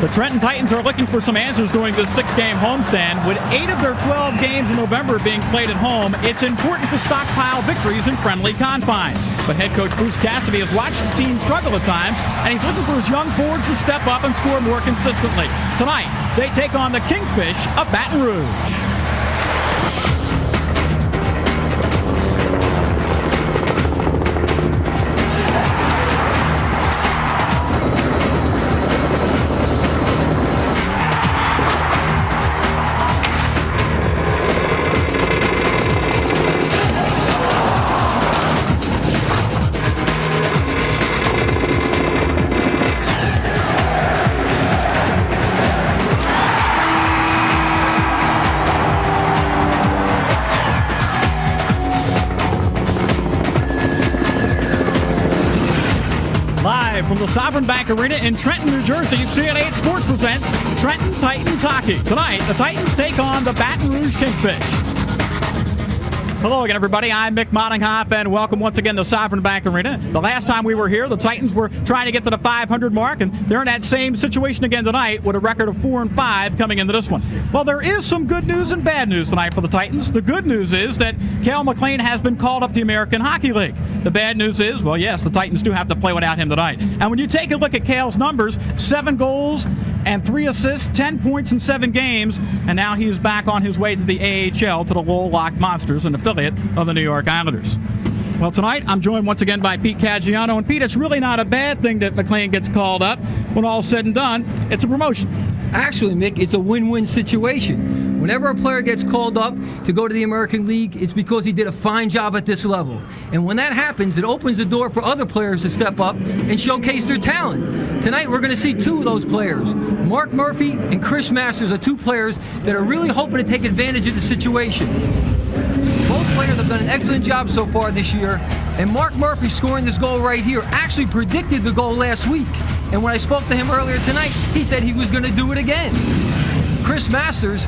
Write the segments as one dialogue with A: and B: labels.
A: The Trenton Titans are looking for some answers during this 6-game homestand. With 8 of their 12 games in November being played at home, it's important to stockpile victories in friendly confines. But head coach Bruce Cassidy has watched the team struggle at times, and he's looking for his young forwards to step up and score more consistently. Tonight, they take on the Kingfish of Baton Rouge. From the Sovereign Bank Arena in Trenton, New Jersey, CN8 Sports presents Trenton Titans Hockey. Tonight, the Titans take on the Baton Rouge Kingfish. Hello again, everybody. I'm Mick Moddinghoff, and welcome once again to Sovereign Bank Arena. The last time we were here, the Titans were trying to get to the 500 mark, and they're in that same situation again tonight with a record of 4-5 coming into this one. Well, there is some good news and bad news tonight for the Titans. The good news is that Cal McLean has been called up to the American Hockey League. The bad news is, well, yes, the Titans do have to play without him tonight. And when you take a look at Cal's numbers, 7 goals and 3 assists, 10 points in 7 games, and now he is back on his way to the AHL, to the Lowell Lock Monsters, an affiliate of the New York Islanders. Well, tonight I'm joined once again by Pete Caggiano. And Pete, it's really not a bad thing that McLean gets called up. When all's said and done, it's a promotion.
B: Actually, Mick, it's a win-win situation. Whenever a player gets called up to go to the American League, it's because he did a fine job at this level. And when that happens, it opens the door for other players to step up and showcase their talent. Tonight, we're going to see 2 of those players. Mark Murphy and Chris Masters are 2 players that are really hoping to take advantage of the situation. Both players have done an excellent job so far this year, and Mark Murphy scoring this goal right here actually predicted the goal last week. And when I spoke to him earlier tonight, he said he was going to do it again. Chris Masters,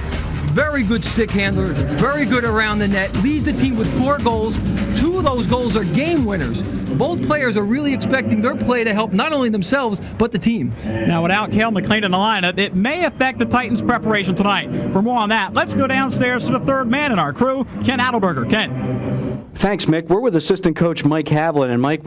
B: very good stick handler, very good around the net, leads the team with 4 goals. 2 of those goals are game winners. Both players are really expecting their play to help not only themselves, but the team.
A: Now, without Cal McLean in the lineup, it may affect the Titans' preparation tonight. For more on that, let's go downstairs to the third man in our crew, Ken Adelberger. Ken.
C: Thanks, Mick. We're with assistant coach Mike Havlin. And Mike,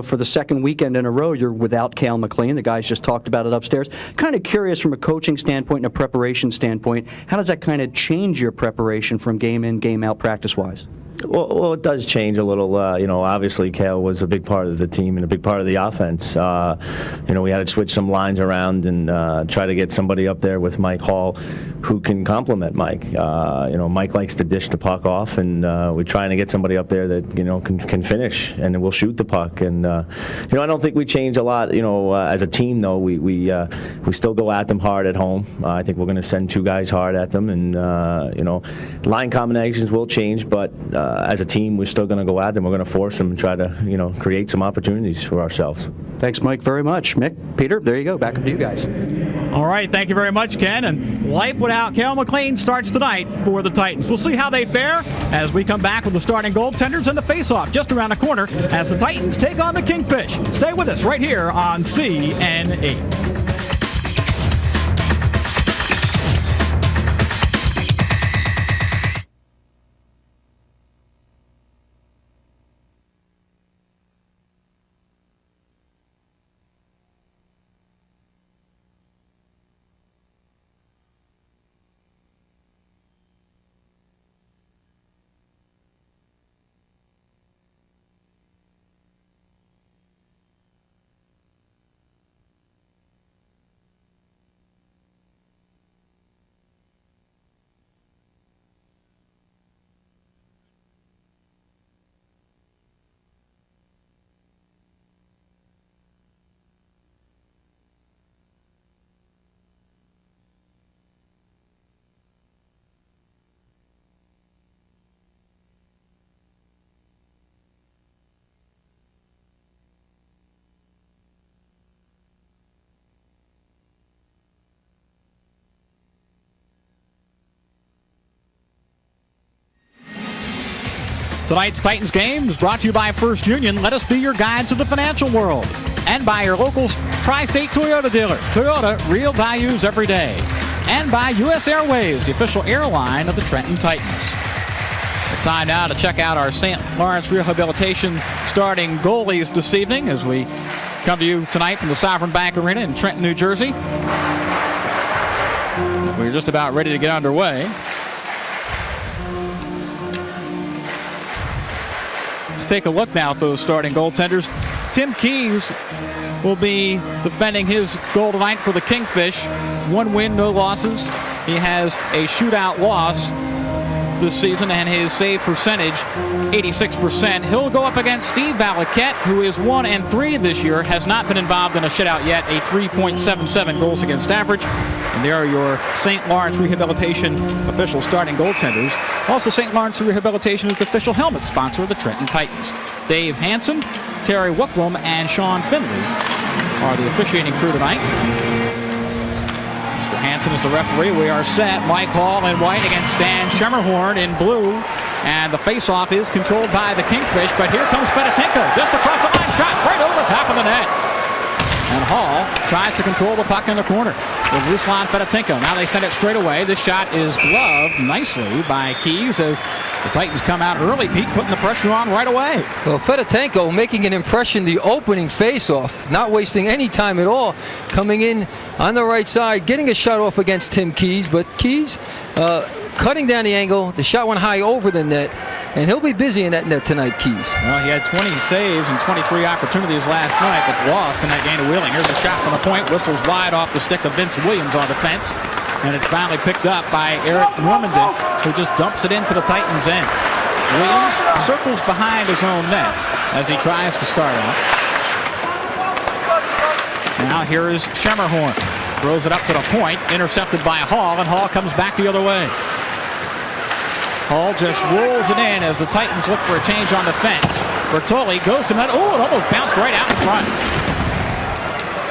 C: for the second weekend in a row, you're without Cal McLean. The guys just talked about it upstairs. Kind of curious from a coaching standpoint and a preparation standpoint, how does that kind of change your preparation from game in, game out practice-wise?
D: Well, it does change a little. Obviously, Cal was a big part of the team and a big part of the offense. We had to switch some lines around and try to get somebody up there with Mike Hall who can complement Mike. Mike likes to dish the puck off, and we're trying to get somebody up there that can finish and will shoot the puck. And I don't think we change a lot. As a team, though, we still go at them hard at home. I think we're going to send 2 guys hard at them, and line combinations will change, but. As a team, we're still going to go at them. We're going to force them and try to, create some opportunities for ourselves.
C: Thanks, Mike, very much. Mick, Peter, there you go. Back up to you guys.
A: All right, thank you very much, Ken. And life without Cal McLean starts tonight for the Titans. We'll see how they fare as we come back with the starting goaltenders and the face-off just around the corner as the Titans take on the Kingfish. Stay with us right here on CN8. Tonight's Titans game is brought to you by First Union. Let us be your guide to the financial world. And by your local Tri-State Toyota dealer. Toyota, real values every day. And by U.S. Airways, the official airline of the Trenton Titans. It's time now to check out our St. Lawrence Rehabilitation starting goalies this evening as we come to you tonight from the Sovereign Bank Arena in Trenton, New Jersey. We're just about ready to get underway. Let's take a look now at those starting goaltenders. Tim Keys will be defending his goal tonight for the Kingfish. 1 win, no losses. He has a shootout loss this season, and his save percentage, 86%. He'll go up against Steve Likit, who is 1-3 this year, has not been involved in a shutout yet, a 3.77 goals against average. And there are your St. Lawrence Rehabilitation official starting goaltenders. Also, St. Lawrence Rehabilitation is the official helmet sponsor of the Trenton Titans. Dave Hansen, Terry Wicklum, and Sean Finley are the officiating crew tonight. Mr. Hansen is the referee. We are set. Mike Hall in white against Dan Schemmerhorn in blue. And the face-off is controlled by the Kingfish, but here comes Fedotenko. Just across the line, shot right over top of the net. And Hall tries to control the puck in the corner with Ruslan Fedotenko. Now they send it straight away. This shot is gloved nicely by Keys as the Titans come out early. Pete putting the pressure on right away.
B: Well, Fedotenko making an impression the opening face-off, not wasting any time at all, coming in on the right side, getting a shot off against Tim Keys, but Keys cutting down the angle. The shot went high over the net, and he'll be busy in that net tonight, Keys.
A: Well, he had 20 saves and 23 opportunities last night, but lost in that game to Wheeling. Here's a shot from the point. Whistles wide off the stick of Vince Williams on defense. And it's finally picked up by Eric Normandin, who just dumps it into the Titans' end. Williams circles behind his own net as he tries to start out. Now here is Schemmerhorn. Throws it up to the point, intercepted by Hall, and Hall comes back the other way. Hall just rolls it in as the Titans look for a change on defense. Bertoli goes to net. Oh, it almost bounced right out in front.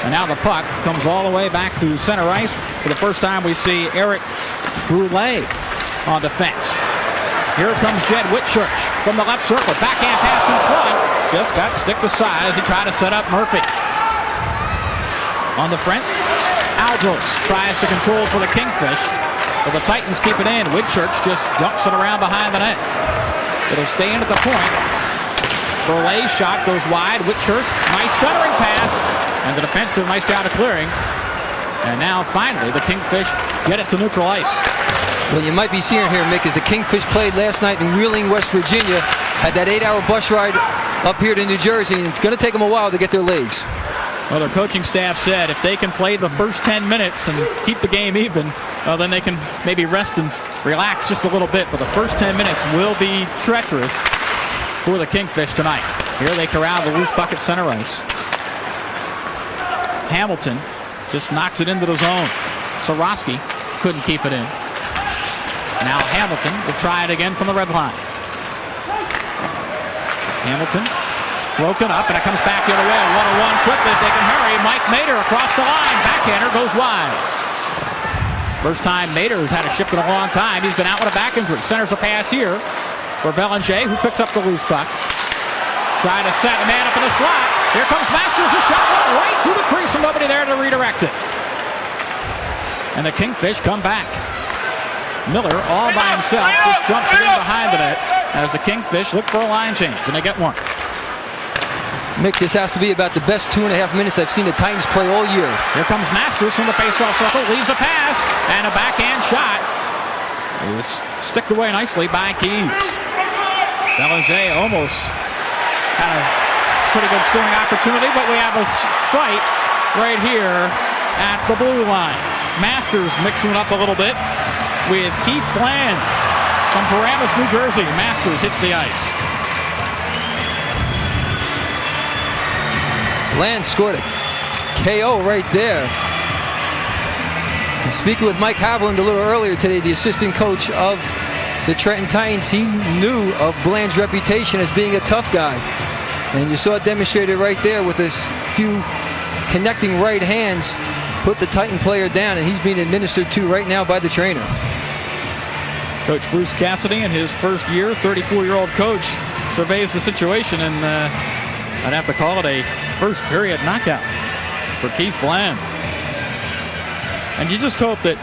A: And now the puck comes all the way back to center ice. For the first time, we see Eric Brule on defense. Here comes Jed Whitchurch from the left circle. Backhand pass in front. Just got stick to side as he tried to set up Murphy. On the fence, Aldros tries to control for the Kingfish. But the Titans keep it in. Whitchurch just dumps it around behind the net. It'll stay in at the point. Burley's shot goes wide. Whitchurch, nice centering pass. And the defense did a nice job of clearing. And now, finally, the Kingfish get it to neutral ice.
B: What you might be seeing here, Mick, is the Kingfish played last night in Wheeling, West Virginia. Had that 8-hour bus ride up here to New Jersey, and it's going to take them a while to get their legs.
A: Well, their coaching staff said if they can play the first 10 minutes and keep the game even, then they can maybe rest and relax just a little bit. But the first 10 minutes will be treacherous for the Kingfish tonight. Here they corral the loose puck at center ice. Hamilton just knocks it into the zone. Sorosky couldn't keep it in. Now Hamilton will try it again from the red line. Hamilton broken up, and it comes back the other way. 1-on-1 quickly if they can hurry. Mike Mader across the line. Backhander goes wide. First time Mader's had a shift in a long time. He's been out with a back injury. Centers a pass here for Belanger, who picks up the loose puck. Trying to set a man up in the slot. Here comes Masters. A shot went right through the crease and nobody there to redirect it. And the Kingfish come back. Miller all by himself just dumps it in behind the net as the Kingfish look for a line change, and they get one.
B: Mick, this has to be about the best 2.5 minutes I've seen the Titans play all year.
A: Here comes Masters from the faceoff circle, leaves a pass, and a backhand shot is sticked away nicely by Keys. Belanger almost had a pretty good scoring opportunity, but we have a fight right here at the blue line. Masters mixing it up a little bit with Keith Bland from Paramus, New Jersey. Masters hits the ice.
B: Bland scored a KO right there. And speaking with Mike Haviland a little earlier today, the assistant coach of the Trenton Titans, he knew of Bland's reputation as being a tough guy. And you saw it demonstrated right there with this few connecting right hands, put the Titan player down, and he's being administered to right now by the trainer.
A: Coach Bruce Cassidy, in his first year, 34-year-old coach, surveys the situation, and I'd have to call it a first period knockout for Keith Bland. And you just hope that,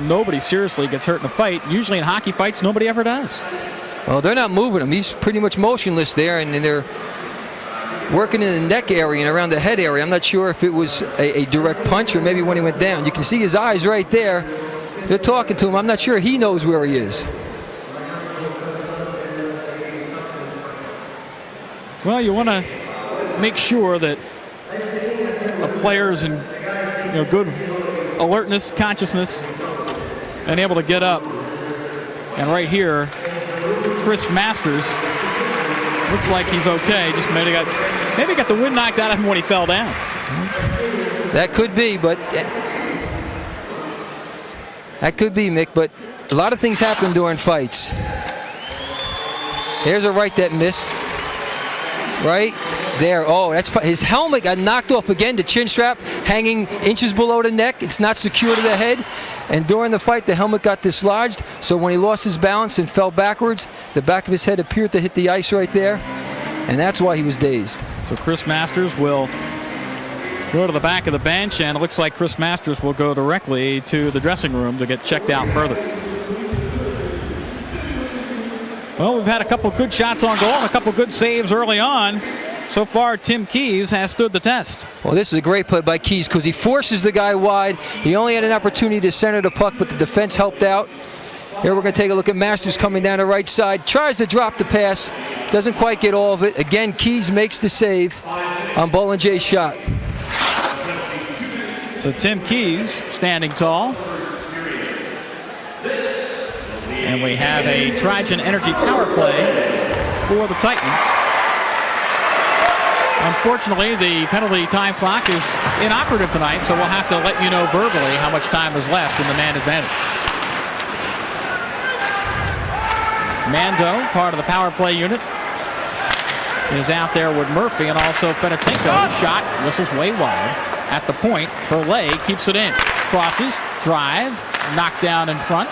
A: nobody seriously gets hurt in a fight. Usually in hockey fights, nobody ever does.
B: Well, they're not moving him. He's pretty much motionless there, and they're working in the neck area and around the head area. I'm not sure if it was a direct punch or maybe when he went down. You can see his eyes right there. They're talking to him. I'm not sure he knows where he is.
A: Well, you want to make sure that a player is in good alertness, consciousness, and able to get up. And right here, Chris Masters looks like he's okay. Just maybe got the wind knocked out of him when he fell down.
B: That could be, but Mick. But a lot of things happen during fights. There's a right that missed. Right there. Oh, that's his helmet got knocked off again. The chin strap hanging inches below the neck. It's not secure to the head. And during the fight, the helmet got dislodged. So when he lost his balance and fell backwards, the back of his head appeared to hit the ice right there. And that's why he was dazed.
A: So Chris Masters will go to the back of the bench, and it looks like Chris Masters will go directly to the dressing room to get checked out further. Well, we've had a couple good shots on goal and a couple good saves early on. So far, Tim Keys has stood the test.
B: Well, this is a great play by Keys because he forces the guy wide. He only had an opportunity to center the puck, but the defense helped out. Here we're going to take a look at Masters coming down the right side. Tries to drop the pass. Doesn't quite get all of it. Again, Keys makes the save on Bollinger's shot.
A: So Tim Keys standing tall. And we have a Trojan Energy power play for the Titans. Unfortunately, the penalty time clock is inoperative tonight, so we'll have to let you know verbally how much time is left in the man advantage. Mando, part of the power play unit, is out there with Murphy, and also Fedotenko. Shot, whistles way wide. At the point, Burley keeps it in. Crosses, drive, knocked down in front.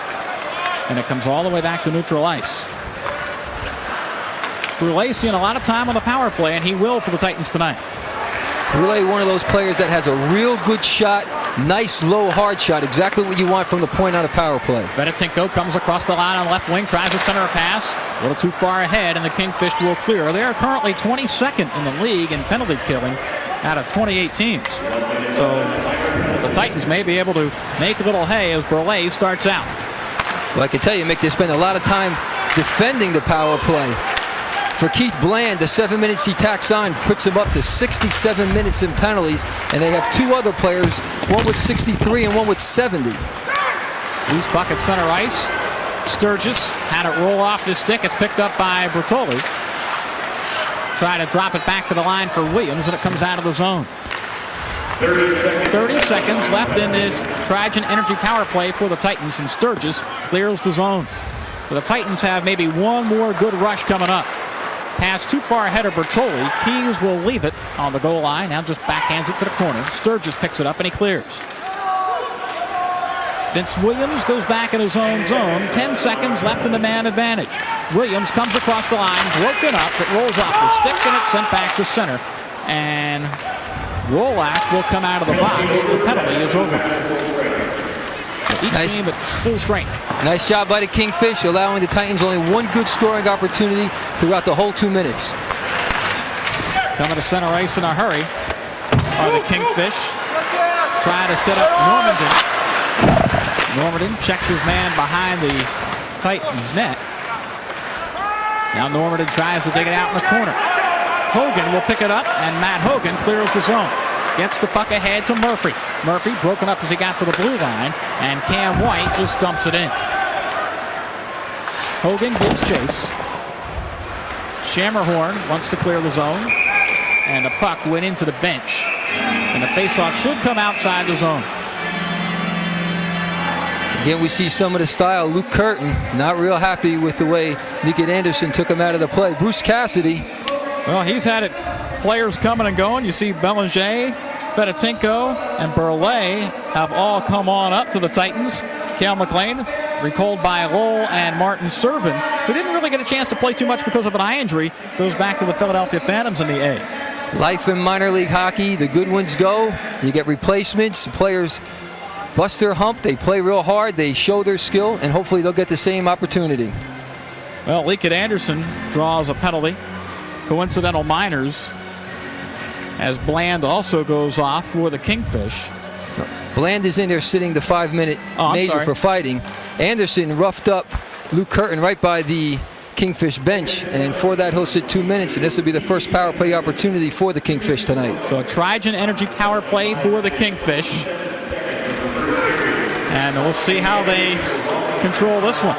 A: And it comes all the way back to neutral ice. Brule seeing a lot of time on the power play, and he will for the Titans tonight.
B: Brule, one of those players that has a real good shot, nice low hard shot, exactly what you want from the point on a power play.
A: Vedetinko comes across the line on left wing, tries to center a pass, a little too far ahead, and the Kingfish will clear. They are currently 22nd in the league in penalty killing out of 28 teams. So the Titans may be able to make a little hay as Brule starts out.
B: Well, I can tell you, Mick, they spend a lot of time defending the power play. For Keith Bland, the 7 minutes he tacks on puts him up to 67 minutes in penalties, and they have two other players, one with 63 and one with 70.
A: Loose puck at center ice. Sturgis had it roll off his stick. It's picked up by Bertoli. Try to drop it back to the line for Williams, and it comes out of the zone. 30 seconds left in this Trojan Energy power play for the Titans, and Sturgis clears the zone. So the Titans have maybe one more good rush coming up. Pass too far ahead of Bertoli. Keys will leave it on the goal line. Now just backhands it to the corner. Sturgis picks it up and he clears. Vince Williams goes back in his own zone. 10 seconds left in the man advantage. Williams comes across the line, broken up. It rolls off the stick and it's sent back to center. And Rolak will come out of the box. The penalty is over. Each team at full strength.
B: Nice job by the Kingfish, allowing the Titans only one good scoring opportunity throughout the whole 2 minutes.
A: Coming to center ice in a hurry are the Kingfish. Try to set up Normandin. Normandin checks his man behind the Titans net. Now Normandin tries to dig it out in the corner. Hogan will pick it up, and Matt Hogan clears the zone. Gets the puck ahead to Murphy. Murphy broken up as he got to the blue line, and Cam White just dumps it in. Hogan gives chase. Shammerhorn wants to clear the zone, and the puck went into the bench. And the faceoff should come outside the zone.
B: Again, we see some of the style. Luke Curtin not real happy with the way Likit Andersson took him out of the play. Bruce Cassidy.
A: Well, he's had it. Players coming and going. You see Bellinger, Fedotenko, and Burley have all come on up to the Titans. Cal McLean, recalled by Lowell, and Martin Servin, who didn't really get a chance to play too much because of an eye injury, goes back to the Philadelphia Phantoms in the A.
B: Life in minor league hockey, the good ones go. You get replacements. The players bust their hump. They play real hard. They show their skill, and hopefully they'll get the same opportunity.
A: Well, Likit Andersson draws a penalty. Coincidental minors, as Bland also goes off for the Kingfish.
B: Bland is in there sitting the 5-minute major for fighting. Anderson roughed up Luke Curtin right by the Kingfish bench, and for that he'll sit 2 minutes, and this will be the first power play opportunity for the Kingfish tonight.
A: So a Trigen Energy power play for the Kingfish. And we'll see how they control this one.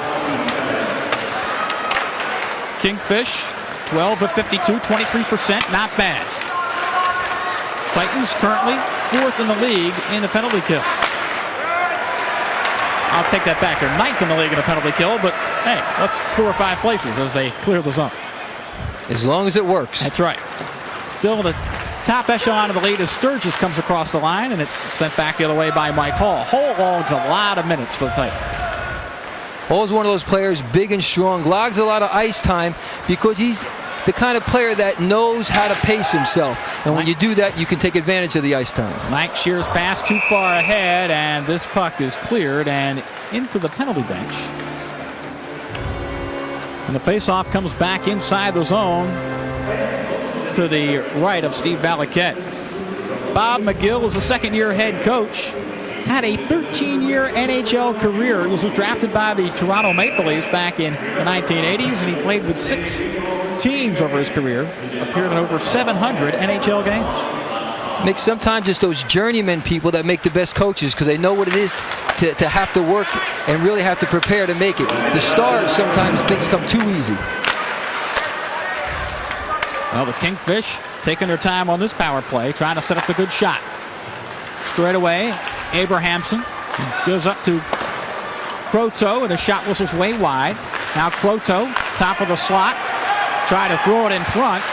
A: Kingfish, 12 of 52, 23%, not bad. Titans currently 4th in the league in the penalty kill. I'll take that back. They're 9th in the league in a penalty kill, but hey, that's 4 or 5 places as they clear the zone.
B: As long as it works.
A: That's right. Still in the top echelon of the lead as Sturgis comes across the line, and it's sent back the other way by Mike Hall. Hall logs a lot of minutes for the Titans.
B: Hall's one of those players, big and strong, logs a lot of ice time because he's the kind of player that knows how to pace himself. And when you do that, you can take advantage of the ice time.
A: Mike Shear's pass too far ahead, and this puck is cleared and into the penalty bench. And the faceoff comes back inside the zone to the right of Steve Valiquette. Bob McGill is a second-year head coach. Had a 13-year NHL career. He was drafted by the Toronto Maple Leafs back in the 1980s, and he played with 6 teams over his career. Appeared in over 700 NHL games.
B: Mick, sometimes it's those journeyman people that make the best coaches because they know what it is to have to work and really have to prepare to make it. The stars, sometimes things come too easy.
A: Well, the Kingfish taking their time on this power play, trying to set up the good shot. Straight away, Abrahamson goes up to Croteau, and the shot whistles way wide. Now Croteau, top of the slot, try to throw it in front.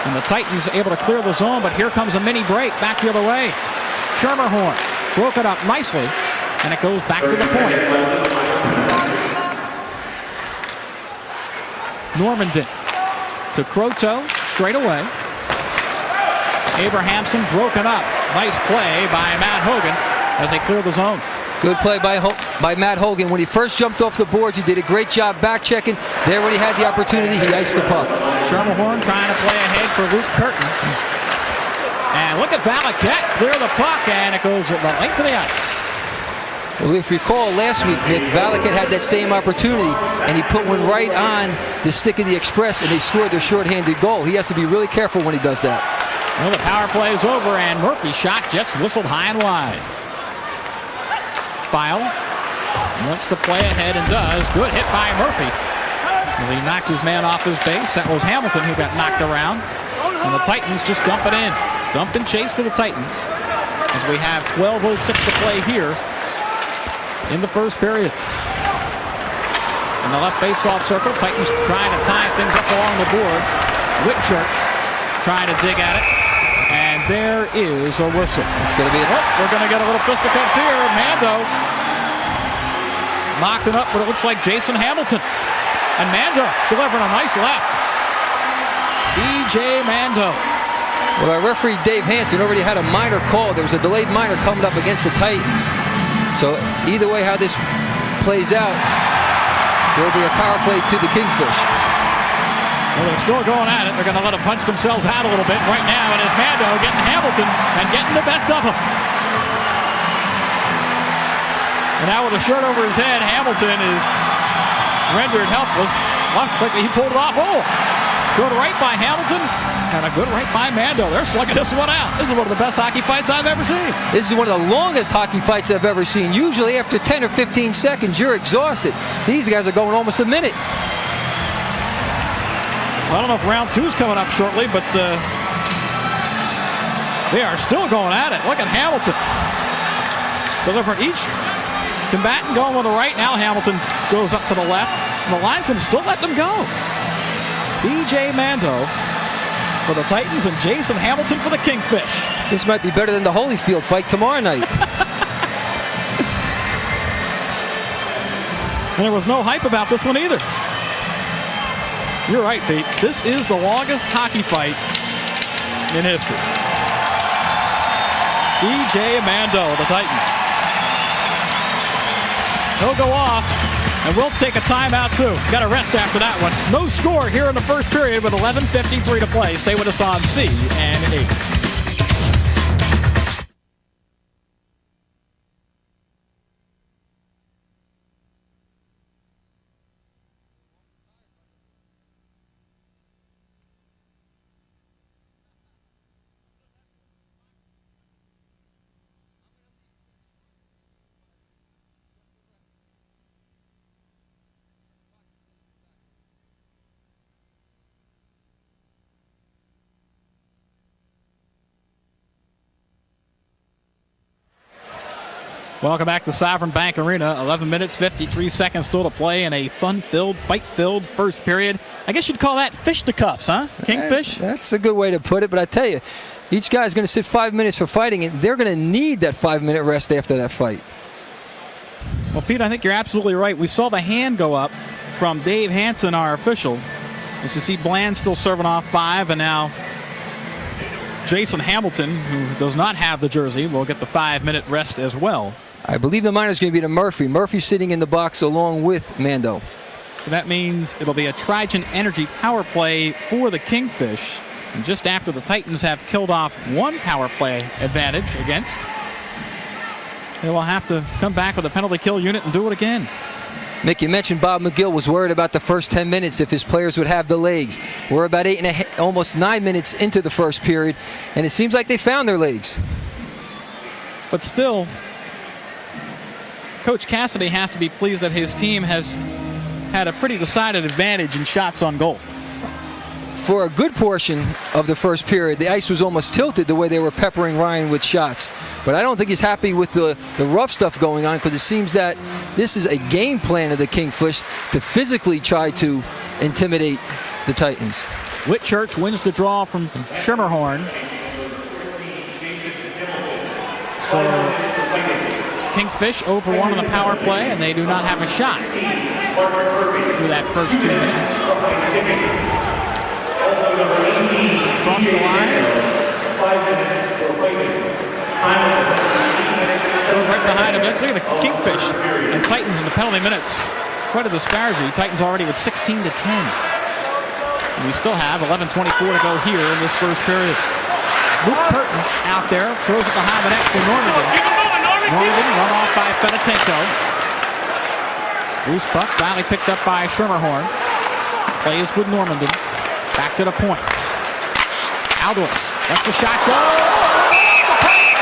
A: And the Titans able to clear the zone, but here comes a mini break back the other way. Schermerhorn broke it up nicely, and it goes back to the point. Normandin to Croteau, straight away. Abrahamson broken up. Nice play by Matt Hogan as they clear the zone.
B: Good play by Matt Hogan. When he first jumped off the boards, he did a great job back checking. There when he had the opportunity, he iced the puck.
A: Schermerhorn trying to play ahead for Luke Curtin. And look at Valiquette clear the puck, and it goes the length of the ice.
B: Well, if you recall last week, Nick, Valiquette had that same opportunity, and he put one right on the stick of the Express, and they scored their shorthanded goal. He has to be really careful when he does that.
A: Well, the power play is over, and Murphy's shot just whistled high and wide. File wants to play ahead and does. Good hit by Murphy. Well, he knocked his man off his base. That was Hamilton who got knocked around. And the Titans just dump it in. Dumped and chased for the Titans. As we have 12:06 to play here in the first period. In the left face-off circle, Titans trying to tie things up along the board. Whitchurch trying to dig at it. And there is a whistle.
B: It's going to be
A: we're going to get a little fisticuffs here. Mando knocked it up, but it looks like Jason Hamilton. And Mando delivering a nice left. E.J. Mando.
B: Well, our referee Dave Hansen already had a minor call. There was a delayed minor coming up against the Titans. So either way how this plays out, there will be a power play to the Kingfish.
A: Well, they're still going at it. They're going to let them punch themselves out a little bit. Right now, it is Mando getting Hamilton and getting the best of him. And now with a shirt over his head, Hamilton is rendered helpless. He pulled it off. Oh! Good right by Hamilton and a good right by Mando. They're slugging this one out. This is one of the best hockey fights I've ever seen.
B: This is one of the longest hockey fights I've ever seen. Usually after 10 or 15 seconds, you're exhausted. These guys are going almost a minute.
A: I don't know if round 2 is coming up shortly, but they are still going at it. Look at Hamilton. Delivering each combatant going with the right. Now Hamilton goes up to the left. And the linesmen still let them go. E.J. Mando for the Titans and Jason Hamilton for the Kingfish.
B: This might be better than the Holyfield fight tomorrow night.
A: And there was no hype about this one either. You're right, Pete. This is the longest hockey fight Trenton in history. E.J. Mando, the Titans. He'll go off, and we'll take a timeout too. Got a rest after that one. No score here in the first period with 11:53 to play. Stay with us on C&E. Welcome back to Sovereign Bank Arena. 11 minutes, 53 seconds still to play in a fun-filled, fight-filled first period. I guess you'd call that fisticuffs, huh? Kingfish?
B: That's a good way to put it, but I tell you, each guy's going to sit 5 minutes for fighting, and they're going to need that 5-minute rest after that fight.
A: Well, Pete, I think you're absolutely right. We saw the hand go up from Dave Hansen, our official. As you see, Bland still serving off 5, and now Jason Hamilton, who does not have the jersey, will get the 5-minute rest as well.
B: I believe the minor is going to be to Murphy. Murphy's sitting in the box along with Mando.
A: So that means it'll be a Trigen Energy power play for the Kingfish. And just after the Titans have killed off one power play advantage against, they will have to come back with a penalty kill unit and do it again.
B: Mick, you mentioned Bob McGill was worried about the first 10 minutes if his players would have the legs. We're about almost 9 minutes into the first period, and it seems like they found their legs.
A: But still, Coach Cassidy has to be pleased that his team has had a pretty decided advantage in shots on goal.
B: For a good portion of the first period, the ice was almost tilted the way they were peppering Ryan with shots. But I don't think he's happy with the rough stuff going on, because it seems that this is a game plan of the Kingfish to physically try to intimidate the Titans.
A: Whitchurch wins the draw from Schermerhorn. So Kingfish 0-for-1 on the power play, and they do not have a shot through that first 2 minutes. Across the line. Goes right behind him. Look at the Kingfish and Titans in the penalty minutes. Quite a disparity. Titans already with 16-10. And we still have 11:24 to go here in this first period. Luke Curtin out there, throws it behind the net for Normandy. Normandy run off by Fedotenko. Loose puck finally picked up by Schermerhorn. Plays with Normandy. Back to the point. Aldous. That's the shot. Goal!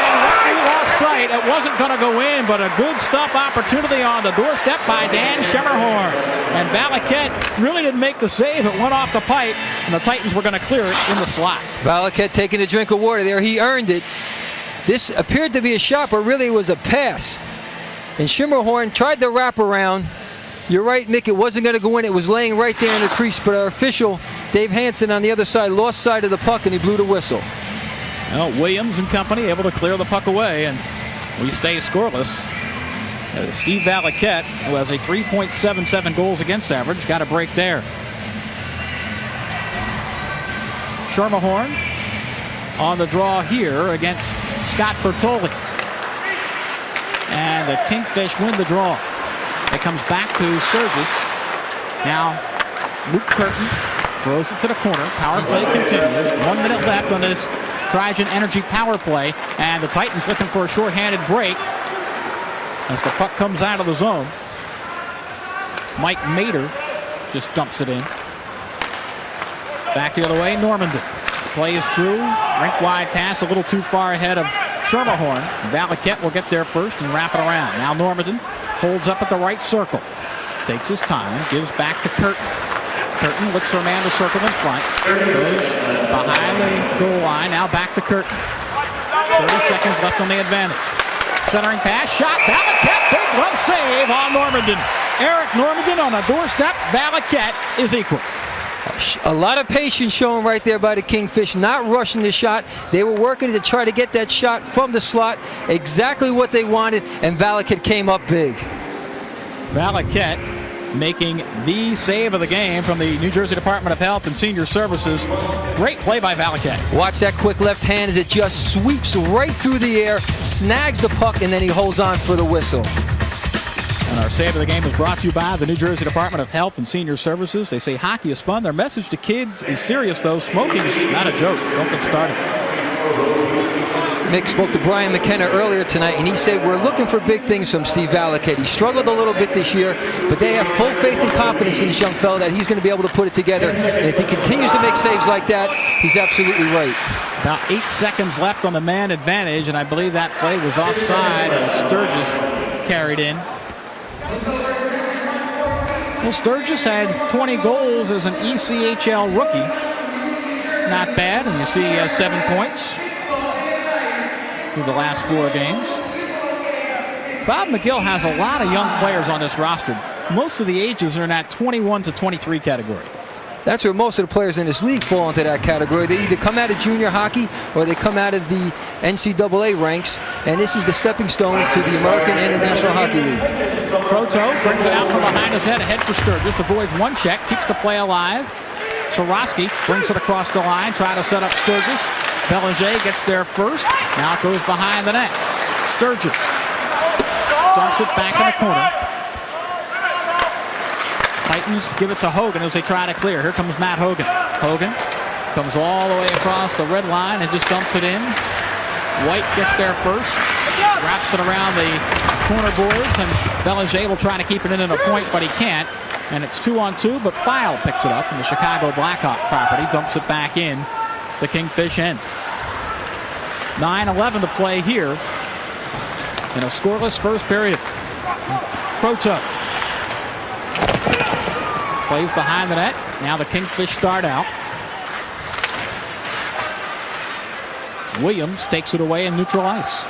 A: And referee lost sight. It wasn't going to go in, but a good stuff opportunity on the doorstep by Dan Schermerhorn. And Valaket really didn't make the save. It went off the pipe, and the Titans were going to clear it in the slot.
B: Valaket taking a drink of water there. He earned it. This appeared to be a shot, but really it was a pass. And Schermerhorn tried to wrap around. You're right, Mick, it wasn't going to go in. It was laying right there in the crease, but our official, Dave Hansen, on the other side, lost sight of the puck, and he blew the whistle.
A: Well, Williams and company able to clear the puck away, and we stay scoreless. Steve Valaket, who has a 3.77 goals against average, got a break there. Schermerhorn on the draw here against Scott Bertoli. And the Kingfish win the draw. It comes back to Sturgis. Now, Luke Curtin throws it to the corner. Power play continues. 1 minute left on this Trigen Energy power play. And the Titans looking for a shorthanded break as the puck comes out of the zone. Mike Mader just dumps it in. Back the other way, Normandy plays through. Rink-wide pass a little too far ahead of Schermerhorn. Valaket will get there first and wrap it around. Now Normandy holds up at the right circle. Takes his time, gives back to Curtin. Curtin looks for a man to circle in front. Goes behind the goal line. Now back to Curtin. 30 seconds left on the advantage. Centering pass, shot, Valaket, big glove save on Normandy. Eric Normandy on a doorstep. Valaket is equal.
B: A lot of patience shown right there by the Kingfish, not rushing the shot. They were working to try to get that shot from the slot, exactly what they wanted, and Valaket came up big.
A: Valaket making the save of the game from the New Jersey Department of Health and Senior Services. Great play by Likit.
B: Watch that quick left hand as it just sweeps right through the air, snags the puck, and then he holds on for the whistle.
A: And our save of the game is brought to you by the New Jersey Department of Health and Senior Services. They say hockey is fun. Their message to kids is serious, though. Smoking is not a joke. Don't get started.
B: Mick spoke to Brian McKenna earlier tonight, and he said, we're looking for big things from Steve Likit. He struggled a little bit this year, but they have full faith and confidence in this young fella that he's going to be able to put it together. And if he continues to make saves like that, he's absolutely right.
A: About 8 seconds left on the man advantage, and I believe that play was offside as Sturgis carried in. Well, Sturgis had 20 goals as an ECHL rookie. Not bad, and you see he has 7 points through the last 4 games. Bob McGill has a lot of young players on this roster. Most of the ages are in that 21 to 23 category.
B: That's where most of the players in this league fall into that category. They either come out of junior hockey or they come out of the NCAA ranks, and this is the stepping stone to the American and the National Hockey League.
A: Proto brings it out from behind his net, ahead for Sturgis, avoids one check, keeps the play alive. Soroski brings it across the line, try to set up Sturgis. Belanger gets there first, now it goes behind the net. Sturgis dumps it back in the corner. Titans give it to Hogan as they try to clear. Here comes Matt Hogan. Hogan comes all the way across the red line and just dumps it in. White gets there first, wraps it around the corner boards, and Belanger will try to keep it in at a point, but he can't. And it's 2-on-2, but File picks it up from the Chicago Blackhawk property, dumps it back in the Kingfish end. 9:11 to play here in a scoreless first period. Proto plays behind the net. Now the Kingfish start out. Williams takes it away in neutral ice.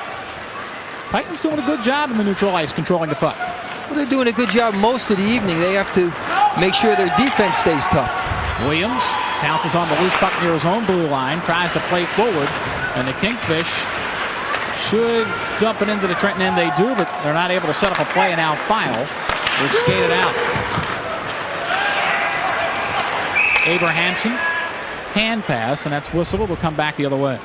A: Titans doing a good job in the neutral ice controlling the puck.
B: Well, they're doing a good job most of the evening. They have to make sure their defense stays tough.
A: Williams pounces on the loose puck near his own blue line, tries to play forward, and the Kingfish should dump it into the Trenton end. They do, but they're not able to set up a play, and now File is skated out. Abrahamson, hand pass, and that's whistled. Will come back the other way.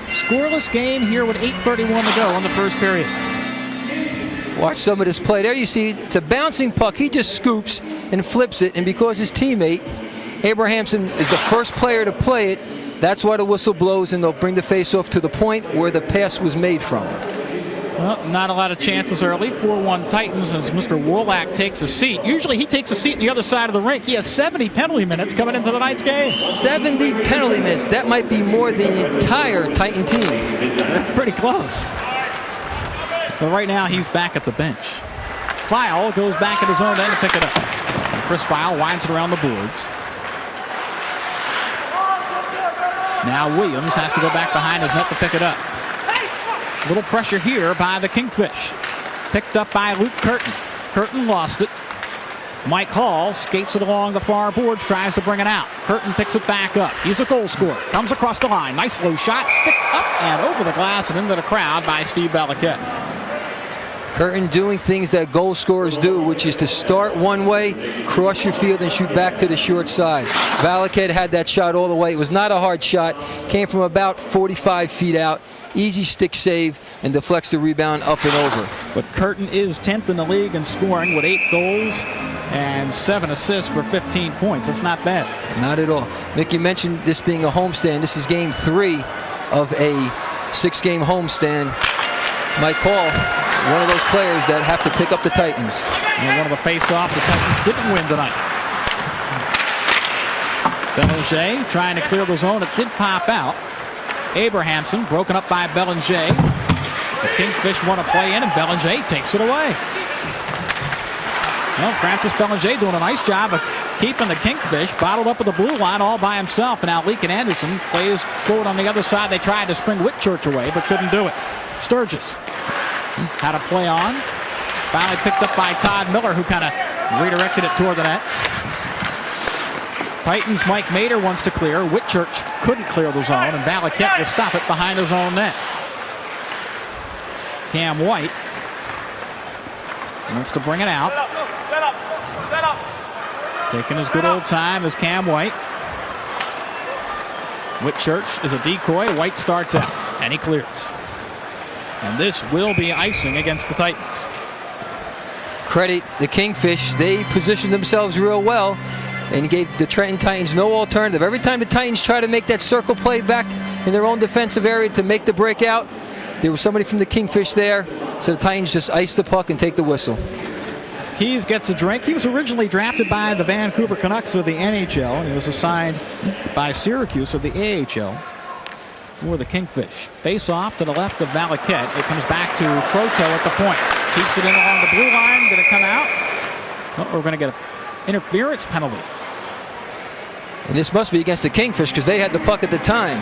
A: Scoreless game here with 8:31 to go in the first period.
B: Watch some of this play. There you see it's a bouncing puck. He just scoops and flips it, and because his teammate, Abrahamson, is the first player to play it, that's why the whistle blows, and they'll bring the face-off to the point where the pass was made from.
A: Well, not a lot of chances early. 4-1 Titans as Mr. Wolak takes a seat. Usually he takes a seat on the other side of the rink. He has 70 penalty minutes coming into tonight's game.
B: 70 penalty minutes. That might be more than the entire Titan team.
A: That's pretty close. But right now he's back at the bench. File goes back at his own end to pick it up. And Chris File winds it around the boards. Now Williams has to go back behind his net to pick it up. Little pressure here by the Kingfish. Picked up by Luke Curtin. Curtin lost it. Mike Hall skates it along the far boards, tries to bring it out. Curtin picks it back up. He's a goal scorer. Comes across the line. Nice low shot. Stick up and over the glass and into the crowd by Steve Likit.
B: Curtin doing things that goal scorers do, which is to start one way, cross your field, and shoot back to the short side. Likit had that shot all the way. It was not a hard shot. Came from about 45 feet out. Easy stick save and deflects the rebound up and over.
A: But Curtin is 10th in the league in scoring with 8 goals and 7 assists for 15 points. That's not bad.
B: Not at all. Mick, you mentioned this being a homestand. This is game 3 of a 6-game homestand. Mike Hall, one of those players that have to pick up the Titans.
A: And one of the face-offs the Titans didn't win tonight. Belanger trying to clear the zone. It did pop out. Abrahamson broken up by Belanger. The Kingfish want to play in, and Belanger takes it away. Well, Francis Belanger doing a nice job of keeping the Kingfish bottled up at the blue line all by himself. And now Likit Andersson plays forward on the other side. They tried to spring Whitchurch away, but couldn't do it. Sturgis had a play on. Finally picked up by Todd Miller, who kind of redirected it toward the net. Titans' Mike Mader wants to clear. Whitchurch couldn't clear the zone, and Likit will stop it behind his own net. Cam White Wants to bring it out. Taking his good old time is Cam White. Whitchurch is a decoy. White starts out, and he clears. And this will be icing against the Titans.
B: Credit the Kingfish. They positioned themselves real well and gave the Trenton Titans no alternative. Every time the Titans try to make that circle play back in their own defensive area to make the breakout, there was somebody from the Kingfish there, so the Titans just ice the puck and take the whistle.
A: Keys gets a drink. He was originally drafted by the Vancouver Canucks of the NHL, and he was assigned by Syracuse of the AHL for the Kingfish. Face off to the left of Likit. It comes back to Croteau at the point. Keeps it in along the blue line. Did it come out? Well, we're going to get an interference penalty.
B: And this must be against the Kingfish because they had the puck at the time.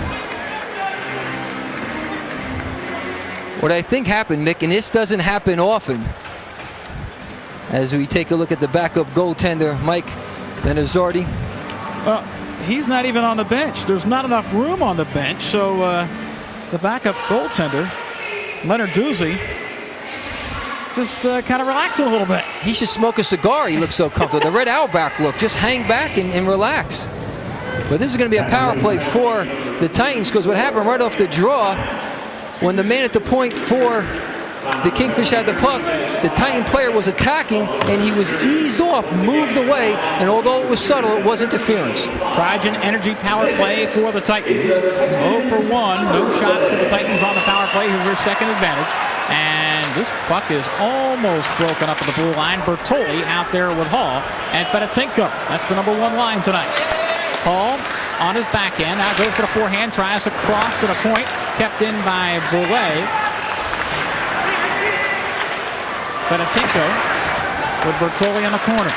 B: What I think happened, Mick, and this doesn't happen often, as we take a look at the backup goaltender, Mike Benazardi.
A: Well, he's not even on the bench. There's not enough room on the bench, so the backup goaltender, Leonard Doozy, just kind of relaxing a little bit.
B: He should smoke a cigar. He looks so comfortable. The Red Auerbach look. Just hang back and relax. But this is going to be a power play for the Titans, because what happened right off the draw, when the man at the point for the Kingfish had the puck, the Titan player was attacking, and he was eased off, moved away, and although it was subtle, it was interference.
A: Trigen Energy power play for the Titans. 0 for 1. No shots for the Titans on the power play. Here's their second advantage. And this puck is almost broken up at the blue line. Bertoli out there with Hall and Fedotenko. That's the number 1 line tonight. Hall on his backhand. Now goes to the forehand. Tries to cross to the point. Kept in by Boulay. Fedotenko with Bertoli in the corner.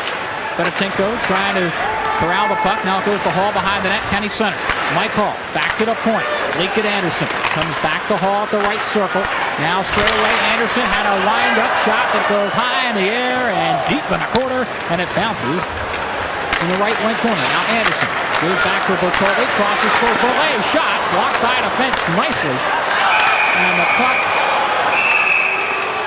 A: Fedotenko trying to corral the puck. Now it goes to Hall behind the net. Kenny center. Mike Hall back to the point. Likit Andersson comes back to Hall at the right circle. Now straight away Andersson had a wind-up shot that goes high in the air and deep in the corner, and it bounces in the right wing corner. Now Andersson goes back to Bertoli. Crosses for Boulay. Shot blocked by the fence nicely. And the puck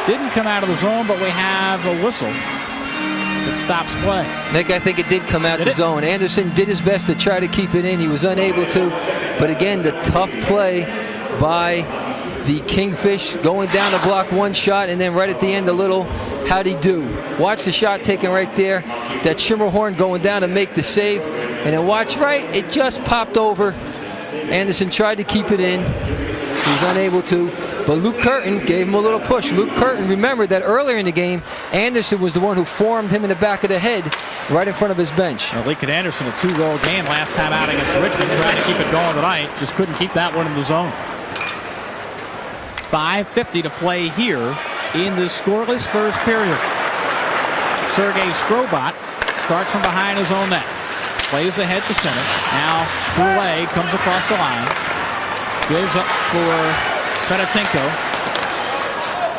A: didn't come out of the zone, but we have a whistle that stops play.
B: Nick, I think it did come out the zone. Andersson did his best to try to keep it in. He was unable to. But again, the tough play by the Kingfish, going down to block one shot, and then right at the end, a little how'd he do. Watch the shot taken right there. That Schimmerhorn going down to make the save. And then watch right, it just popped over. Andersson tried to keep it in. He was unable to. But Luke Curtin gave him a little push. Luke Curtin remembered that earlier in the game, Andersson was the one who formed him in the back of the head right in front of his bench.
A: Likit Andersson, a 2-goal game last time out against Richmond, trying to keep it going tonight. Just couldn't keep that one in the zone. 5:50 to play here in this scoreless first period. Sergei Skrobot starts from behind his own net. Plays ahead to center. Now Boulay comes across the line. Gives up for Fedotenko.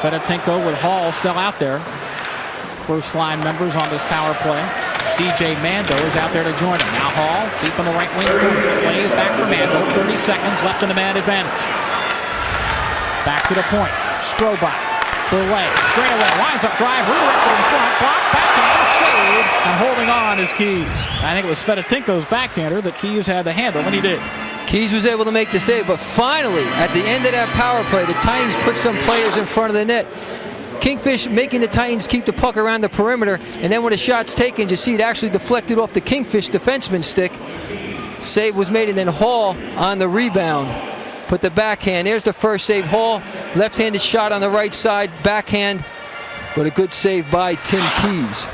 A: Fedotenko with Hall still out there. First line members on this power play. DJ Mando is out there to join him. Now Hall deep in the right wing corner. Plays back for Mando. 30 seconds left in the man advantage. Back to the point. Skrobot. Boulay. Straight away. Lines up drive. Redirected in front. Block. Backhand. Save. And holding on is Keys. I think it was Fedotenko's backhander that Keys had to handle, and he did.
B: Keys was able to make the save, but finally, at the end of that power play, the Titans put some players in front of the net. Kingfish making the Titans keep the puck around the perimeter, and then when the shot's taken, you see it actually deflected off the Kingfish defenseman's stick. Save was made, and then Hall on the rebound. Put the backhand. There's the first save. Hall, left-handed shot on the right side, backhand, but a good save by Tim Keys.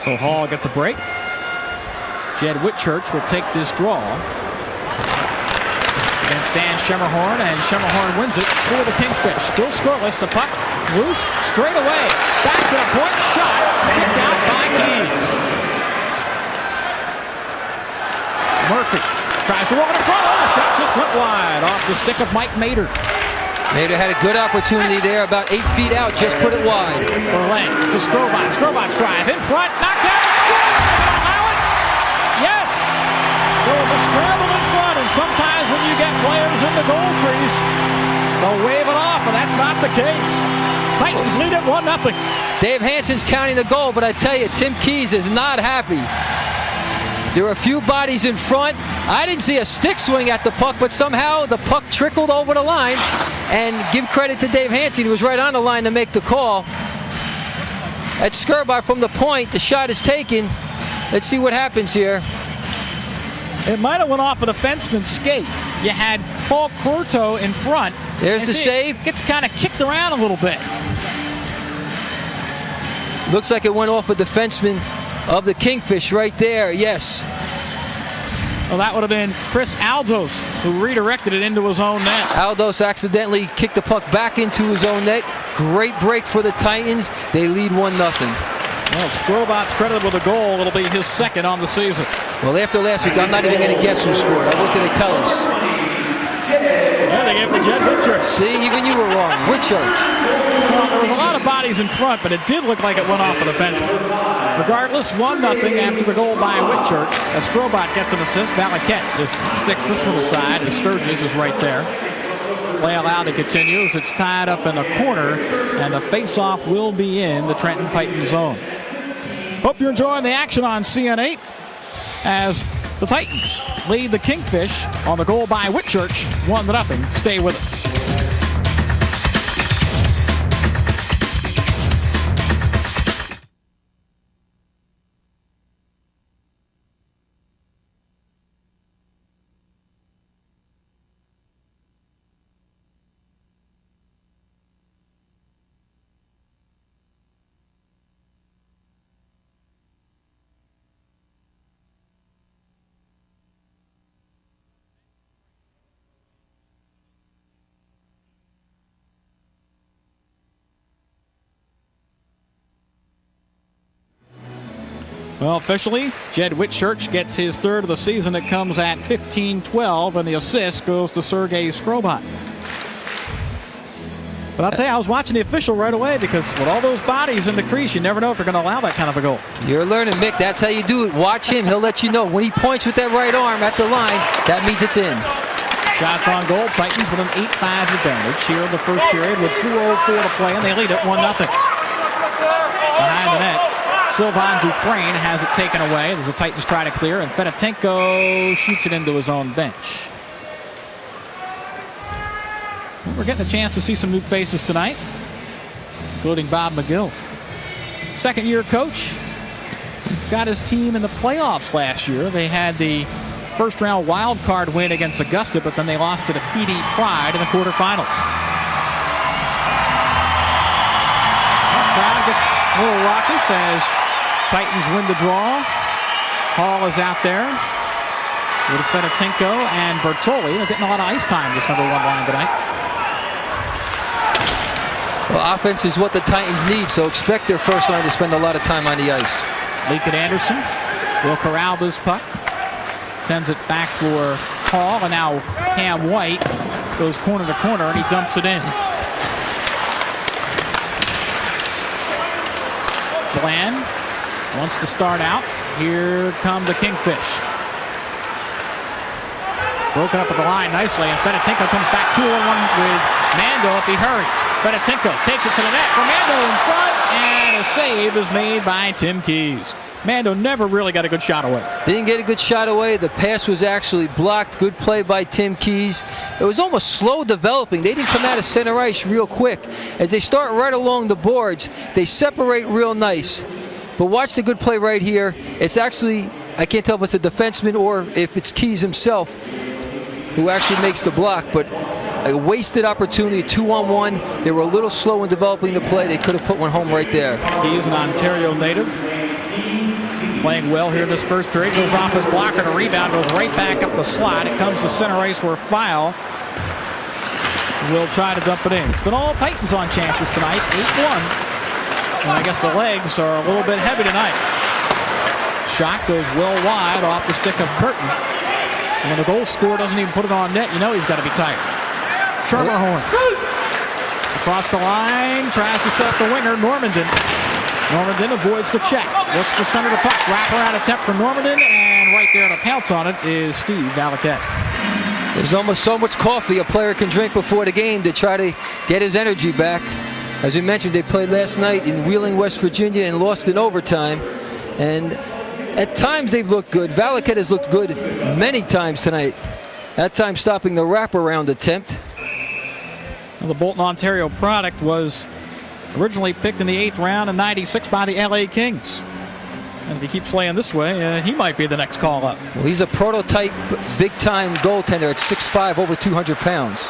A: So Hall gets a break. Jed Whitchurch will take this draw against Dan Schimmerhorn, and Schimmerhorn wins it for the Kingfish. Still scoreless. The puck loose, straight away. Back to the point, shot, kicked out by Keys. Murphy tries to roll it in front. Oh, the shot just went wide off the stick of Mike Mader.
B: Mader had a good opportunity there, about 8 feet out, just put it wide.
A: Berlin to Skrobot. Skrobot's drive in front, knocked down, score! Yes! There was a scramble in front, and sometimes when you get players in the goal crease, they'll wave it off, but that's not the case. Titans lead it 1-0.
B: Dave Hansen's counting the goal, but I tell you, Tim Keys is not happy. There were a few bodies in front. I didn't see a stick swing at the puck, but somehow the puck trickled over the line. And give credit to Dave Hansen, he was right on the line to make the call. At Skirbach from the point, the shot is taken. Let's see what happens here.
A: It might have went off a defenseman's skate. You had Paul Curto in front.
B: There's the save.
A: Gets kind of kicked around a little bit.
B: Looks like it went off a defenseman of the Kingfish right there, yes.
A: Well, that would have been Chris Aldos who redirected it into his own net.
B: Aldos accidentally kicked the puck back into his own net. Great break for the Titans. They lead 1-0.
A: Well, Skrobot's credited with a goal. It'll be his second on the season.
B: Well, after last week, I'm not even going to guess who scored. What did they tell us?
A: Yeah, they gave it to Jed Whitchurch.
B: See, even you were wrong. Whitchurch.
A: Well, there was a lot of bodies in front, but it did look like it went off a defenseman. Regardless, 1-0 after the goal by Whitchurch. As Skrobot gets an assist, Likit just sticks this one aside, and Sturgis is right there. Play allowed to continue as it's tied up in the corner, and the face-off will be in the Trenton Titans zone. Hope you're enjoying the action on CN8 as the Titans lead the Kingfish on the goal by Whitchurch, 1-0. Stay with us. Well, officially, Jed Whitchurch gets his third of the season. It comes at 15-12, and the assist goes to Sergei Skrobot. But I'll tell you, I was watching the official right away because with all those bodies in the crease, you never know if they're going to allow that kind of a goal.
B: You're learning, Mick. That's how you do it. Watch him. He'll let you know. When he points with that right arm at the line, that means it's in.
A: Shots on goal. Titans with an 8-5 advantage here in the first period with 4:04 to play, and they lead it 1-0. Behind the net, Sylvain Dufresne has it taken away as the Titans try to clear, and Fedotenko shoots it into his own bench. We're getting a chance to see some new faces tonight, including Bob McGill. Second-year coach, got his team in the playoffs last year. They had the first-round wild card win against Augusta, but then they lost to the PD Pride in the quarterfinals. The crowd gets a little raucous as Titans win the draw. Hall is out there with Fedotenko and Bertoli. They're getting a lot of ice time, this number one line tonight.
B: Well, offense is what the Titans need, so expect their first line to spend a lot of time on the ice.
A: Likit Andersson will corral this puck. Sends it back for Hall, and now Cam White goes corner to corner, and he dumps it in. Bland wants to start out. Here come the Kingfish. Broken up at the line nicely, and Fedotenko comes back 2-on-1 with Mando if he hurries. Fedotenko takes it to the net for Mando in front, and a save is made by Tim Keys. Mando never really got a good shot away.
B: Didn't get a good shot away. The pass was actually blocked. Good play by Tim Keys. It was almost slow developing. They didn't come out of center ice real quick. As they start right along the boards, they separate real nice. But watch the good play right here. It's actually, I can't tell if it's a defenseman or if it's Keys himself who actually makes the block, but a wasted opportunity, 2-on-1. They were a little slow in developing the play. They could have put one home right there.
A: Keys, an Ontario native, playing well here this first period. Goes off his blocker and a rebound, goes right back up the slot. It comes to center ice where File will try to dump it in. It's been all Titans on chances tonight, 8-1. And I guess the legs are a little bit heavy tonight. Shot goes well wide off the stick of Curtin. And when the goal scorer doesn't even put it on net, you know he's got to be tired. Schermerhorn across the line, tries to set up the winger, Normandin. Normandin avoids the check. Looks to center the puck. Wrap around attempt from Normandin, and right there to pounce on it is Steve Likit.
B: There's almost so much coffee a player can drink before the game to try to get his energy back. As we mentioned, they played last night in Wheeling, West Virginia, and lost in overtime. And at times they've looked good. Likit has looked good many times tonight. That time stopping the wraparound attempt.
A: Well, the Bolton, Ontario product was originally picked in the 8th round in '96 by the LA Kings. And if he keeps playing this way, he might be the next call-up.
B: Well, he's a prototype big-time goaltender at 6'5", over 200 pounds.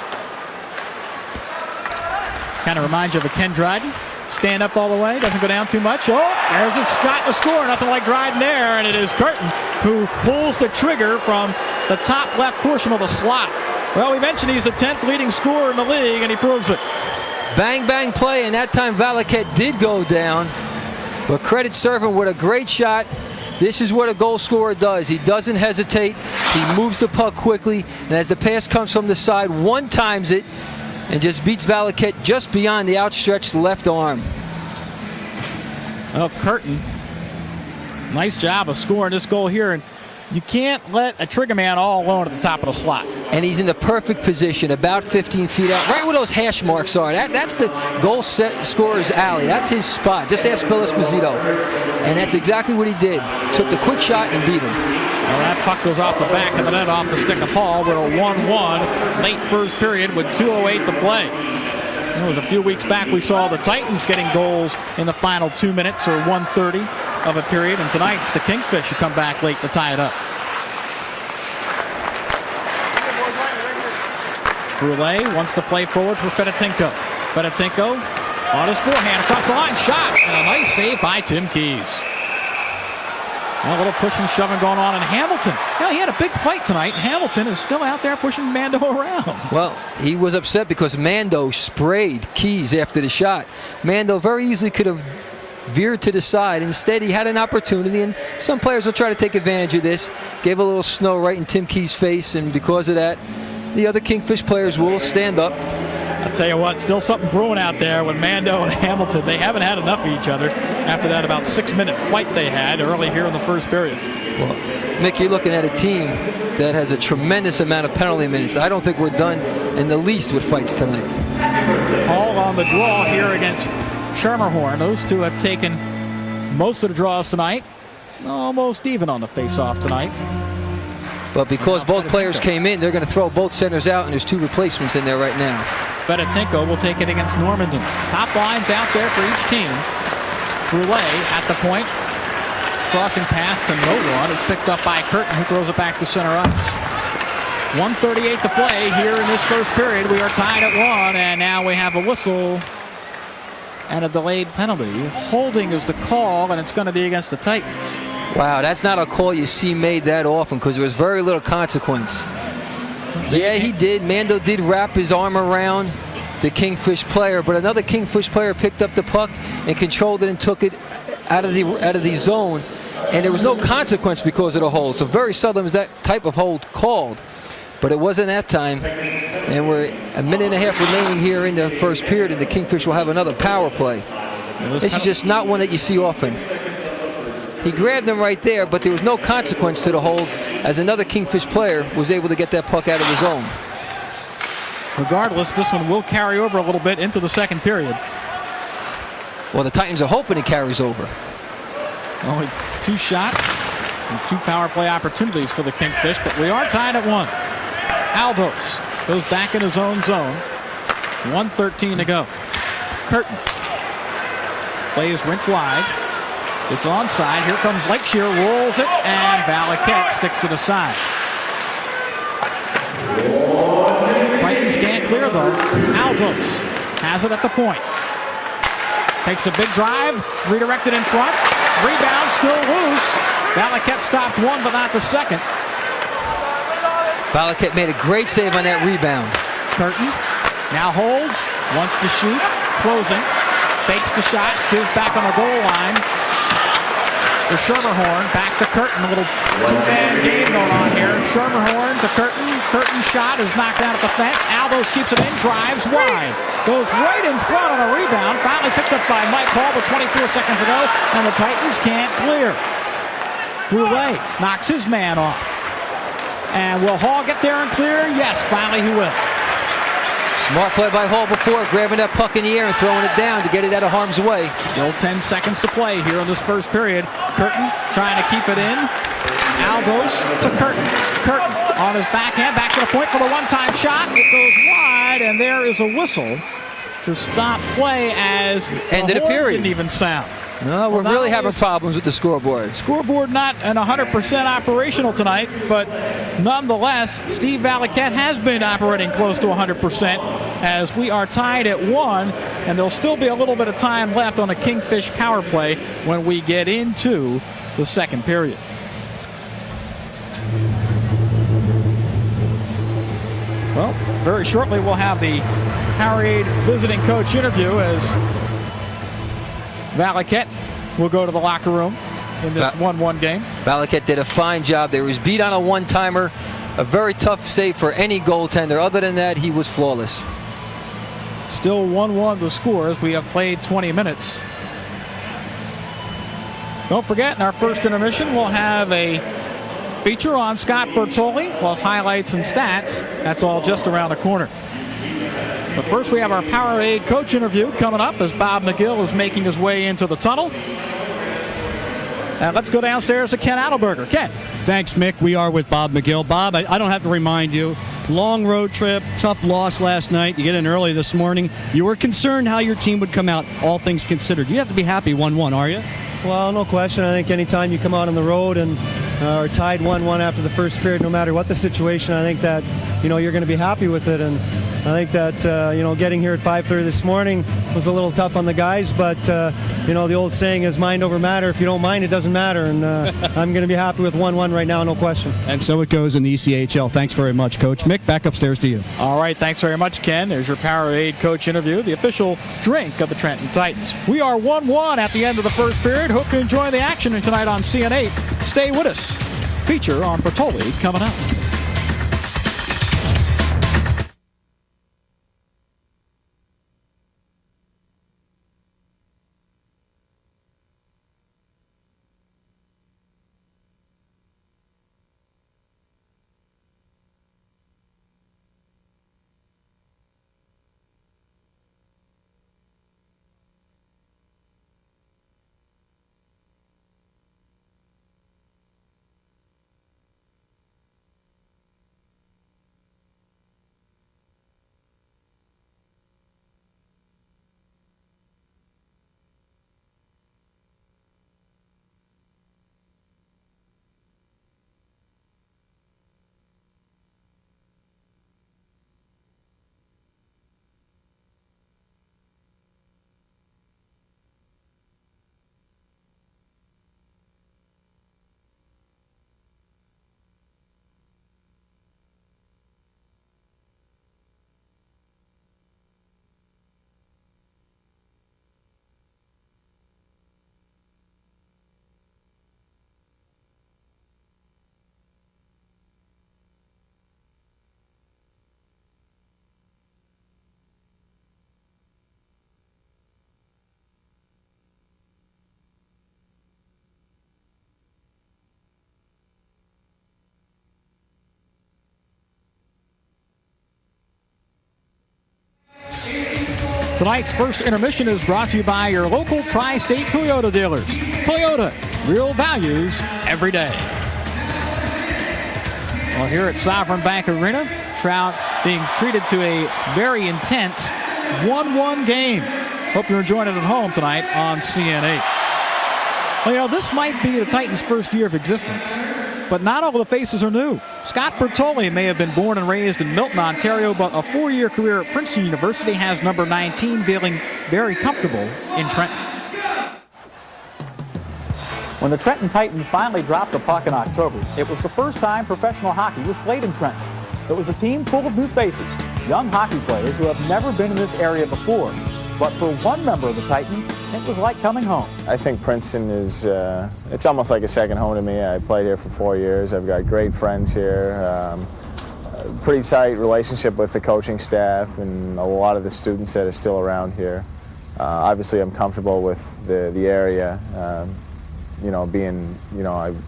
A: Kind of reminds you of a Ken Dryden. Stand up all the way, doesn't go down too much. Oh, there's a Scott to score. Nothing like Dryden there, and it is Curtin who pulls the trigger from the top left portion of the slot. Well, we mentioned he's the 10th leading scorer in the league, and he proves it.
B: Bang, bang play, and that time Likit did go down. But credit serving with a great shot. This is what a goal scorer does. He doesn't hesitate. He moves the puck quickly, and as the pass comes from the side, one-times it, and just beats Likit just beyond the outstretched left arm.
A: Well, Curtin, nice job of scoring this goal here, and you can't let a trigger man all alone at the top of the slot.
B: And he's in the perfect position, about 15 feet out, right where those hash marks are. That's the goal scorer's alley. That's his spot. Just ask Phil Esposito. And that's exactly what he did. Took the quick shot and beat him.
A: Well, that puck goes off the back of the net, off the stick of Paul. We're a 1-1 late first period with 2:08 to play. It was a few weeks back we saw the Titans getting goals in the final 2 minutes or 1:30 of a period, and tonight it's the Kingfish who come back late to tie it up. Brule wants to play forward for Fedotenko. Fedotenko on his forehand across the line, shot, and a nice save by Tim Keys. A little pushing, shoving going on in Hamilton. Yeah, he had a big fight tonight. Hamilton is still out there pushing Mando around.
B: Well, he was upset because Mando sprayed Keys after the shot. Mando very easily could have veered to the side. Instead, he had an opportunity, and some players will try to take advantage of this. Gave a little snow right in Tim Keys' face, and because of that, the other Kingfish players will stand up.
A: I'll tell you what, still something brewing out there with Mando and Hamilton. They haven't had enough of each other after that about 6-minute fight they had early here in the first period.
B: Well, Mick, you're looking at a team that has a tremendous amount of penalty minutes. I don't think we're done in the least with fights tonight.
A: Hall on the draw here against Schermerhorn. Those two have taken most of the draws tonight. Almost even on the face-off tonight.
B: But because both players came in, they're going to throw both centers out, and there's 2 replacements in there right now.
A: Fedotenko will take it against Normandin. Top lines out there for each team. Brule at the point. Crossing pass to no one. It's picked up by Curtin, who throws it back to center ice. 1:38 to play here in this first period. We are tied at 1, and now we have a whistle and a delayed penalty. Holding is the call, and it's going to be against the Titans.
B: Wow, that's not a call you see made that often because there was very little consequence. Yeah, he did. Mando did wrap his arm around the Kingfish player, but another Kingfish player picked up the puck and controlled it and took it out of the zone, and there was no consequence because of the hold. So very seldom is that type of hold called, but it wasn't that time. And we're a minute and a half remaining here in the first period, and the Kingfish will have another power play. This is just not one that you see often. He grabbed him right there, but there was no consequence to the hold as another Kingfish player was able to get that puck out of the zone.
A: Regardless, this one will carry over a little bit into the second period.
B: Well, the Titans are hoping it carries over.
A: Only 2 shots and 2 power play opportunities for the Kingfish, but we are tied at 1. Aldos goes back in his own zone. 1:13 to go. Curtin plays rink wide. It's onside. Here comes Lakeshire, rolls it, and Likit sticks it aside. Titans can't clear though. Aldos has it at the point. Takes a big drive, redirected in front. Rebound still loose. Likit stopped one, but not the second.
B: Likit made a great save on that rebound.
A: Curtin now holds, wants to shoot, closing, fakes the shot, goes back on the goal line. For Schermerhorn, back to Curtin. A little 2-man game going on here. Schermerhorn to Curtin. Curtin's shot is knocked down at the fence. Aldos keeps it in, drives wide. Goes right in front on a rebound. Finally picked up by Mike Hall, but 24 seconds ago, and the Titans can't clear. Brule knocks his man off. And will Hall get there and clear? Yes, finally he will.
B: Smart play by Hall before, grabbing that puck in the air and throwing it down to get it out of harm's way.
A: Still 10 seconds to play here in this first period. Curtin trying to keep it in. Aldos to Curtin. Curtin on his backhand, back to the point for the one-time shot. It goes wide, and there is a whistle to stop play as
B: end of the period
A: didn't even sound.
B: No, we're really having problems with the scoreboard.
A: Scoreboard not an 100% operational tonight, but nonetheless, Steve Likit has been operating close to 100% as we are tied at 1, and there'll still be a little bit of time left on the Kingfish power play when we get into the second period. Well, very shortly we'll have the Powerade visiting coach interview as Likit will go to the locker room in this 1-1 game.
B: Likit did a fine job. They was beat on a one-timer. A very tough save for any goaltender. Other than that, he was flawless.
A: Still 1-1 the score as we have played 20 minutes. Don't forget, in our first intermission, we'll have a feature on Scott Bertoli, plus highlights and stats. That's all just around the corner. But first, we have our Powerade coach interview coming up as Bob McGill is making his way into the tunnel. And let's go downstairs to Ken Adelberger. Ken.
E: Thanks, Mick. We are with Bob McGill. Bob, I don't have to remind you, long road trip, tough loss last night. You get in early this morning. You were concerned how your team would come out, all things considered. You have to be happy 1-1, are you?
F: Well, no question. I think anytime you come out on the road and are tied 1-1 after the first period, no matter what the situation, I think that, you're going to be happy with it. And I think that, getting here at 5:30 this morning was a little tough on the guys, but, the old saying is mind over matter. If you don't mind, it doesn't matter. And I'm going to be happy with 1-1 right now, no question.
E: And so it goes in the ECHL. Thanks very much, Coach. Mick, back upstairs to you.
A: All right, thanks very much, Ken. There's your Powerade coach interview, the official drink of the Trenton Titans. We are 1-1 at the end of the first period. Hope you enjoy the action tonight on CN8. Stay with us. Feature on Bertoli coming up. Tonight's first intermission is brought to you by your local Tri-State Toyota dealers. Toyota, real values every day. Well, here at Sovereign Bank Arena, Trout being treated to a very intense 1-1 game. Hope you're enjoying it at home tonight on CN8. Well, this might be the Titans' first year of existence, but not all the faces are new. Scott Bertoli may have been born and raised in Milton, Ontario, but a 4-year career at Princeton University has number 19 feeling very comfortable in Trenton.
G: When the Trenton Titans finally dropped the puck in October, it was the first time professional hockey was played in Trenton. It was a team full of new faces, young hockey players who have never been in this area before. But for one member of the Titans, it was like coming home.
H: I think Princeton is, it's almost like a second home to me. I played here for 4 years. I've got great friends here. Pretty tight relationship with the coaching staff and a lot of the students that are still around here. Obviously, I'm comfortable with the area, I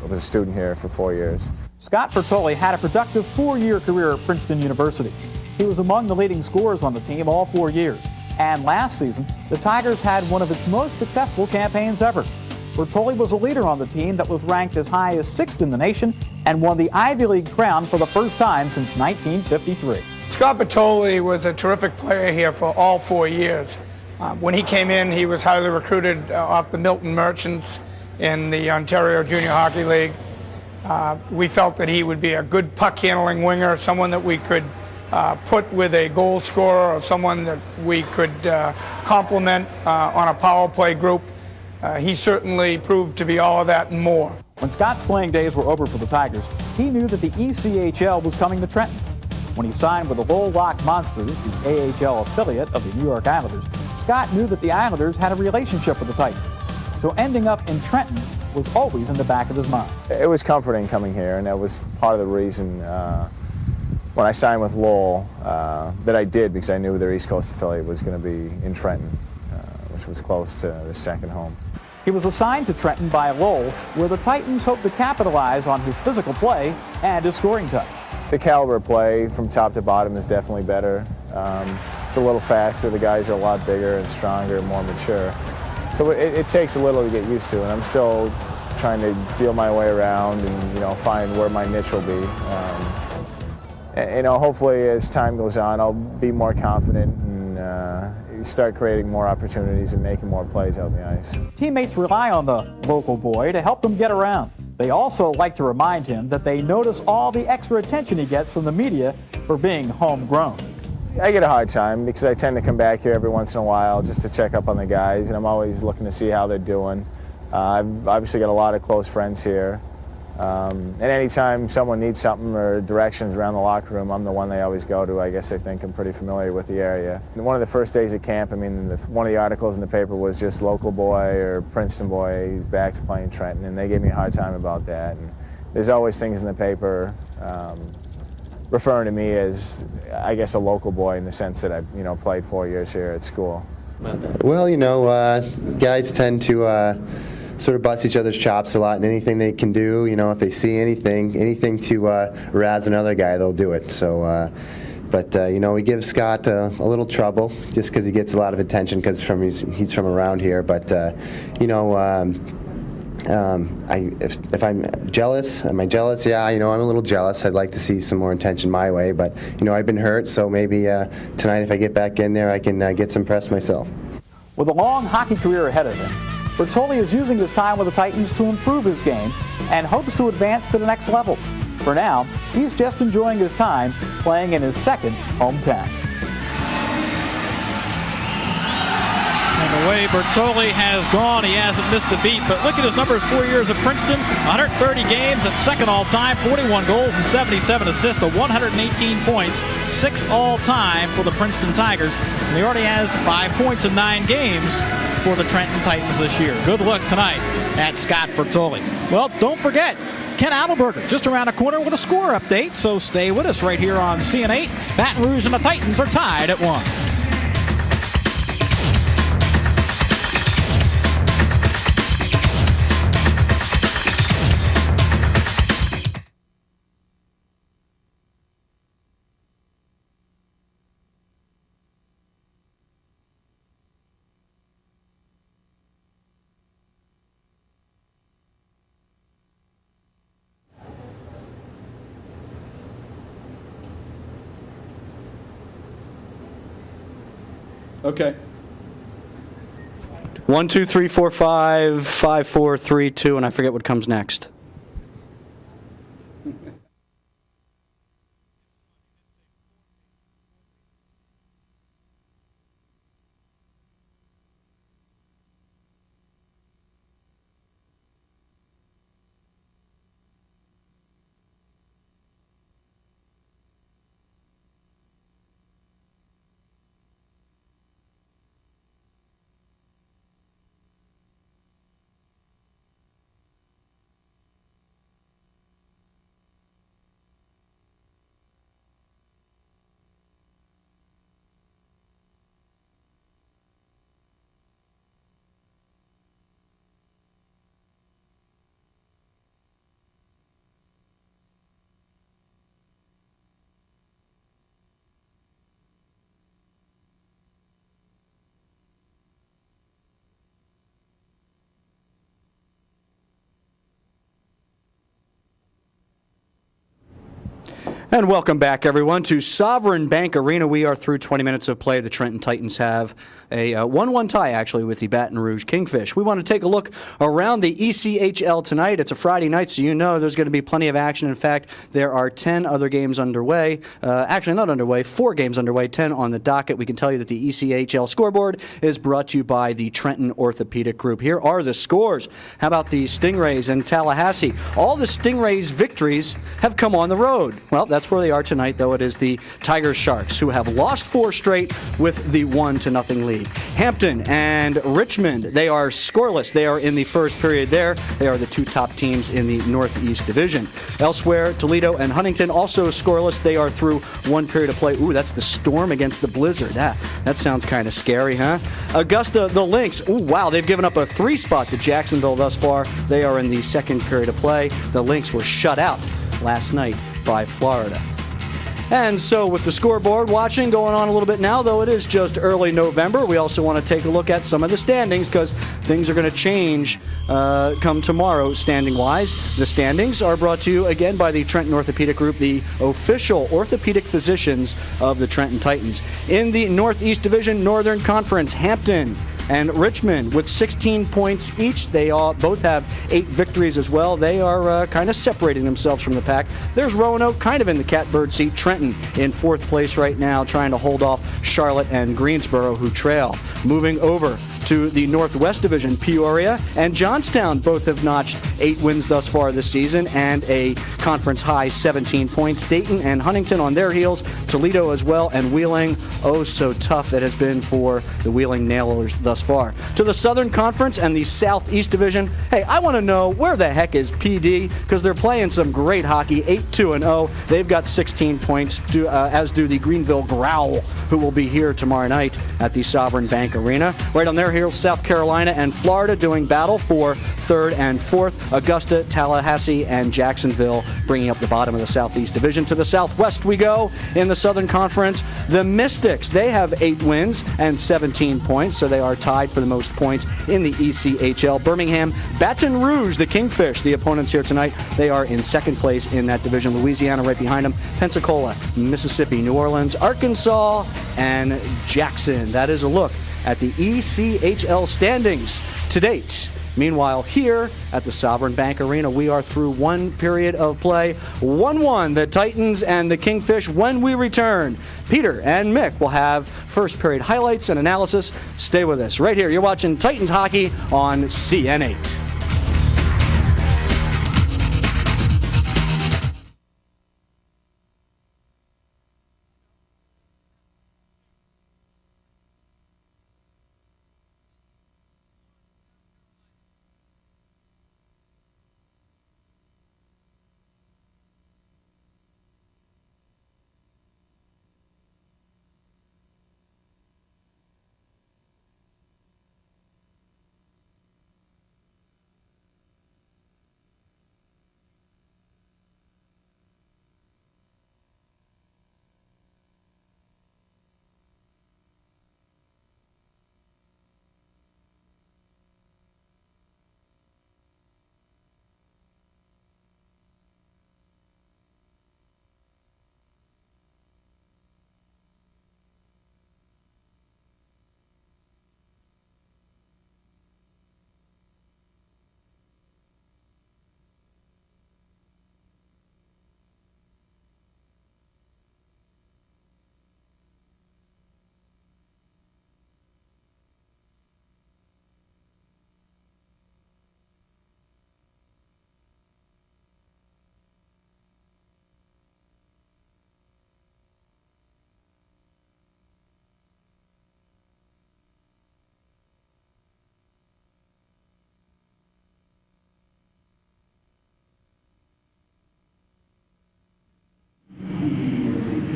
H: was a student here for 4 years.
G: Scott Bertoli had a productive 4-year career at Princeton University. He was among the leading scorers on the team all 4 years. And last season, the Tigers had one of its most successful campaigns ever. Bertoli was a leader on the team that was ranked as high as 6th in the nation and won the Ivy League crown for the first time since 1953.
I: Scott Bertoli was a terrific player here for all 4 years. When he came in, he was highly recruited off the Milton Merchants in the Ontario Junior Hockey League. We felt that he would be a good puck-handling winger, someone that we could put with a goal scorer or someone that we could complement on a power play group. He certainly proved to be all of that and more.
G: When Scott's playing days were over for the Tigers, he knew that the ECHL was coming to Trenton. When he signed with the Lowell Rock Monsters, the AHL affiliate of the New York Islanders, Scott knew that the Islanders had a relationship with the Titans. So ending up in Trenton was always in the back of his mind.
H: It was comforting coming here, and that was part of the reason when I signed with Lowell that I did, because I knew their East Coast affiliate was going to be in Trenton, which was close to the second home.
G: He was assigned to Trenton by Lowell, where the Titans hoped to capitalize on his physical play and his scoring touch.
H: The caliber of play from top to bottom is definitely better. It's a little faster. The guys are a lot bigger and stronger and more mature. So it takes a little to get used to, and I'm still trying to feel my way around and find where my niche will be. Hopefully as time goes on, I'll be more confident and start creating more opportunities and making more plays out on the ice.
G: Teammates rely on the local boy to help them get around. They also like to remind him that they notice all the extra attention he gets from the media for being homegrown.
H: I get a hard time because I tend to come back here every once in a while just to check up on the guys, and I'm always looking to see how they're doing. I've obviously got a lot of close friends here. And anytime someone needs something or directions around the locker room, I'm the one they always go to. I guess they think I'm pretty familiar with the area. And one of the first days at camp, one of the articles in the paper was just local boy or Princeton boy, he's back to playing Trenton, and they gave me a hard time about that. And there's always things in the paper referring to me as, I guess, a local boy in the sense that I've played 4 years here at school.
J: Well, guys tend to sort of bust each other's chops a lot, and anything they can do, if they see anything to razz another guy, they'll do it. So, we give Scott a little trouble just because he gets a lot of attention because he's from around here. But if I'm jealous, am I jealous? Yeah, I'm a little jealous. I'd like to see some more attention my way, but I've been hurt, so maybe tonight if I get back in there, I can get some press myself.
G: With a long hockey career ahead of him, Bertoli is using his time with the Titans to improve his game and hopes to advance to the next level. For now, he's just enjoying his time playing in his second hometown.
A: And the way Bertoli has gone, he hasn't missed a beat. But look at his numbers: 4 years at Princeton, 130 games at second all-time, 41 goals and 77 assists to 118 points, 6th all-time for the Princeton Tigers. And he already has 5 points in 9 games for the Trenton Titans this year. Good luck tonight at Scott Bertoli. Well, don't forget, Ken Adelberger just around the corner with a score update, so stay with us right here on CN8. Baton Rouge and the Titans are tied at 1.
C: Okay. 1, 2, 3, 4, 5, 5, 4, 3, 2, and I forget what comes next. And welcome back, everyone, to Sovereign Bank Arena. We are through 20 minutes of play. The Trenton Titans have a 1-1 tie, actually, with the Baton Rouge Kingfish. We want to take a look around the ECHL tonight. It's a Friday night, so you know there's going to be plenty of action. In fact, there are 10 other games underway. Actually, not underway, 4 games underway, 10 on the docket. We can tell you that the ECHL scoreboard is brought to you by the Trenton Orthopedic Group. Here are the scores. How about the Stingrays and Tallahassee? All the Stingrays' victories have come on the road. Well, that's where they are tonight, though. It is the Tiger Sharks, who have lost 4 straight with the 1-0 lead. Hampton and Richmond, they are scoreless. They are in the first period there. They are the 2 top teams in the Northeast Division. Elsewhere, Toledo and Huntington also scoreless. They are through 1 period of play. Ooh, that's the Storm against the Blizzard. That sounds kind of scary, huh? Augusta, the Lynx. Ooh, wow, they've given up a 3 spot to Jacksonville thus far. They are in the 2nd period of play. The Lynx were shut out last night by Florida. And so with the scoreboard watching going on a little bit now, though it is just early November, we also want to take a look at some of the standings because things are going to change come tomorrow standing-wise. The standings are brought to you again by the Trenton Orthopedic Group, the official orthopedic physicians of the Trenton Titans. In the Northeast Division Northern Conference, Hampton and Richmond with 16 points each. They all both have 8 victories as well. They are kind of separating themselves from the pack. There's Roanoke kind of in the catbird seat. Trenton in 4th place right now, trying to hold off Charlotte and Greensboro, who trail. Moving over to the Northwest Division, Peoria and Johnstown both have notched 8 wins thus far this season and a conference high 17 points. Dayton and Huntington on their heels, Toledo as well, and Wheeling. Oh, so tough it has been for the Wheeling Nailers thus far. To the Southern Conference and the Southeast Division, hey, I want to know where the heck is PD, because they're playing some great hockey, 8-2-0. They've got 16 points, as do the Greenville Growl, who will be here tomorrow night at the Sovereign Bank Arena. Right on their heels, South Carolina and Florida doing battle for 3rd and 4th. Augusta, Tallahassee, and Jacksonville bringing up the bottom of the Southeast Division. To the Southwest we go in the Southern Conference. The Mystics, they have 8 wins and 17 points, so they are tied for the most points in the ECHL. Birmingham, Baton Rouge, the Kingfish, the opponents here tonight. They are in 2nd place in that division. Louisiana right behind them. Pensacola, Mississippi, New Orleans, Arkansas, and Jackson. That is a look at the ECHL standings to date. Meanwhile, here at the Sovereign Bank Arena, we are through 1 period of play. 1-1, the Titans and the Kingfish. When we return, Peter and Mick will have first period highlights and analysis. Stay with us. Right here, you're watching Titans hockey on CN8.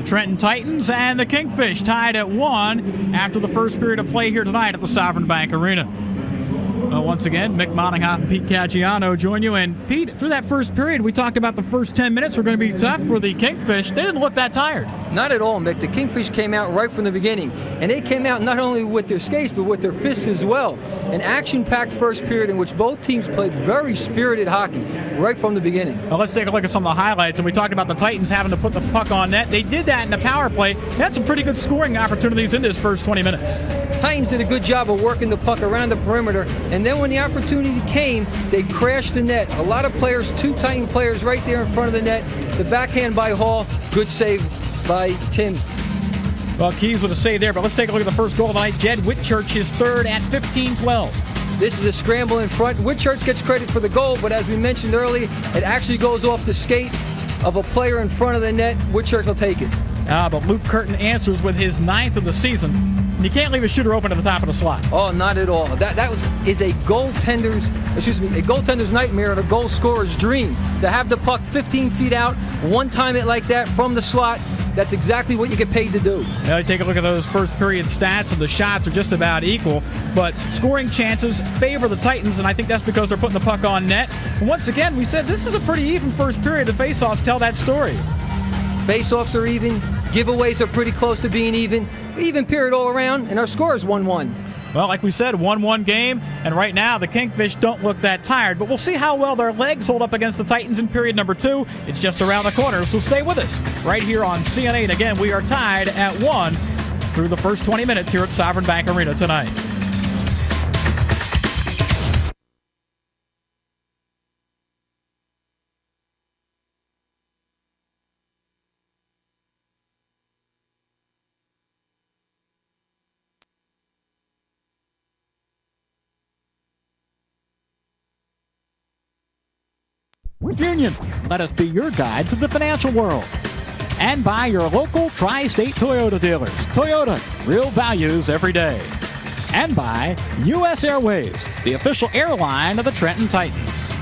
A: Trenton Titans and the Kingfish tied at 1 after the first period of play here tonight at the Sovereign Bank Arena. Well, once again, Mick Monahoff and Pete Caggiano join you. And Pete, through that first period, we talked about the first 10 minutes were going to be tough for the Kingfish. They didn't look that tired.
B: Not at all, Mick. The Kingfish came out right from the beginning. And they came out not only with their skates, but with their fists as well. An action-packed first period in which both teams played very spirited hockey right from the beginning.
A: Well, let's take a look at some of the highlights. And we talked about the Titans having to put the puck on net. They did that in the power play. They had some pretty good scoring opportunities in this first 20 minutes.
B: Titans did a good job of working the puck around the perimeter. And then when the opportunity came, they crashed the net. A lot of players, 2 Titan players right there in front of the net. The backhand by Hall, good save by Tim.
A: Well, Keys with a save there, but let's take a look at the first goal of the night. Jed Whitchurch, his third at 15-12.
B: This is a scramble in front. Whitchurch gets credit for the goal, but as we mentioned earlier, it actually goes off the skate of a player in front of the net. Whitchurch will take it.
A: But Luke Curtin answers with his 9th of the season. You can't leave a shooter open at the top of the slot.
B: Oh, not at all. That is a goaltender's nightmare and a goal scorer's dream. To have the puck 15 feet out, one-time it like that from the slot, that's exactly what you get paid to do.
A: Now you take a look at those first period stats, and the shots are just about equal, but scoring chances favor the Titans, and I think that's because they're putting the puck on net. And once again, we said this is a pretty even first period. The faceoffs tell that story.
B: Faceoffs are even, giveaways are pretty close to being even period all around, and our score is 1-1.
A: Well, like we said, 1-1 game, and right now the Kingfish don't look that tired, but we'll see how well their legs hold up against the Titans in period number 2. It's just around the corner, so stay with us right here on CNA. And again, we are tied at 1 through the first 20 minutes here at Sovereign Bank Arena tonight. Union, let us be your guide to the financial world. And by your local tri-state Toyota dealers. Toyota, real values every day. And by U.S. Airways, the official airline of the Trenton Titans.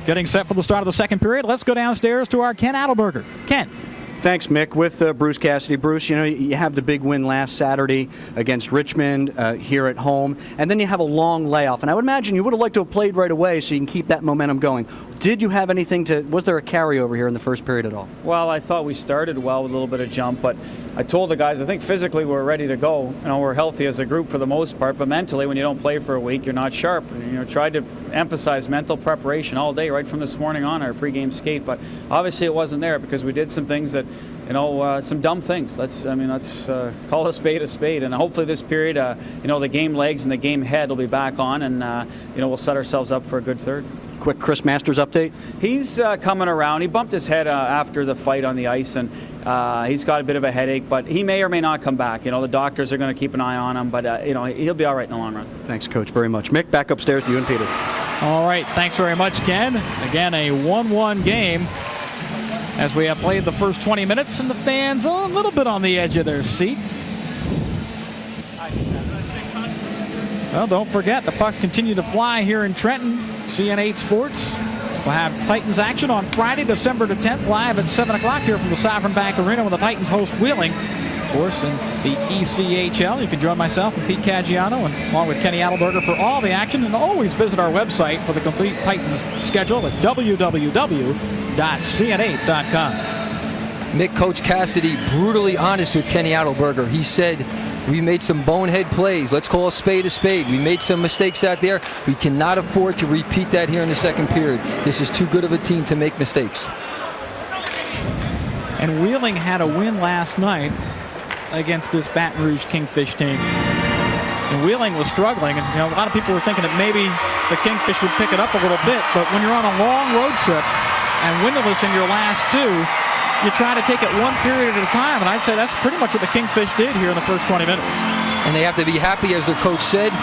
A: Getting set for the start of the second period, let's go downstairs to our Ken Adelberger. Ken.
C: Thanks, Mick. With Bruce Cassidy. Bruce, you know, you have the big win last Saturday against Richmond here at home, and then you have a long layoff. And I would imagine you would have liked to have played right away so you can keep that momentum going. Did you have anything was there a carryover here in the first period at all?
K: Well, I thought we started well with a little bit of jump, but I told the guys, I think physically we're ready to go. You know, we're healthy as a group for the most part, but mentally when you don't play for a week, you're not sharp. You know, tried to emphasize mental preparation all day, right from this morning on our pregame skate, but obviously it wasn't there because we did some things that, you know, some dumb things. Let's call a spade, and hopefully this period, you know, the game legs and the game head will be back on, and you know, we'll set ourselves up for a good third.
C: Quick Chris Masters update.
K: He's coming around. He bumped his head after the fight on the ice, and he's got a bit of a headache, but he may or may not come back. You know, the doctors are going to keep an eye on him, but you know, he'll be all right in the long run.
C: Thanks, Coach, very much. Mick, back upstairs to you and Peter.
A: All right, thanks very much, Ken. Again, a 1-1 game as we have played the first 20 minutes, and the fans a little bit on the edge of their seat. Well, don't forget, the pucks continue to fly here in Trenton. CN8 Sports will have Titans action on Friday, December the 10th, live at 7 o'clock here from the Sovereign Bank Arena when the Titans host Wheeling. Of course, in the ECHL, you can join myself and Pete Caggiano and along with Kenny Adelberger for all the action, and always visit our website for the complete Titans schedule at www.cn8.com.
B: Mick, Coach Cassidy, brutally honest with Kenny Adelberger. He said, we made some bonehead plays. Let's call a spade a spade. We made some mistakes out there. We cannot afford to repeat that here in the second period. This is too good of a team to make mistakes.
A: And Wheeling had a win last night against this Baton Rouge Kingfish team. And Wheeling was struggling, and you know, a lot of people were thinking that maybe the Kingfish would pick it up a little bit, but when you're on a long road trip and winless in your last two, you try to take it one period at a time, and I'd say that's pretty much what the Kingfish did here in the first 20 minutes.
B: And they have to be happy, as their coach said.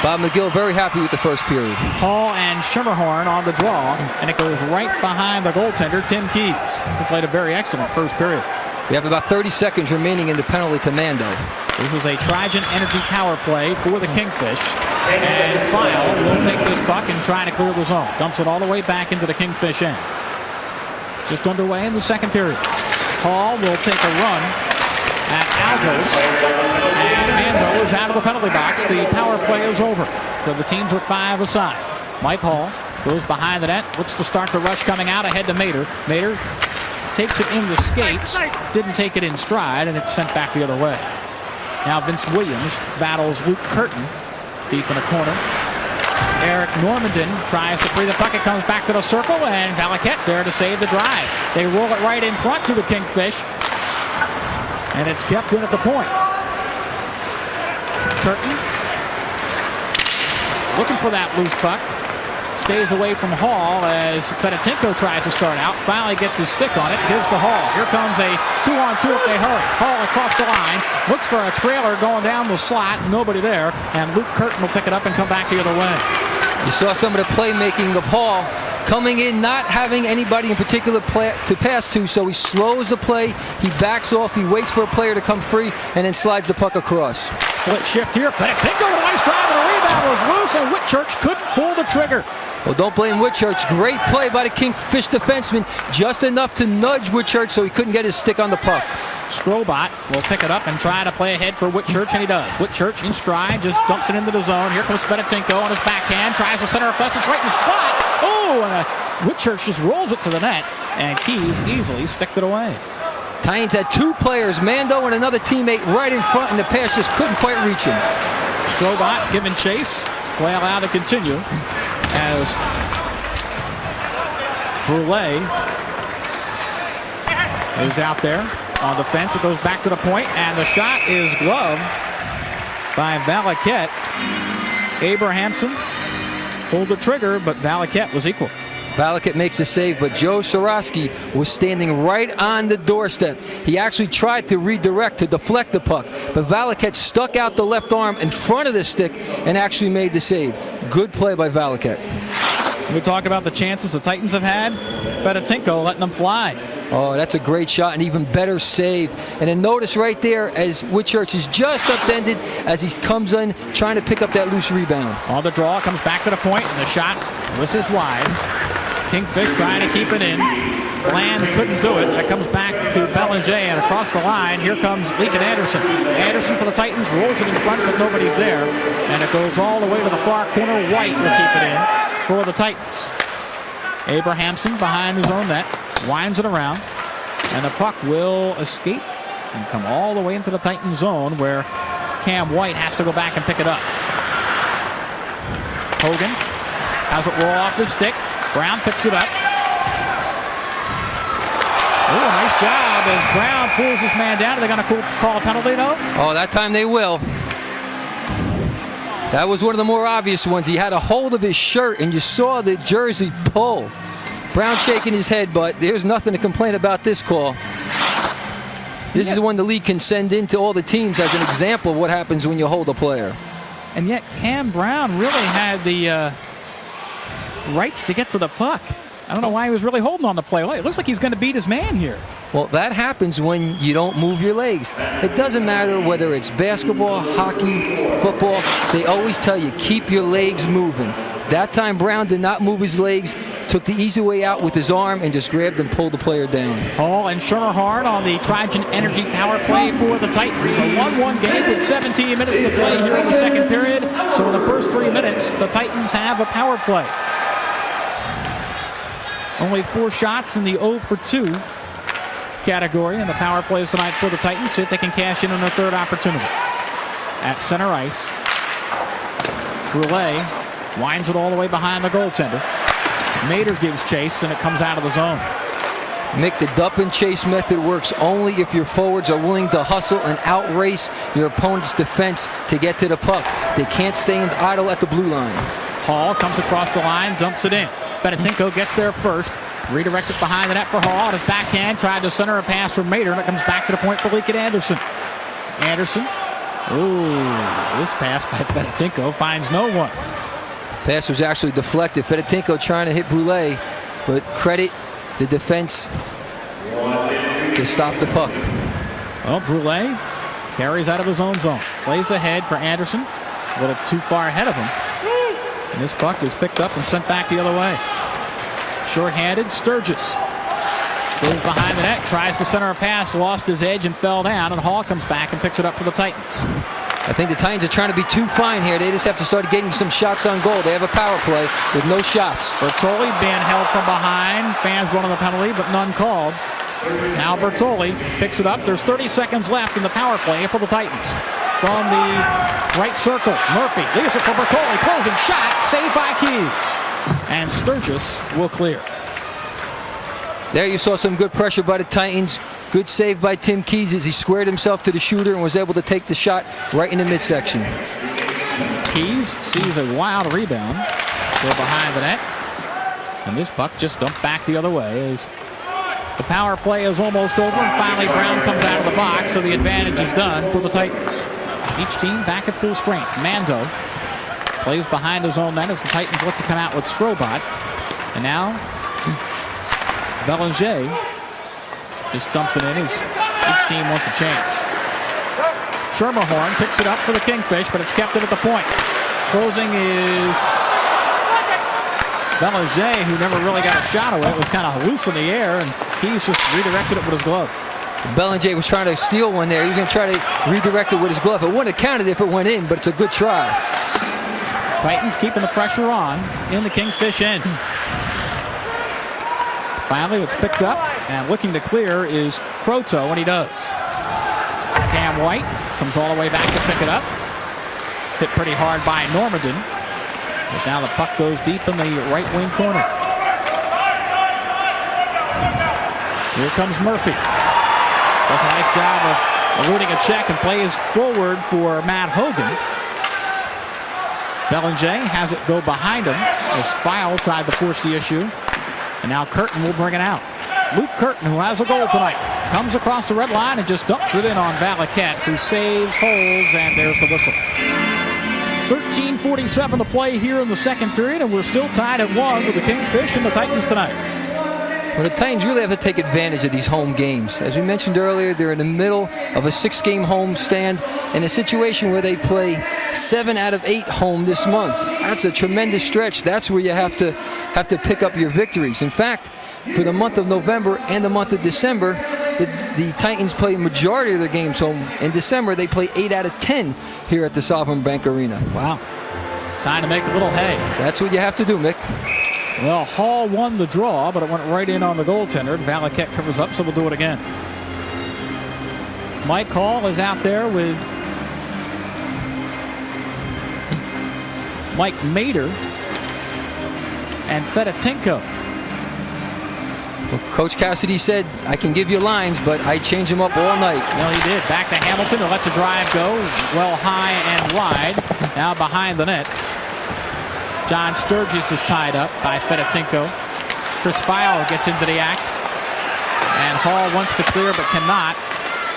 B: Bob McGill very happy with the first period.
A: Hall and Schimmerhorn on the draw, and it goes right behind the goaltender, Tim Keys, who played a very excellent first period.
B: We have about 30 seconds remaining in the penalty to Mando.
A: This is a Trigen Energy power play for the Kingfish. And File will take this puck and try to clear the zone. Dumps it all the way back into the Kingfish end. Just underway in the second period. Hall will take a run at Altos. And Mando is out of the penalty box. The power play is over. So the teams are 5 aside. Mike Hall goes behind the net. Looks to start the rush coming out ahead to Mater. Mater takes it in the skates, didn't take it in stride, and it's sent back the other way. Now Vince Williams battles Luke Curtin deep in the corner. Eric Normandin tries to free the puck. It comes back to the circle, and Valaket there to save the drive. They roll it right in front to the Kingfish, and it's kept in at the point. Curtin looking for that loose puck. Stays away from Hall as Fedotenko tries to start out. Finally gets his stick on it. Gives to Hall. Here comes a 2-on-2 if they hurry. Hall across the line. Looks for a trailer going down the slot. Nobody there. And Luke Curtin will pick it up and come back the other way.
B: You saw some of the playmaking of Hall coming in, not having anybody in particular to pass to, so he slows the play, he backs off, he waits for a player to come free, and then slides the puck across.
A: Split shift here. Fedotenko, nice drive, and the rebound was loose, and Whitchurch couldn't pull the trigger.
B: Well, don't blame Whitchurch. Great play by the Kingfish defenseman, just enough to nudge Whitchurch so he couldn't get his stick on the puck.
A: Strobot will pick it up and try to play ahead for Whitchurch, and he does. Whitchurch in stride, just dumps it into the zone. Here comes Fedotenko on his backhand, tries to center a pass, it's right in the spot. Oh, and Whitchurch just rolls it to the net, and Keys easily sticked it away.
B: Titans had two players, Mando and another teammate, right in front, and the pass just couldn't quite reach him.
A: Strobot giving chase. Play allowed to continue as Brule is out there on the fence. It goes back to the point, and the shot is gloved by Valaket. Abrahamson pulled the trigger, but Valaket was equal.
B: Valaket makes a save, but Joe Sorosky was standing right on the doorstep. He actually tried to redirect, to deflect the puck, but Valaket stuck out the left arm in front of the stick and actually made the save. Good play by Valaket.
A: We talk about the chances the Titans have had. Fedotenko letting them fly.
B: Oh, that's a great shot, and even better save. And then notice right there as Whitchurch is just upended as he comes in trying to pick up that loose rebound.
A: On the draw, comes back to the point, and the shot whistles wide. Kingfish trying to keep it in. Bland couldn't do it. That comes back to Belanger, and across the line, here comes Likit Andersson. Andersson for the Titans, rolls it in front, but nobody's there. And it goes all the way to the far corner. White will keep it in for the Titans. Abrahamson behind his own net, winds it around, and the puck will escape and come all the way into the Titan zone where Cam White has to go back and pick it up. Hogan has it roll off his stick. Brown picks it up. Oh, nice job as Brown pulls this man down. Are they going to call a penalty, though?
B: Oh, that time they will. That was one of the more obvious ones. He had a hold of his shirt, and you saw the jersey pull. Brown shaking his head, but there's nothing to complain about this call. This is the one the league can send into all the teams as an example of what happens when you hold a player.
A: And yet Cam Brown really had the rights to get to the puck. I don't know why he was really holding on the play. It looks like he's going to beat his man here.
B: Well, that happens when you don't move your legs. It doesn't matter whether it's basketball, hockey, football. They always tell you, keep your legs moving. That time Brown did not move his legs, took the easy way out with his arm, and just grabbed and pulled the player down.
A: Hall and Schernerhard on the Trigen Energy power play for the Titans. A 1-1 game with 17 minutes to play here in the second period. So in the first 3 minutes, the Titans have a power play. Only 4 shots in the 0 for 2 category in the power plays tonight for the Titans. See if they can cash in on their third opportunity. At center ice, Brule winds it all the way behind the goaltender. Mader gives chase, and it comes out of the zone.
B: Mick, the dump and chase method works only if your forwards are willing to hustle and outrace your opponent's defense to get to the puck. They can't stand idle at the blue line.
A: Hall comes across the line, dumps it in. Fedotenko gets there first, redirects it behind the net for Hall. On his backhand, tried to center a pass from Mader, and it comes back to the point for Likit Andersson. Andersson, ooh, this pass by Fedotenko finds no one.
B: Pass was actually deflected. Fedotenko trying to hit Brule, but credit the defense to stop the puck.
A: Well, Brule carries out of his own zone. Plays ahead for Andersson, a little too far ahead of him. And this puck is picked up and sent back the other way. Short-handed, Sturgis goes behind the net, tries to center a pass, lost his edge and fell down, and Hall comes back and picks it up for the Titans.
B: I think the Titans are trying to be too fine here. They just have to start getting some shots on goal. They have a power play with no shots.
A: Bertoli being held from behind. Fans wanted the penalty, but none called. Now Bertoli picks it up. There's 30 seconds left in the power play for the Titans. From the right circle, Murphy leaves it for Bertoli. Closing shot, saved by Keys. And Sturgis will clear.
B: There you saw some good pressure by the Titans. Good save by Tim Keys as he squared himself to the shooter and was able to take the shot right in the midsection.
A: Keys sees a wild rebound. Go behind the net. And this puck just dumped back the other way as the power play is almost over, and finally Brown comes out of the box, so the advantage is done for the Titans. Each team back at full strength. Mando plays behind his own net as the Titans look to come out with Skrobot. And now Belanger just dumps it in as each team wants a change. Schermerhorn picks it up for the Kingfish, but it's kept it at the point. Closing is Belanger, who never really got a shot away. It was kind of loose in the air, and he's just redirected it with his glove.
B: Belanger was trying to steal one there. He was going to try to redirect it with his glove. It wouldn't have counted if it went in, but it's a good try.
A: Titans keeping the pressure on in the Kingfish end. Finally, it's picked up, and looking to clear is Croteau, and he does. Cam White comes all the way back to pick it up. Hit pretty hard by Normandin. As now the puck goes deep in the right wing corner. Here comes Murphy. Does a nice job of eluding a check and plays forward for Matt Hogan. Belanger has it go behind him as File tried to force the issue. And now Curtin will bring it out. Luke Curtin, who has a goal tonight, comes across the red line and just dumps it in on Valiquette, who saves, holds, and there's the whistle. 13:47 to play here in the second period, and we're still tied at 1 with the Kingfish and the Titans tonight.
B: Well, the Titans really have to take advantage of these home games. As we mentioned earlier, they're in the middle of a 6-game homestand in a situation where they play 7 out of 8 home this month. That's a tremendous stretch. That's where you have to pick up your victories. In fact, for the month of November and the month of December, the Titans play a majority of their games home. In December, they play 8 out of 10 here at the Sovereign Bank Arena.
A: Wow. Time to make a little hay.
B: That's what you have to do, Mick.
A: Well, Hall won the draw, but it went right in on the goaltender. Valiquette covers up, so we'll do it again. Mike Hall is out there with Mike Mader and Fedotenko.
B: Well, Coach Cassidy said, I can give you lines, but I change them up all night.
A: Well, he did. Back to Hamilton, who lets a drive go well high and wide. Now behind the net. John Sturgis is tied up by Fedotenko. Chris File gets into the act. And Hall wants to clear but cannot.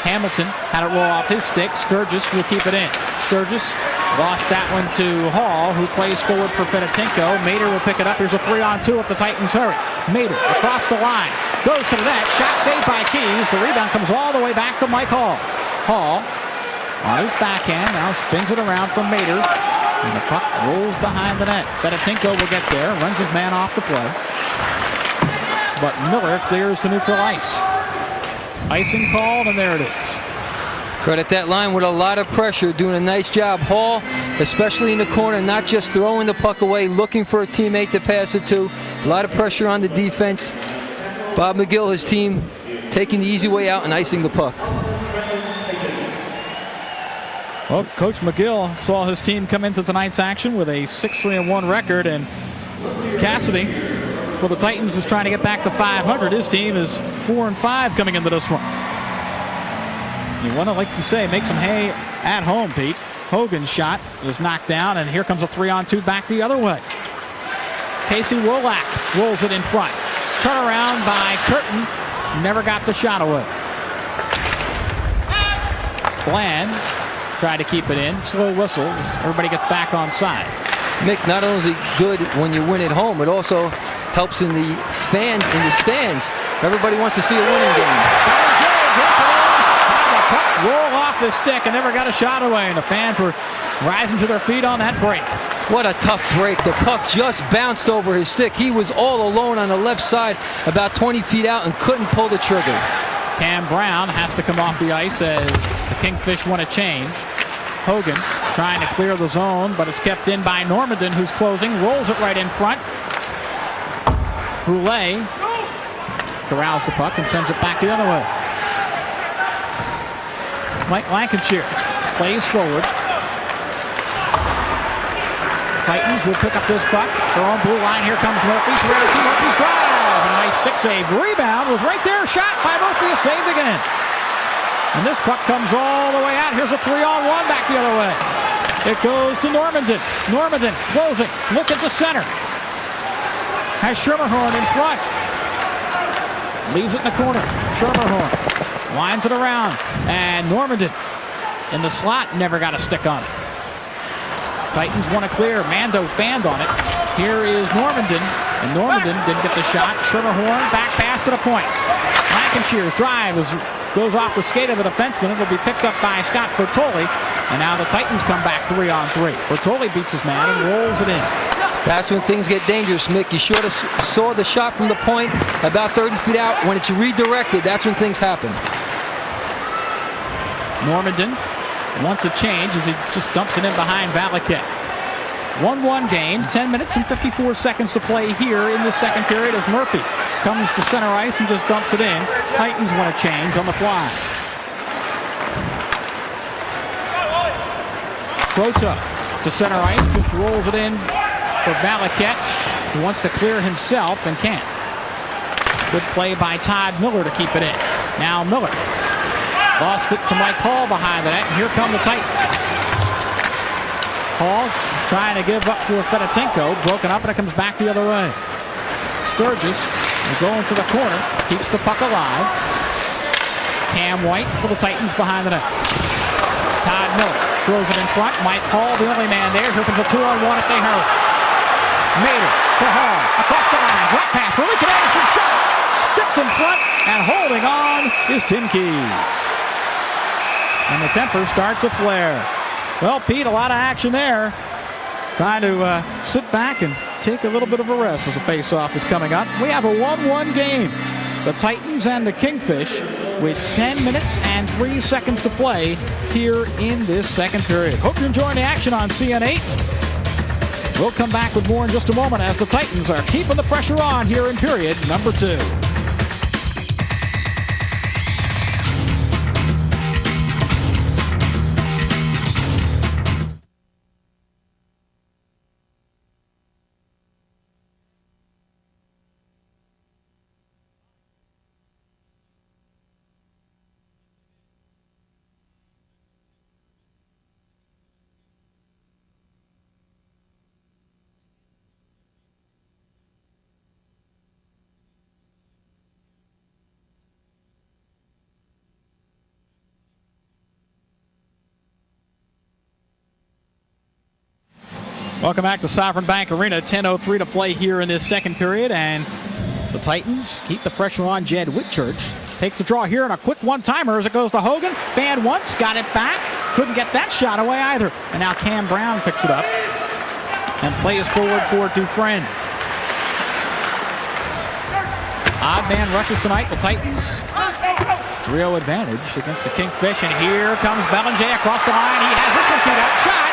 A: Hamilton had it roll off his stick. Sturgis will keep it in. Sturgis lost that one to Hall, who plays forward for Fedotenko. Mader will pick it up. Here's a 3-on-2 if the Titans hurry. Mader across the line. Goes to the net. Shot saved by Keys. The rebound comes all the way back to Mike Hall. Hall on his backhand now spins it around for Mader. And the puck rolls behind the net. Fedotenko will get there. Runs his man off the play. But Miller clears to neutral ice. Icing called, and there it is.
B: Credit that line with a lot of pressure, doing a nice job. Hall, especially in the corner, not just throwing the puck away, looking for a teammate to pass it to. A lot of pressure on the defense. Bob McGill, his team, taking the easy way out and icing the puck.
A: Well, Coach McGill saw his team come into tonight's action with a 6-3-1 record, and Cassidy, well, the Titans is trying to get back to 500. His team is 4-5 coming into this one. You want to, like you say, make some hay at home, Pete. Hogan's shot is knocked down, and here comes a 3-on-2 back the other way. Casey Wolak rolls it in front. Turnaround by Curtin. Never got the shot away. Bland tried to keep it in. Slow whistle. Everybody gets back on side.
B: Mick, not only is it good when you win at home, it also helps in the fans in the stands. Everybody wants to see a winning game.
A: Roll off his stick and never got a shot away, and the fans were rising to their feet on that break.
B: What a tough break. The puck just bounced over his stick. He was all alone on the left side, about 20 feet out, and couldn't pull the trigger.
A: Cam Brown has to come off the ice as the Kingfish want to change. Hogan trying to clear the zone, but it's kept in by Normandin, who's closing, rolls it right in front. Brule corrals the puck and sends it back the other way. Mike Lancashire plays forward. Titans will pick up this puck. They're on blue line. Here comes Murphy. 3-on-2. Murphy's drive. A nice stick save. Rebound was right there. Shot by Murphy. A save again. And this puck comes all the way out. Here's a 3-on-1 back the other way. It goes to Normandin. Normandin closing. Look at the center. Has Schermerhorn in front. Leaves it in the corner. Schermerhorn winds it around. And Normandin in the slot. Never got a stick on it. Titans want to clear. Mando fanned on it. Here is Normandin. And Normandin didn't get the shot. Schermerhorn back pass to the point. Lancashire's drive goes off the skate of the defenseman. It will be picked up by Scott Bertoli. And now the Titans come back 3-on-3. Bertoli beats his man and rolls it in.
B: That's when things get dangerous, Mick. You should have saw the shot from the point about 30 feet out. When it's redirected, that's when things happen.
A: Normandin wants a change as he just dumps it in behind Valiquette. 1-1 game, 10 minutes and 54 seconds to play here in the second period as Murphy comes to center ice and just dumps it in. Titans want a change on the fly. Crota to center ice, just rolls it in for Valiquette, who wants to clear himself and can't. Good play by Todd Miller to keep it in. Now Miller lost it to Mike Hall behind the net, and here come the Titans. Hall trying to give up for Fedotenko, broken up, and it comes back the other way. Sturgis is going to the corner, keeps the puck alive. Cam White for the Titans behind the net. Todd Miller throws it in front. Mike Hall, the only man there. Here comes a 2-on-1 if they hurry. Mader to Hall, across the line, drop pass for Likit Neimwan-Andersson, shot, stipped in front, and holding on is Tim Keys. And the tempers start to flare. Well, Pete, a lot of action there. Time to sit back and take a little bit of a rest as the face-off is coming up. We have a 1-1 game. The Titans and the Kingfish with 10 minutes and 3 seconds to play here in this second period. Hope you're enjoying the action on CN8. We'll come back with more in just a moment as the Titans are keeping the pressure on here in period number 2. Welcome back to Sovereign Bank Arena. 10:03 to play here in this second period, and the Titans keep the pressure on. Jed Whitchurch takes the draw here on a quick one-timer as it goes to Hogan. Fanned once, got it back, couldn't get that shot away either. And now Cam Brown picks it up and plays forward for Dufresne. Odd man rushes tonight. The Titans 3-0 advantage against the Kingfish, and here comes Belanger across the line. He has this one teed up. Shot,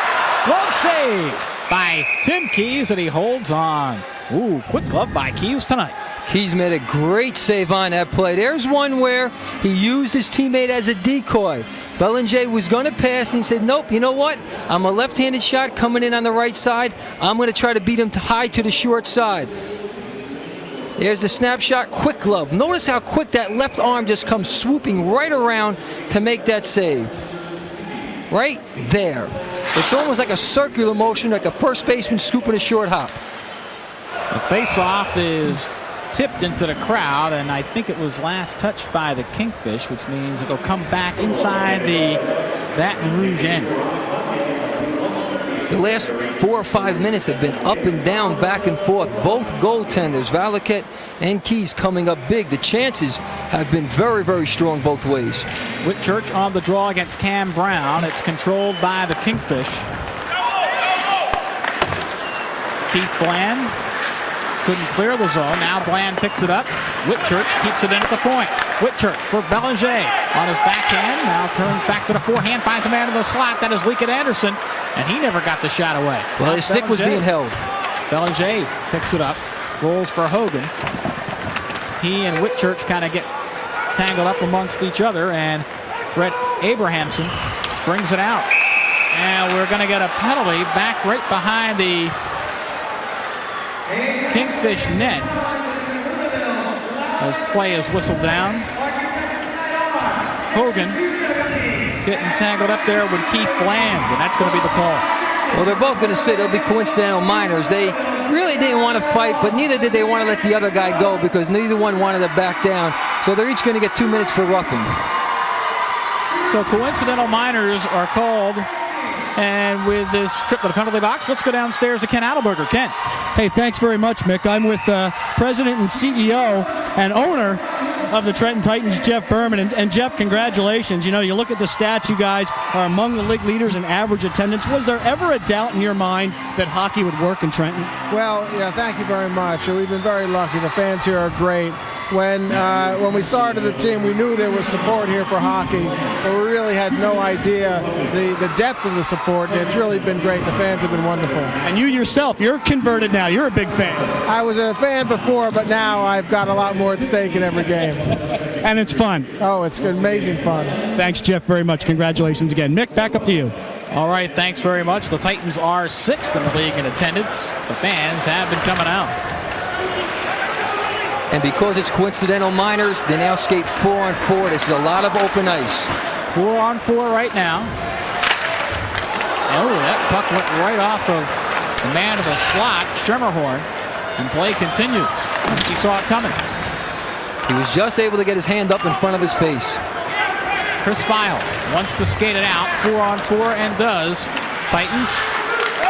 A: glove save by Tim Keys, and he holds on. Ooh, quick glove by Keys tonight.
B: Keys made a great save on that play. There's one where he used his teammate as a decoy. Belanger was going to pass, and he said, nope, you know what? I'm a left-handed shot coming in on the right side. I'm going to try to beat him high to the short side. There's the snapshot, quick glove. Notice how quick that left arm just comes swooping right around to make that save. Right there. It's almost like a circular motion, like a first baseman scooping a short hop.
A: The face-off is tipped into the crowd, and I think it was last touched by the Kingfish, which means it'll come back inside the Baton Rouge end.
B: The last 4 or 5 minutes have been up and down, back and forth. Both goaltenders, Valiquette and Keys, coming up big. The chances have been very, very strong both ways.
A: Whitchurch on the draw against Cam Brown. It's controlled by the Kingfish. Keith Bland couldn't clear the zone. Now Bland picks it up. Whitchurch keeps it in at the point. Whitchurch for Belanger on his backhand. Now turns back to the forehand, finds a man in the slot. That is Likit Andersson, and he never got the shot away.
B: Well, his stick was being held.
A: Belanger picks it up, rolls for Hogan. He and Whitchurch kind of get tangled up amongst each other, and Brett Abrahamson brings it out. And we're going to get a penalty back right behind the Kingfish net as play is whistled down. Hogan getting tangled up there with Keith Bland, and that's going to be the call.
B: Well, they're both going to say they'll be coincidental minors. They really didn't want to fight, but neither did they want to let the other guy go because neither one wanted to back down. So they're each going to get 2 minutes for roughing.
A: So coincidental minors are called. And with this trip to the penalty box, let's go downstairs to Ken Adelberger. Ken.
E: Hey, thanks very much, Mick. I'm with President and CEO and owner of the Trenton Titans, Jeff Berman. And Jeff, congratulations. You know, you look at the stats, you guys are among the league leaders in average attendance. Was there ever a doubt in your mind that hockey would work in Trenton?
L: Well, yeah, thank you very much. We've been very lucky. The fans here are great. When we started the team, we knew there was support here for hockey, but we really had no idea the depth of the support. And it's really been great. The fans have been wonderful.
E: And you yourself, you're converted now. You're a big fan.
L: I was a fan before, but now I've got a lot more at stake in every game.
E: And it's fun.
L: Oh, it's amazing fun.
E: Thanks, Jeff, very much. Congratulations again. Mick, back up to you.
A: All right, thanks very much. The Titans are 6th in the league in attendance. The fans have been coming out.
B: And because it's coincidental minors, they now skate 4-on-4. This is a lot of open ice.
A: 4-on-4 right now. Oh, that puck went right off of the man of the slot, Schermerhorn, and play continues. He saw it coming.
B: He was just able to get his hand up in front of his face.
A: Chris Feil wants to skate it out, 4-on-4, and does. Titans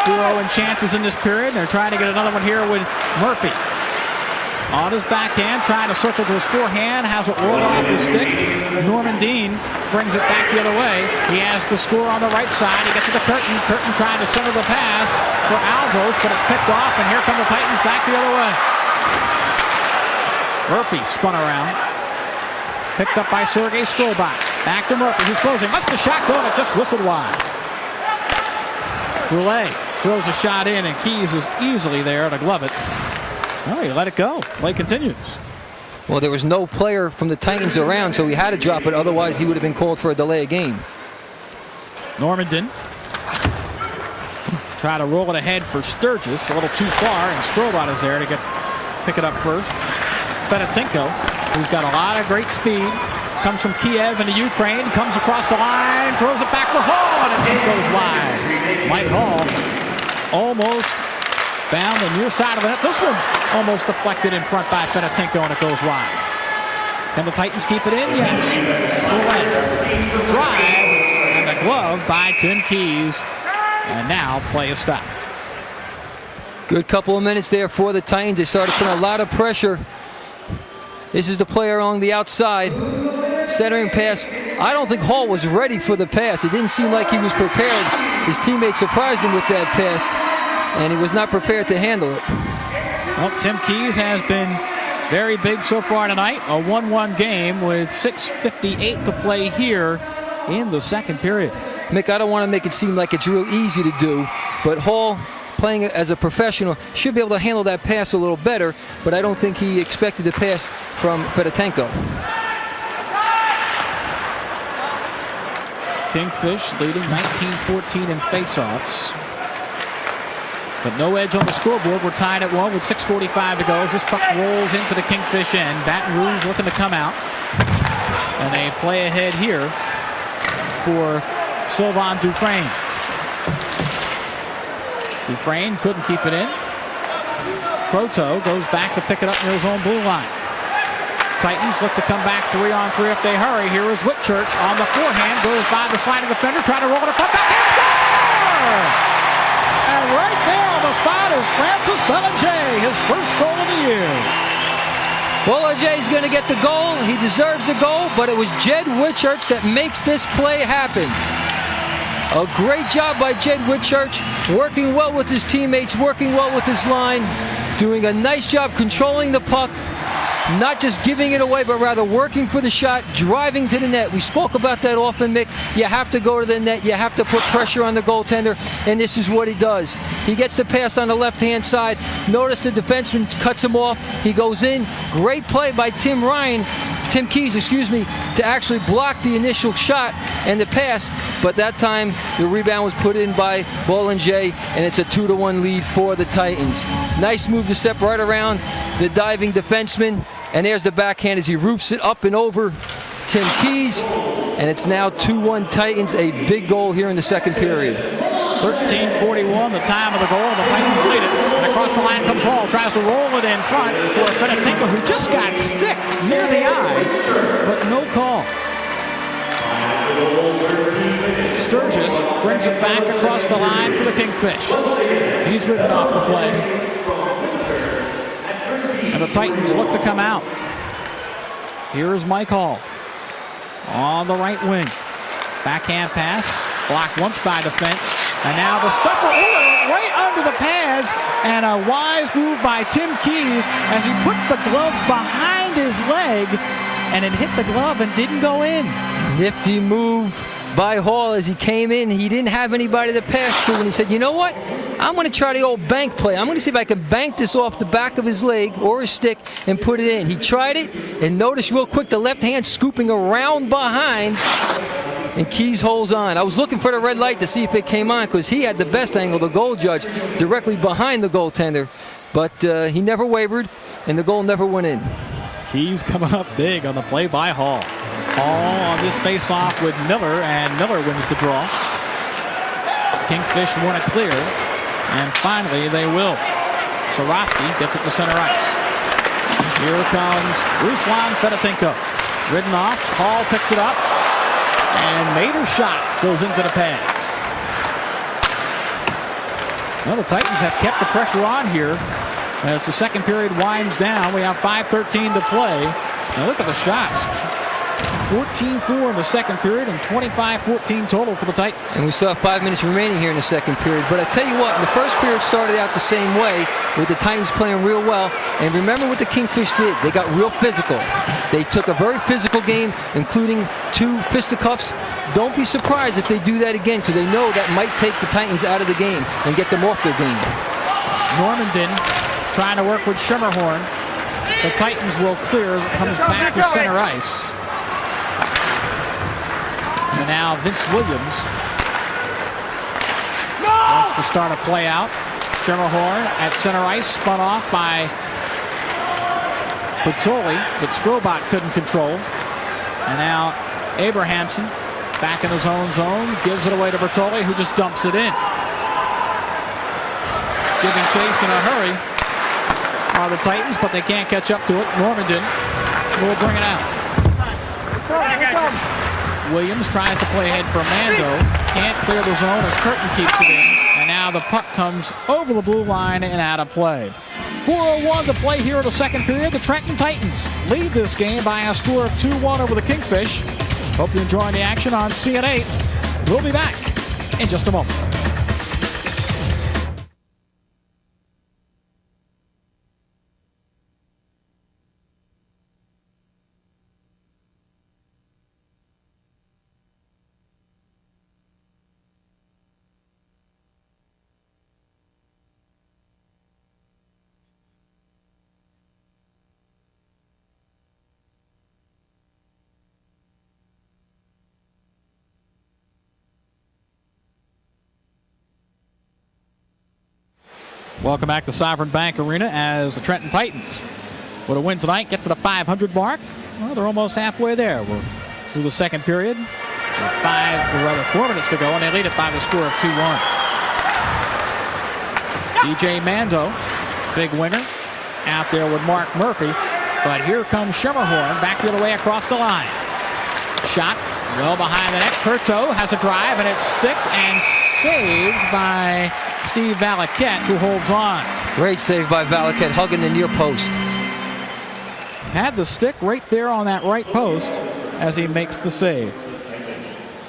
A: 0 in chances in this period. They're trying to get another one here with Murphy. On his backhand, trying to circle to his forehand, has it rolled off his stick. Norman Dean brings it back the other way. He has to score on the right side. He gets to the Curtin. Curtin trying to center the pass for Aldros, but it's picked off, and here come the Titans back the other way. Murphy spun around. Picked up by Sergei Strobach. Back to Murphy. He's closing. What's the shot going? It just whistled wide. Roulet throws a shot in, and Keys is easily there to glove it. Oh, he let it go. Play continues.
B: Well, there was no player from the Titans around, so he had to drop it. Otherwise, he would have been called for a delay of game.
A: Normandin. Try to roll it ahead for Sturgis. A little too far, and Strobot is there to pick it up first. Fedotenko, who's got a lot of great speed, comes from Kiev into Ukraine, comes across the line, throws it back for Hall, and it just goes wide. Mike Hall almost found the near side of the net. This one's almost deflected in front by Fedotenko, and it goes wide. Can the Titans keep it in? Yes. Drive, and the glove by Tim Keys, and now play is stopped.
B: Good couple of minutes there for the Titans. They started putting a lot of pressure. This is the player along the outside. Centering pass. I don't think Hall was ready for the pass. It didn't seem like he was prepared. His teammate surprised him with that pass, and he was not prepared to handle it.
A: Well, Tim Keys has been very big so far tonight. A 1-1 game with 6:58 to play here in the second period.
B: Mick, I don't want to make it seem like it's real easy to do, but Hall, playing as a professional, should be able to handle that pass a little better, but I don't think he expected the pass from Fedotenko.
A: Kingfish leading 19-14 in faceoffs. But no edge on the scoreboard. We're tied at 1 with 6:45 to go as this puck rolls into the Kingfish end. Baton Rouge looking to come out. And a play ahead here for Sylvain Dufresne. Dufresne couldn't keep it in. Croteau goes back to pick it up near his own blue line. Titans look to come back 3-on-3 if they hurry. Here is Whitchurch on the forehand. Goes by the sliding defender. Trying to roll it up. Backhand score! And right there on the spot is Francis Belanger. His first goal of the year.
B: Belanger's going to get the goal. He deserves the goal, but it was Jed Whitchurch that makes this play happen. A great job by Jed Whitchurch, working well with his teammates, working well with his line, doing a nice job controlling the puck, not just giving it away, but rather working for the shot, driving to the net. We spoke about that often, Mick. You have to go to the net. You have to put pressure on the goaltender, and this is what he does. He gets the pass on the left-hand side. Notice the defenseman cuts him off. He goes in. Great play by Tim Keys, to actually block the initial shot and the pass, but that time the rebound was put in by Bollinger, and it's a 2-1 lead for the Titans. Nice move to step right around the diving defenseman, and there's the backhand as he roofs it up and over Tim Keys, and it's now 2-1 Titans, a big goal here in the second period.
A: 13:41, the time of the goal. The Titans lead it. And across the line comes Hall. Tries to roll it in front for Fedotenko, who just got sticked near the eye, but no call. Sturgis brings it back across the line for the Kingfish. He's ridden off the play. And the Titans look to come out. Here's Mike Hall on the right wing. Backhand pass, blocked once by defense. And now the stuff right under the pads, and a wise move by Tim Keys as he put the glove behind his leg, and it hit the glove and didn't go in.
B: Nifty move by Hall as he came in. He didn't have anybody to pass to, and he said, you know what? I'm going to try the old bank play. I'm going to see if I can bank this off the back of his leg or his stick and put it in. He tried it, and notice real quick the left hand scooping around behind, and Keys holds on. I was looking for the red light to see if it came on because he had the best angle, the goal judge, directly behind the goaltender. But he never wavered, and the goal never went in.
A: Keys coming up big on the play by Hall. Hall on this face-off with Miller, and Miller wins the draw. Kingfish want to clear, and finally they will. Sorosky gets it to center ice. Here comes Ruslan Fedotenko. Ridden off, Hall picks it up. And Mader's shot goes into the pads. Well, the Titans have kept the pressure on here as the second period winds down. We have 5:13 to play. Now look at the shots. 14-4 in the second period and 25-14 total for the Titans.
B: And we still have 5 minutes remaining here in the second period. But I tell you what, the first period started out the same way with the Titans playing real well. And remember what the Kingfish did. They got real physical. They took a very physical game, including 2 fisticuffs. Don't be surprised if they do that again, because they know that might take the Titans out of the game and get them off their game.
A: Normandin trying to work with Schermerhorn. The Titans will clear, comes back to center ice. And now Vince Williams wants to start a play out. Schermerhorn at center ice, spun off by Bertoli, but Skrobot couldn't control. And now Abrahamson back in his own zone, gives it away to Bertoli, who just dumps it in. Giving chase in a hurry are the Titans, but they can't catch up to it. Normandin will bring it out. Williams tries to play ahead for Mando. Can't clear the zone as Curtin keeps it in. And now the puck comes over the blue line and out of play. 4:01 to play here in the second period. The Trenton Titans lead this game by a score of 2-1 over the Kingfish. Hope you're enjoying the action on CN8. We'll be back in just a moment. Welcome back to Sovereign Bank Arena as the Trenton Titans, with a win tonight, get to the 500 mark. Well, they're almost halfway there. We're through the second period. 4 minutes to go, and they lead it by the score of 2-1. DJ Mando, big winner, out there with Mark Murphy. But here comes Schermerhorn back the other way across the line. Shot well behind the net. Curto has a drive, and it's sticked and saved by Steve Valaket, who holds on.
B: Great save by Valaket, hugging the near post.
A: Had the stick right there on that right post as he makes the save.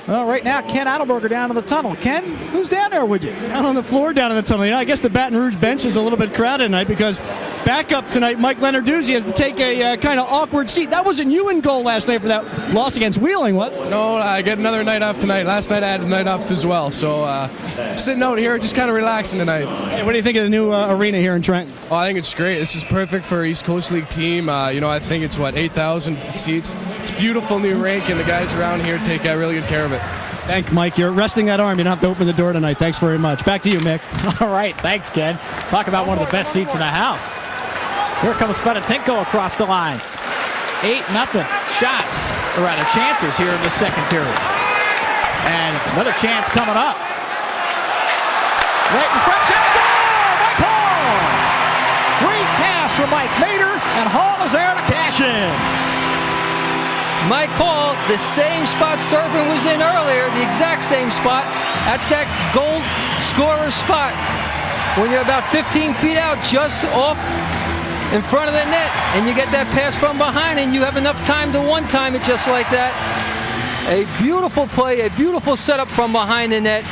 A: Well, right now, Ken Adelberger down in the tunnel. Ken, who's down there?
E: there, would you? Out on the floor down in the tunnel. You know, I guess the Baton Rouge bench is a little bit crowded tonight because backup tonight, Mike Leonarduzzi has to take a kind of awkward seat. That wasn't you in goal last night for that loss against Wheeling, was it?
M: No, I get another night off tonight. Last night I had a night off as well. So sitting out here, just kind of relaxing tonight.
E: Hey, what do you think of the new arena here in Trenton?
M: Oh, I think it's great. This is perfect for East Coast League team. You know, I think it's, 8,000 seats. It's a beautiful new rink, and the guys around here take really good care of it.
E: Thank you, Mike. You're resting that arm. You don't have to open the door tonight. Thanks very much. Back to you, Mick.
A: All right. Thanks, Ken. Talk about one of the best seats in the house. Here comes Fedotenko across the line. 8-0 shots, or rather chances here in the second period. And another chance coming up. Right in front, shot, score! Mike Hall! Great pass from Mike Mader, and Hall is there to cash in.
B: Mike Hall, the same spot Servin was in earlier, the exact same spot. That's that goal scorer spot. When you're about 15 feet out, just off in front of the net, and you get that pass from behind, and you have enough time to one-time it just like that. A beautiful play, a beautiful setup from behind the net.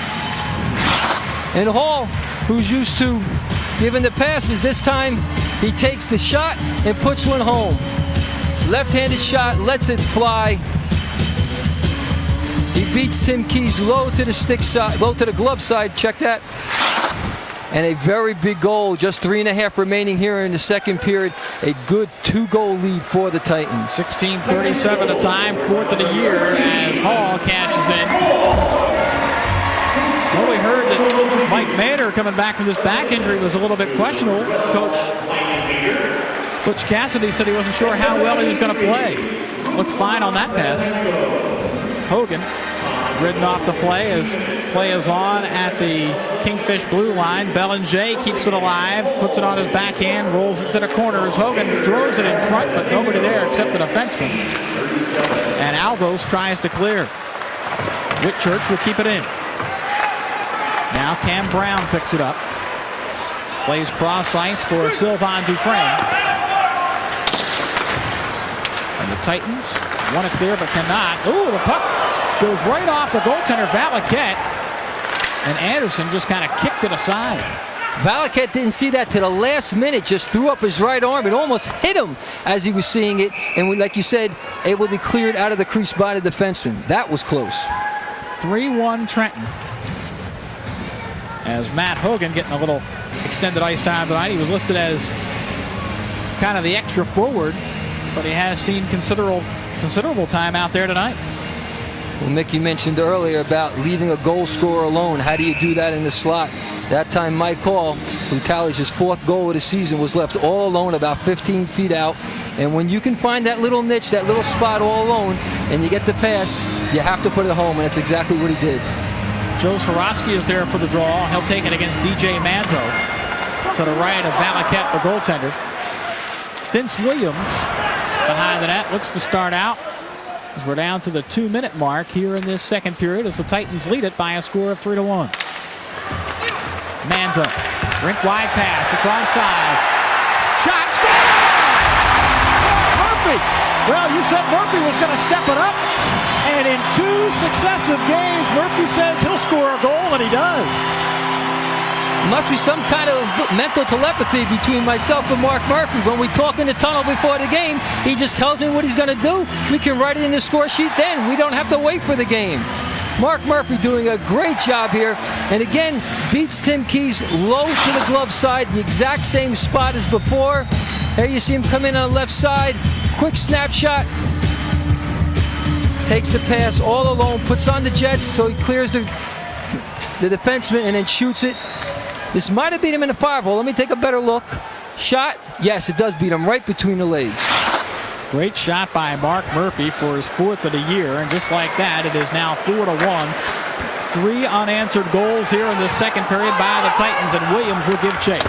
B: And Hall, who's used to giving the passes, this time he takes the shot and puts one home. Left-handed shot, lets it fly. He beats Tim Keys low to the stick side, low to the glove side. Check that. And a very big goal. Just 3.5 remaining here in the second period. A good 2-goal lead for the Titans.
A: 16:37 to time, fourth of the year, as Hall cashes in. Well, we heard that Mike Mader, coming back from this back injury, was a little bit questionable. Coach Cassidy said he wasn't sure how well he was going to play. Looked fine on that pass. Hogan ridden off the play as play is on at the Kingfish blue line. Bellinger keeps it alive, puts it on his backhand, rolls it to the corner as Hogan throws it in front, but nobody there except the defenseman. And Aldos tries to clear. Whitchurch will keep it in. Now Cam Brown picks it up. Plays cross ice for Sylvain Dufresne. And the Titans want to clear but cannot. Ooh, the puck goes right off the goaltender, Valaket. And Anderson just kind of kicked it aside.
B: Valaket didn't see that to the last minute, just threw up his right arm. It almost hit him as he was seeing it. And like you said, able to be cleared out of the crease by the defenseman. That was close.
A: 3-1 Trenton. As Matt Hogan getting a little extended ice time tonight. He was listed as kind of the extra forward, but he has seen considerable time out there tonight.
B: Well, Mick, you mentioned earlier about leaving a goal scorer alone. How do you do that in the slot? That time Mike Hall, who tallies his 4th goal of the season, was left all alone about 15 feet out. And when you can find that little niche, that little spot all alone, and you get the pass, you have to put it home, and that's exactly what he did.
A: Joe Sorosky is there for the draw. He'll take it against DJ Manto. To the right of Valaket, the goaltender. Vince Williams behind the net looks to start out as we're down to the 2-minute mark here in this second period as the Titans lead it by a score of 3-1. Manto, rink wide pass, it's onside. Shot, score! Murphy! Well, you said Murphy was going to step it up, and in 2 successive games, Murphy says he'll score a goal, and he does.
B: Must be some kind of mental telepathy between myself and Mark Murphy. When we talk in the tunnel before the game, he just tells me what he's going to do. We can write it in the score sheet then. We don't have to wait for the game. Mark Murphy doing a great job here. And again, beats Tim Keys low to the glove side, the exact same spot as before. There you see him come in on the left side. Quick snapshot. Takes the pass all alone, puts on the jets so he clears the defenseman and then shoots it. This might have beat him in the fireball. Let me take a better look. Shot. Yes, it does beat him right between the legs.
A: Great shot by Mark Murphy for his 4th of the year. And just like that, it is now 4-1. 3 unanswered goals here in the second period by the Titans, and Williams will give chase.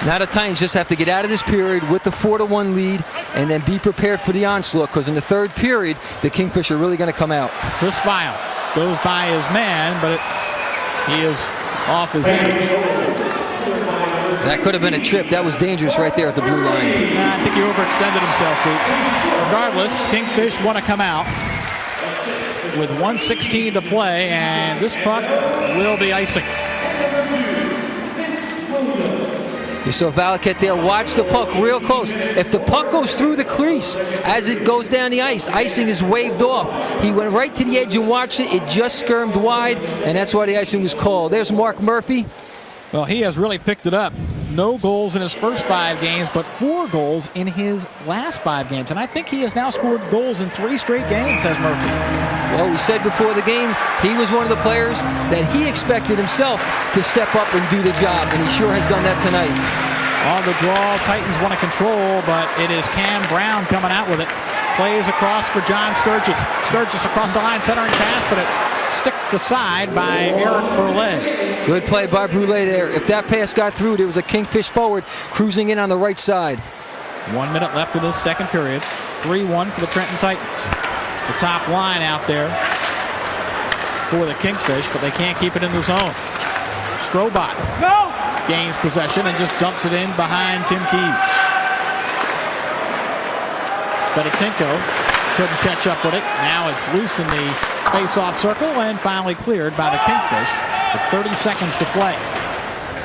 B: Now the Titans just have to get out of this period with the 4-1 lead and then be prepared for the onslaught, because in the third period, the Kingfish are really going to come out.
A: Chris Vile goes by his man, but he is off his edge.
B: That could have been a trip. That was dangerous right there at the blue line.
A: I think he overextended himself, Pete. Regardless, Kingfish want to come out. with 1:16 to play, and this puck will be icing.
B: You saw Likit there watch the puck real close. If the puck goes through the crease as it goes down the ice, icing is waved off. He went right to the edge and watched it. It just skirmed wide, and that's why the icing was called. There's Mark Murphy.
A: Well, he has really picked it up. No goals in his first 5 games, but 4 goals in his last 5 games. And I think he has now scored goals in 3 straight games, says Murphy.
B: Well, we said before the game, he was one of the players that he expected himself to step up and do the job, and he sure has done that tonight.
A: On the draw, Titans want to control, but it is Cam Brown coming out with it. Plays across for John Sturgis. Sturgis across the line, centering pass, but it sticked aside by Eric Burley.
B: Good play by Brulé there. If that pass got through, there was a Kingfish forward cruising in on the right side.
A: 1 minute left in this second period. 3-1 for the Trenton Titans. The top line out there for the Kingfish, but they can't keep it in the zone. Strobot gains possession and just dumps it in behind Tim Keys. Bedetinko couldn't catch up with it. Now it's loose in the face-off circle and finally cleared by the Kingfish with 30 seconds to play.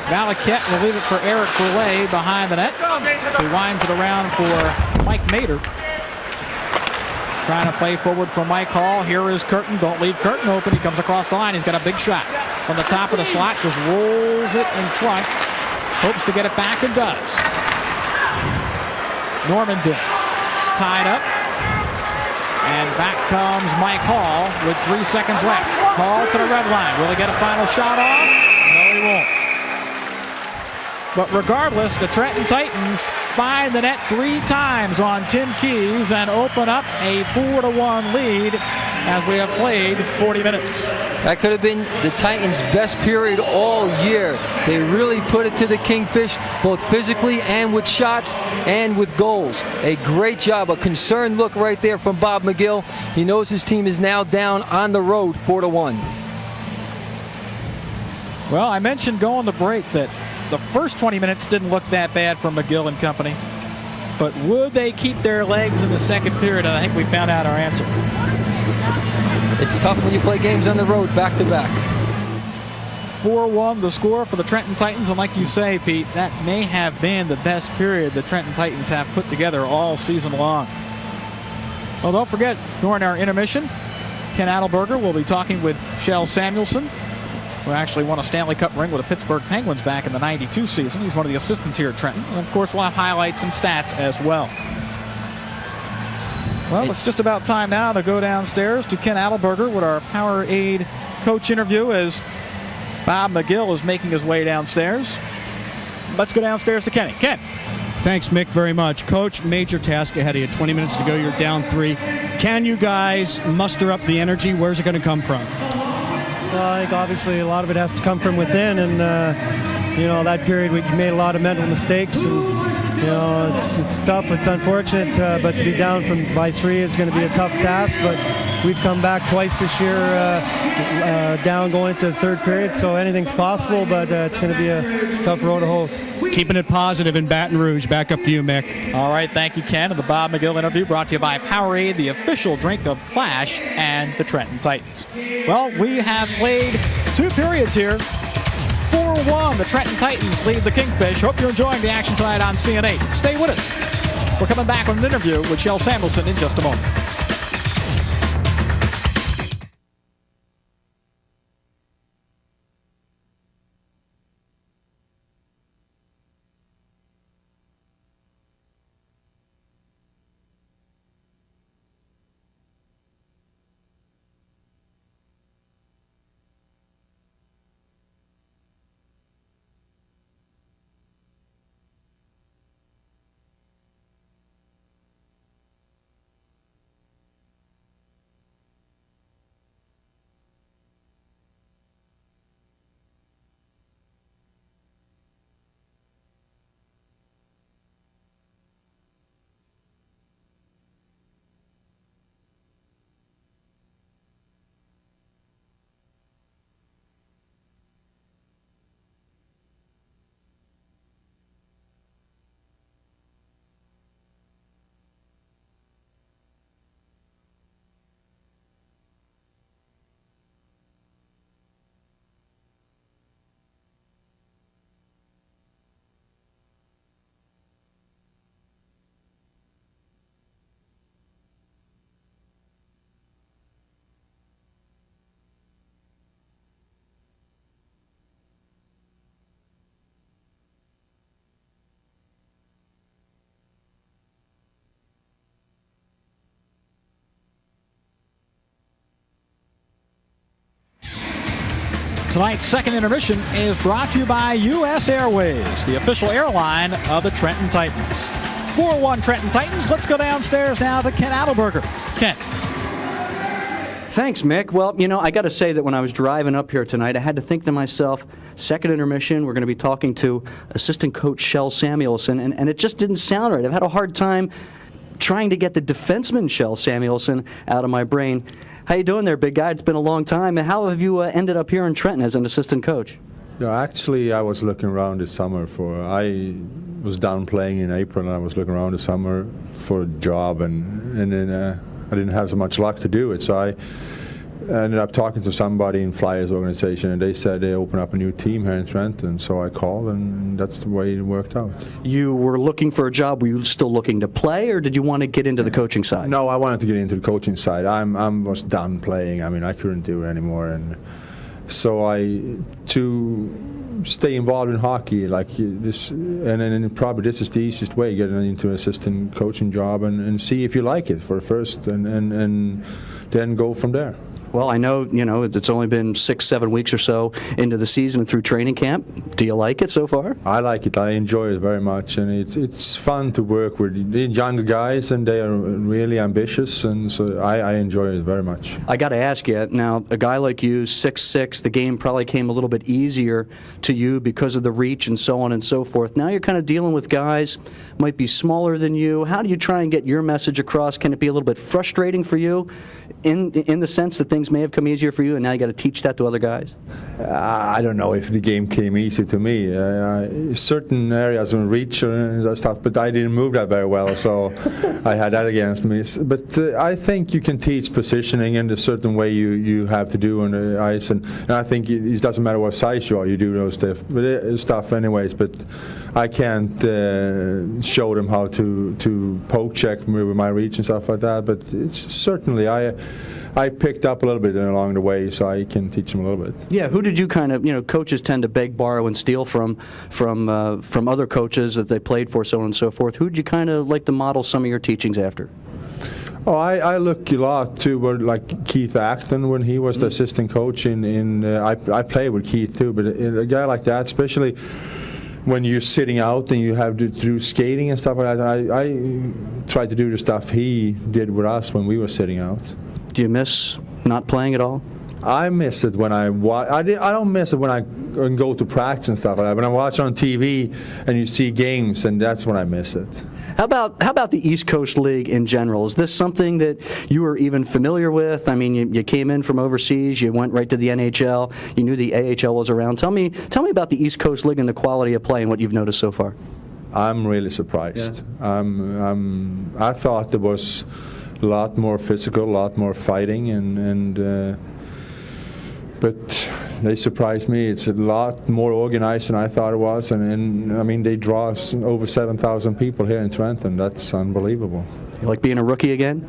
A: Likit will leave it for Eric Brulé behind the net. He winds it around for Mike Mader. Trying to play forward for Mike Hall. Here is Curtin. Don't leave Curtin open. He comes across the line. He's got a big shot. From the top of the slot, just rolls it in front. Hopes to get it back and does. Normandin tied up. And back comes Mike Hall with 3 seconds left. Hall to the red line. Will he get a final shot off? No, he won't. But regardless, the Trenton Titans find the net 3 times on Tim Keys and open up a 4-1 lead as we have played 40 minutes.
B: That could have been the Titans' best period all year. They really put it to the Kingfish, both physically and with shots and with goals. A great job, a concerned look right there from Bob McGill. He knows his team is now down on the road 4-1.
A: Well, I mentioned going to break that the first 20 minutes didn't look that bad for McGill and company. But would they keep their legs in the second period? And I think we found out our answer.
B: It's tough when you play games on the road back-to-back.
A: 4-1 the score for the Trenton Titans. And like you say, Pete, that may have been the best period the Trenton Titans have put together all season long. Well, don't forget, during our intermission, Ken Adelberger will be talking with Shel Samuelson, who actually won a Stanley Cup ring with the Pittsburgh Penguins back in the '92 season. He's one of the assistants here at Trenton. And of course, we'll have highlights and stats as well. Well, it's just about time now to go downstairs to Ken Adelberger with our Powerade coach interview as Bob McGill is making his way downstairs. Let's go downstairs to Kenny. Ken.
E: Thanks, Mick, very much. Coach, major task ahead of you. 20 minutes to go. You're down 3. Can you guys muster up the energy? Where's it going to come from?
F: Well, I think obviously a lot of it has to come from within, and that period we made a lot of mental mistakes, and it's tough, it's unfortunate, but to be down by 3 is going to be a tough task. But we've come back twice this year, down going into the third period, so anything's possible, but it's going to be a tough road to hoe.
E: Keeping it positive in Baton Rouge. Back up to you, Mick.
A: All right, thank you, Ken. And the Bob McGill interview brought to you by Powerade, the official drink of Clash and the Trenton Titans. Well, we have played 2 periods here. 4-1, the Trenton Titans lead the Kingfish. Hope you're enjoying the action tonight on CN8. Stay with us. We're coming back with an interview with Shel Samuelson in just a moment. Tonight's second intermission is brought to you by U.S. Airways, the official airline of the Trenton Titans. 4-1 Trenton Titans. Let's go downstairs now to Ken Adelberger. Ken.
C: Thanks, Mick. Well, I got to say that when I was driving up here tonight, I had to think to myself, second intermission, we're going to be talking to assistant coach Shell Samuelson, and it just didn't sound right. I've had a hard time trying to get the defenseman Shell Samuelson out of my brain. How you doing there, big guy? It's been a long time. And how have you ended up here in Trenton as an assistant coach?
N: Yeah, actually, I was looking around this summer I was done playing in April, and I was looking around this summer for a job, and then I didn't have so much luck to do it, so I ended up talking to somebody in Flyers organization, and they said they open up a new team here in Trenton, so I called, and that's the way it worked out.
C: You were looking for a job. Were you still looking to play, or did you want to get into the coaching side?
N: No, I wanted to get into the coaching side. I was done playing. I mean, I couldn't do it anymore, and so to stay involved in hockey like this, and probably this is the easiest way, getting into an assistant coaching job and see if you like it for first, and then go from there.
C: Well, I know, it's only been 6-7 weeks or so into the season and through training camp. Do you like it so far?
N: I like it. I enjoy it very much, and it's fun to work with the younger guys, and they are really ambitious, and so I enjoy it very much.
C: I got to ask you, now, a guy like you, 6'6", the game probably came a little bit easier to you because of the reach and so on and so forth. Now you're kind of dealing with guys might be smaller than you. How do you try and get your message across? Can it be a little bit frustrating for you in the sense that things may have come easier for you, and now you got to teach that to other guys?
N: I don't know if the game came easy to me. Certain areas on reach and stuff, but I didn't move that very well, so I had that against me. But I think you can teach positioning in a certain way you have to do on the ice, and I think it doesn't matter what size you are, you do those stuff anyways. But I can't show them how to poke check me with my reach and stuff like that. But it's certainly I picked up a little bit along the way, so I can teach them a little bit.
C: Yeah, who did you kind of, coaches tend to beg, borrow, and steal from other coaches that they played for, so on and so forth. Who did you kind of like to model some of your teachings after?
N: Oh, I look a lot to like Keith Acton when he was the assistant coach I played with Keith too, but a guy like that, especially when you're sitting out and you have to do skating and stuff like that, I tried to do the stuff he did with us when we were sitting out.
C: Do you miss not playing at all?
N: I miss it when I don't miss it when I go to practice and stuff like that. When I watch on TV and you see games, and that's when I miss it.
C: How about the East Coast League in general? Is this something that you were even familiar with? I mean, you came in from overseas, you went right to the NHL, you knew the AHL was around. Tell me about the East Coast League and the quality of play and what you've noticed so far.
N: I'm really surprised. Yeah. I thought there was a lot more physical, a lot more fighting, but they surprised me. It's a lot more organized than I thought it was, and I mean, they draw over 7,000 people here in Trenton. That's unbelievable.
C: You like being a rookie again?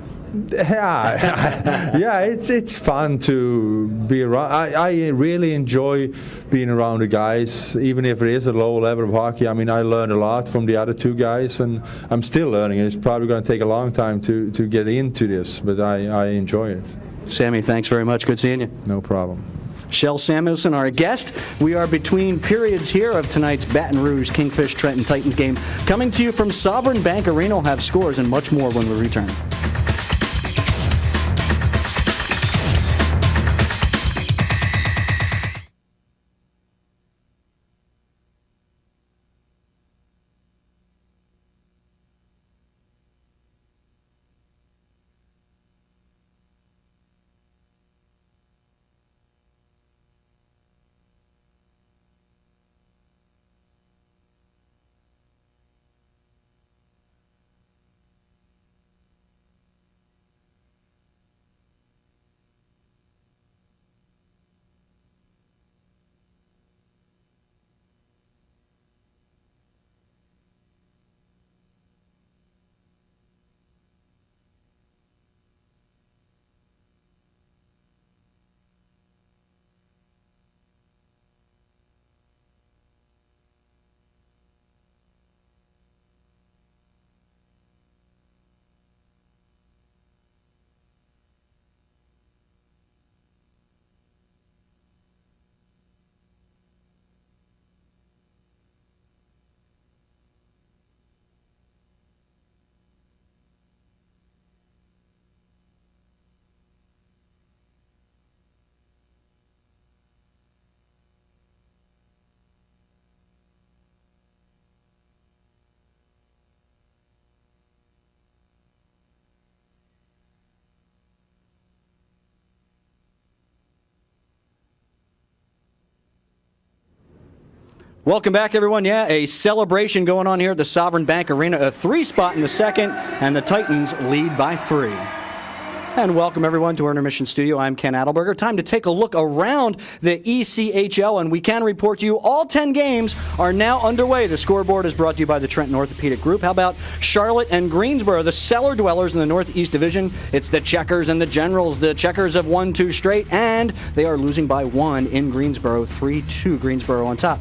N: Yeah, it's fun to be around. I really enjoy being around the guys, even if it is a low level of hockey. I mean, I learned a lot from the other two guys, and I'm still learning. It's probably going to take a long time to get into this, but I enjoy it.
C: Sammy, thanks very much. Good seeing you.
N: No problem.
C: Shell Samuelson, our guest. We are between periods here of tonight's Baton Rouge Kingfish Trenton Titans game. Coming to you from Sovereign Bank Arena. We'll have scores and much more when we return. Welcome back, everyone. Yeah, a celebration going on here at the Sovereign Bank Arena. A 3-spot in the second, and the Titans lead by 3. And welcome, everyone, to our intermission studio. I'm Ken Adelberger. Time to take a look around the ECHL, and we can report to you all 10 games are now underway. The scoreboard is brought to you by the Trenton Orthopedic Group. How about Charlotte and Greensboro, the cellar dwellers in the Northeast Division? It's the Checkers and the Generals. The Checkers have won 2 straight, and they are losing by 1 in Greensboro, 3-2 Greensboro on top.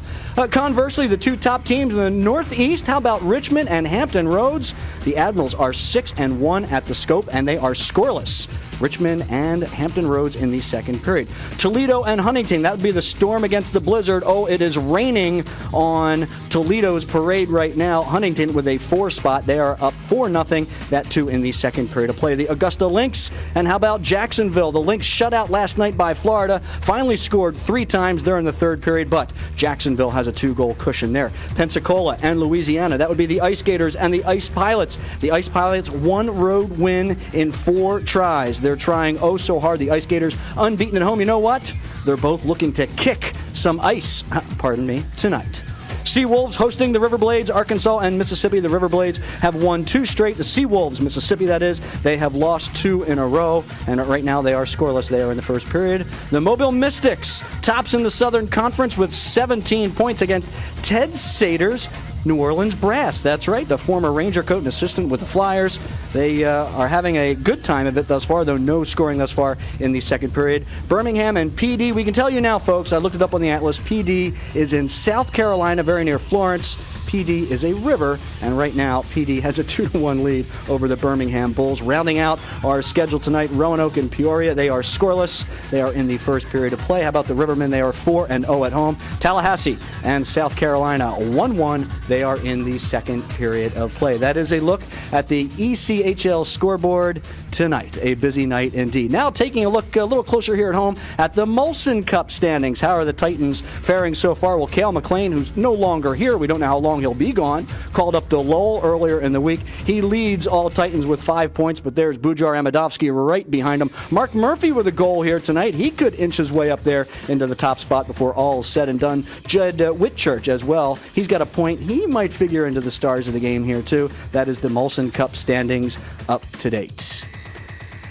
C: Conversely, the 2 top teams in the Northeast, how about Richmond and Hampton Roads? The Admirals are 6-1 at the scope, and they are scoreless. Richmond and Hampton Roads in the second period. Toledo and Huntington, that would be the storm against the blizzard. Oh, it is raining on Toledo's parade right now. Huntington with a 4-spot. They are up 4-0. That too in the second period of play. The Augusta Lynx, and how about Jacksonville? The Lynx shut out last night by Florida. Finally scored 3 times there in the third period, but Jacksonville has a 2-goal cushion there. Pensacola and Louisiana, that would be the Ice Gators and the Ice Pilots. The Ice Pilots, 1 road win in 4 tries. They're trying oh so hard. The Ice Gators unbeaten at home. You know what? They're both looking to kick some ice, tonight. Seawolves hosting the Riverblades, Arkansas and Mississippi. The Riverblades have won 2 straight. The Seawolves, Mississippi that is, they have lost 2 in a row, and right now they are scoreless. They are in the first period. The Mobile Mystics tops in the Southern Conference with 17 points against Ted Sater's New Orleans Brass. That's right, the former Ranger coach and assistant with the Flyers. They are having a good time of it thus far, though no scoring thus far in the second period. Birmingham and PD, we can tell you now, folks, I looked it up on the Atlas. PD is in South Carolina, very near Florence. PD is a river, and right now PD has a 2-1 lead over the Birmingham Bulls. Rounding out our schedule tonight, Roanoke and Peoria, they are scoreless. They are in the first period of play. How about the Rivermen? They are 4-0 at home. Tallahassee and South Carolina 1-1. They are in the second period of play. That is a look at the ECHL scoreboard tonight. A busy night indeed. Now taking a look a little closer here at home at the Molson Cup standings. How are the Titans faring so far? Well, Cale McLean, who's no longer here, we don't know how long he'll be gone, called up to Lowell earlier in the week. He leads all Titans with 5 points, but there's Bujar Amadovsky right behind him. Mark Murphy with a goal here tonight. He could inch his way up there into the top spot before all is said and done. Judd Whitchurch as well. He's got a point. He might figure into the stars of the game here too. That is the Molson Cup standings up to date.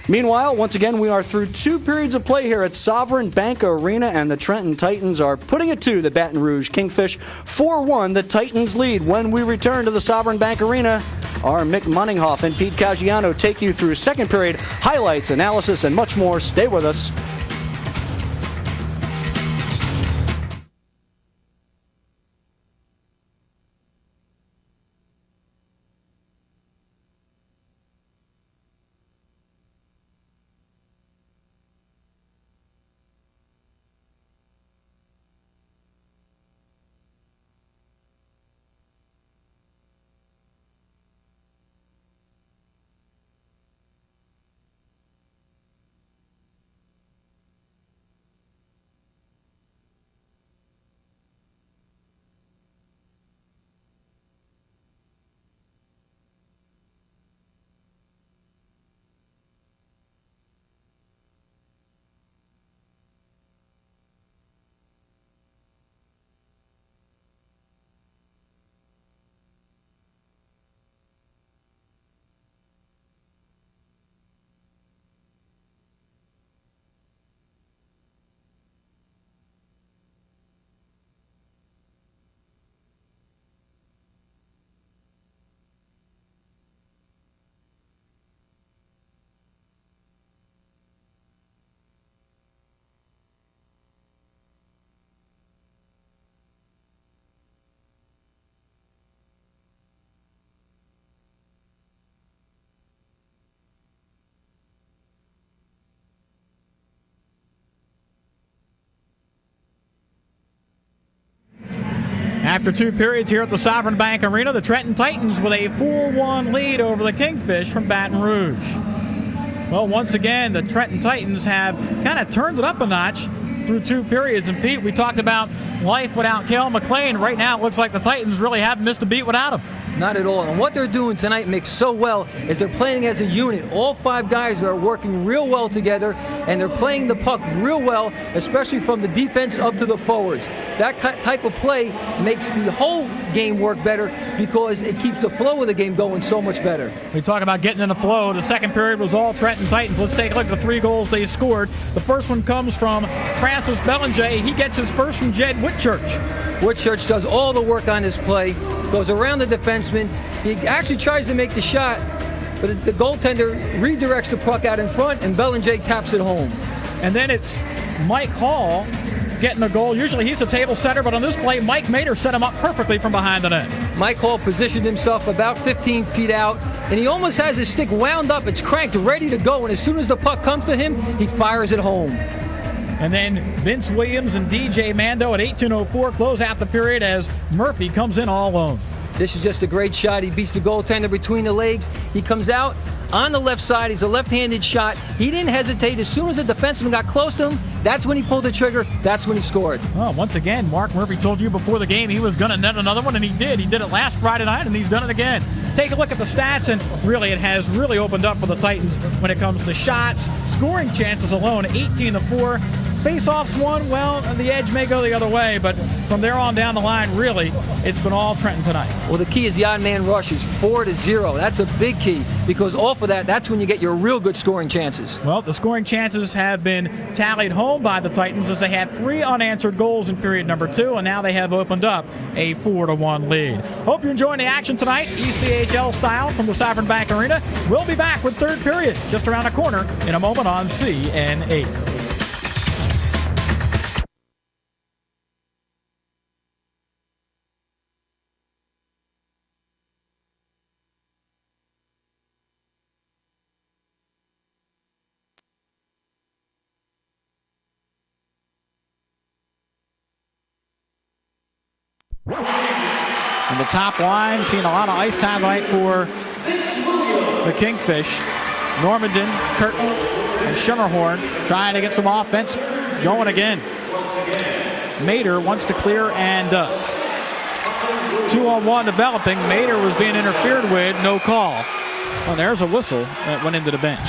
C: Meanwhile, once again, we are through 2 periods of play here at Sovereign Bank Arena, and the Trenton Titans are putting it to the Baton Rouge Kingfish. 4-1, the Titans lead. When we return to the Sovereign Bank Arena, our Mick Munninghoff and Pete Caggiano take you through second period highlights, analysis, and much more. Stay with us.
A: After 2 periods here at the Sovereign Bank Arena, the Trenton Titans with a 4-1 lead over the Kingfish from Baton Rouge. Well, once again, the Trenton Titans have kind of turned it up a notch through 2 periods. And Pete, we talked about life without Cale McLean. Right now, it looks like the Titans really haven't missed a beat without him.
B: Not at all. And what they're doing tonight makes so well is they're playing as a unit. All 5 guys are working real well together, and they're playing the puck real well, especially from the defense up to the forwards. That type of play makes the whole game work better because it keeps the flow of the game going so much better.
A: We talk about getting in the flow. The second period was all Trenton Titans. Let's take a look at the 3 goals they scored. The first one comes from Francis Bellinger. He gets his first from Jed Whitchurch.
B: Whitchurch does all the work on this play, goes around the defenseman. He actually tries to make the shot, but the goaltender redirects the puck out in front, and Bellinger taps it home.
A: And then it's Mike Hall getting a goal. Usually he's a table setter, but on this play, Mike Mader set him up perfectly from behind the net.
B: Mike Hall positioned himself about 15 feet out, and he almost has his stick wound up. It's cranked, ready to go, and as soon as the puck comes to him, he fires it home.
A: And then Vince Williams and DJ Mando at 18:04 close out the period as Murphy comes in all alone.
B: This is just a great shot. He beats the goaltender between the legs. He comes out on the left side. He's a left-handed shot. He didn't hesitate. As soon as the defenseman got close to him, that's when he pulled the trigger. That's when he scored.
A: Well, once again, Mark Murphy told you before the game he was going to net another one, and he did. He did it last Friday night, and he's done it again. Take a look at the stats, and really it has really opened up for the Titans when it comes to shots, scoring chances alone, 18-4. Face-offs won, well, the edge may go the other way, but from there on down the line, really, it's been all Trenton tonight.
B: Well, the key is the odd man rushes, 4-0. That's a big key, because off of that, that's when you get your real good scoring chances.
A: Well, the scoring chances have been tallied home by the Titans as they had 3 unanswered goals in period number 2, and now they have opened up a 4-1 lead. Hope you're enjoying the action tonight, ECHL style from the Sovereign Bank Arena. We'll be back with third period just around the corner in a moment on CN8. And the top line, seeing a lot of ice time tonight for the Kingfish. Normandin, Curtin, and Schimmerhorn trying to get some offense going again. Mader wants to clear and does. 2-on-1 developing. Mader was being interfered with, no call. Well, there's a whistle that went into the bench.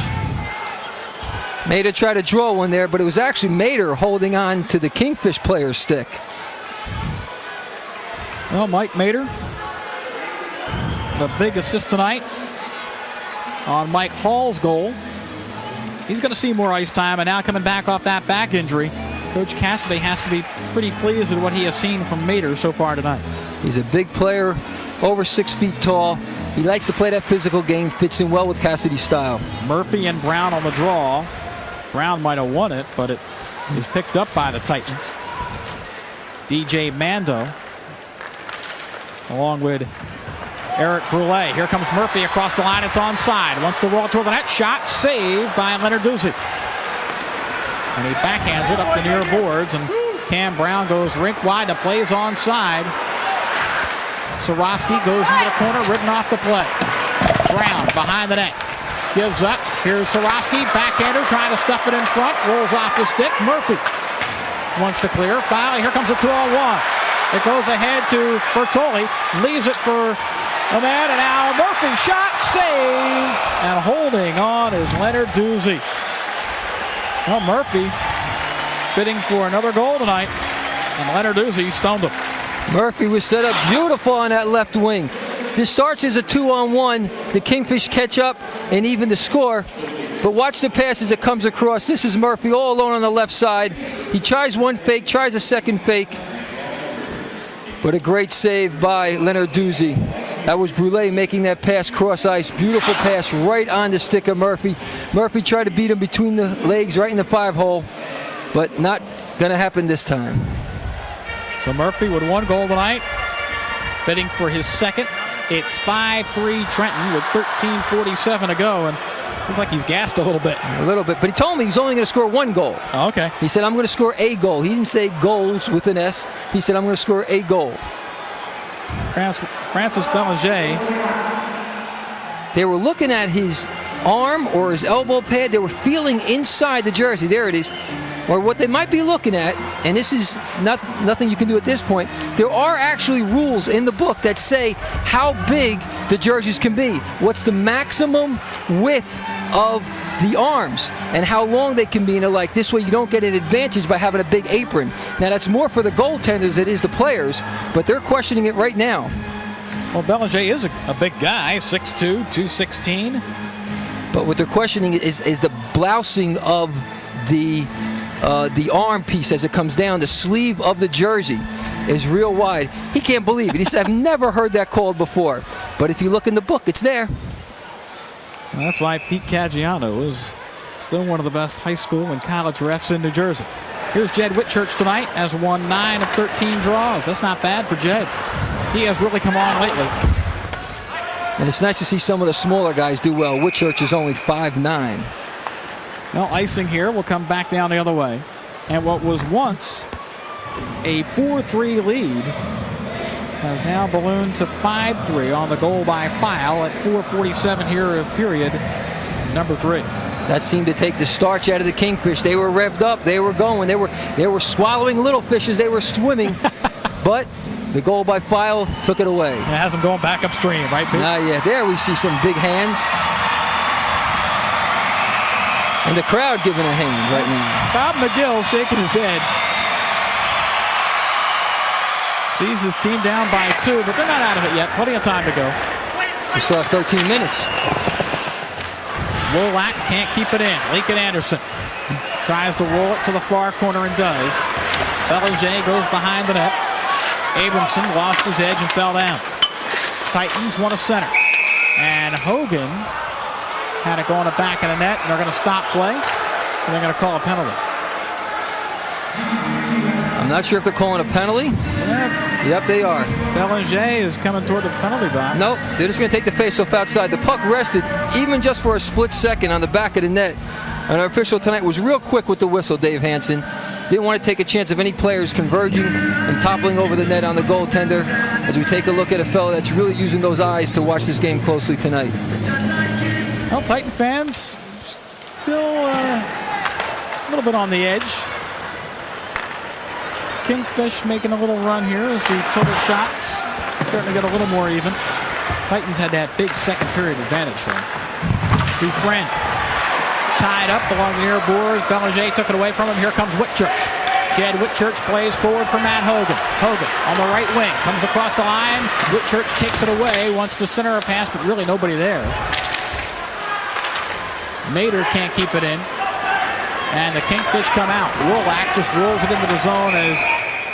B: Mader tried to draw one there, but it was actually Mader holding on to the Kingfish player's stick.
A: Well, Mike Mader, the big assist tonight on Mike Hall's goal. He's going to see more ice time, and now coming back off that back injury, Coach Cassidy has to be pretty pleased with what he has seen from Mader so far tonight.
B: He's a big player, over 6 feet tall. He likes to play that physical game, fits in well with Cassidy's style.
A: Murphy and Brown on the draw. Brown might have won it, but it is picked up by the Titans. DJ Mando along with Eric Brule. Here comes Murphy across the line. It's onside. Wants to roll toward the net. Shot saved by Leonard Ducey. And he backhands it up the near boards, and Cam Brown goes rink wide. The play is onside. Sorosky goes into the corner, ridden off the play. Brown behind the net. Gives up. Here's Sorosky. Backhander trying to stuff it in front. Rolls off the stick. Murphy wants to clear. Finally, here comes a 2-on-1. It goes ahead to Bertoli, leaves it for a man, and now Murphy, shot, save, and holding on is Leonard Ducey. Well, Murphy bidding for another goal tonight, and Leonard Ducey stunned him.
B: Murphy was set up beautiful on that left wing. This starts as a 2-on-1. The Kingfish catch up and even the score. But watch the pass as it comes across. This is Murphy all alone on the left side. He tries one fake, tries a second fake. But a great save by Leonard Ducey. That was Brule making that pass cross ice. Beautiful pass right on the stick of Murphy. Murphy tried to beat him between the legs right in the 5-hole, but not going to happen this time.
A: So Murphy with 1 goal tonight, bidding for his second. It's 5-3 Trenton with 13:47 to go, and looks like he's gassed a little bit.
B: A little bit, but he told me he's only going to score 1 goal.
A: Oh, okay.
B: He said, I'm going to score a goal. He didn't say goals with an S. He said, I'm going to score a goal.
A: Francis Bellinger.
B: They were looking at his arm or his elbow pad. They were feeling inside the jersey. There it is. or what they might be looking at, and this is nothing you can do at this point, there are actually rules in the book that say how big the jerseys can be. What's the maximum width of the arms and how long they can be, and they're like, this way you don't get an advantage by having a big apron. Now that's more for the goaltenders than it is the players, but they're questioning it right now.
A: Well, Belanger is a big guy, 6'2", 216.
B: But what they're questioning is the blousing of the arm piece as it comes down. The sleeve of the jersey is real wide. He can't believe it. He said, I've never heard that called before. But if you look in the book, it's there.
A: And that's why Pete Caggiano is still one of the best high school and college refs in New Jersey. Here's Jed Whitchurch tonight, has won 9 of 13 draws. That's not bad for Jed. He has really come on lately.
B: And it's nice to see some of the smaller guys do well. Whitchurch is only 5'9".
A: Well, icing here will come back down the other way. And what was once a 4-3 lead has now ballooned to 5-3 on the goal by foul at 4:47 here of period number 3.
B: That seemed to take the starch out of the Kingfish. They were revved up. They were going. They were swallowing little fish as they were swimming. But the goal by foul took it away.
A: It has them going back upstream, right, Pete?
B: Not yet. There we see some big hands. And the crowd giving a hand right now.
A: Bob McGill shaking his head. Sees his team down by 2, but they're not out of it yet. Plenty of time to go.
B: We still have 13 minutes.
A: Wolak can't keep it in. Likit Andersson tries to roll it to the far corner and does. Belanger goes behind the net. Abramson lost his edge and fell down. Titans want to center. And Hogan had it going to back of the net, and they're going to stop play, and they're going to call a penalty.
B: I'm not sure if they're calling a penalty. Yep, they are.
A: Belanger is coming toward the penalty box.
B: Nope, they're just going to take the face-off outside. The puck rested even just for a split second on the back of the net. And our official tonight was real quick with the whistle, Dave Hansen. Didn't want to take a chance of any players converging and toppling over the net on the goaltender as we take a look at a fellow that's really using those eyes to watch this game closely tonight.
A: Well, Titan fans still a little bit on the edge. Kingfish making a little run here as the total shots starting to get a little more even. Titans had that big second period advantage here. Dufresne tied up along the near boards. Belanger took it away from him. Here comes Whitchurch. Jed Whitchurch plays forward for Matt Hogan. Hogan on the right wing comes across the line. Whitchurch takes it away, wants to center a pass, but really nobody there. Mader can't keep it in. And the Kingfish come out. Wolak just rolls it into the zone as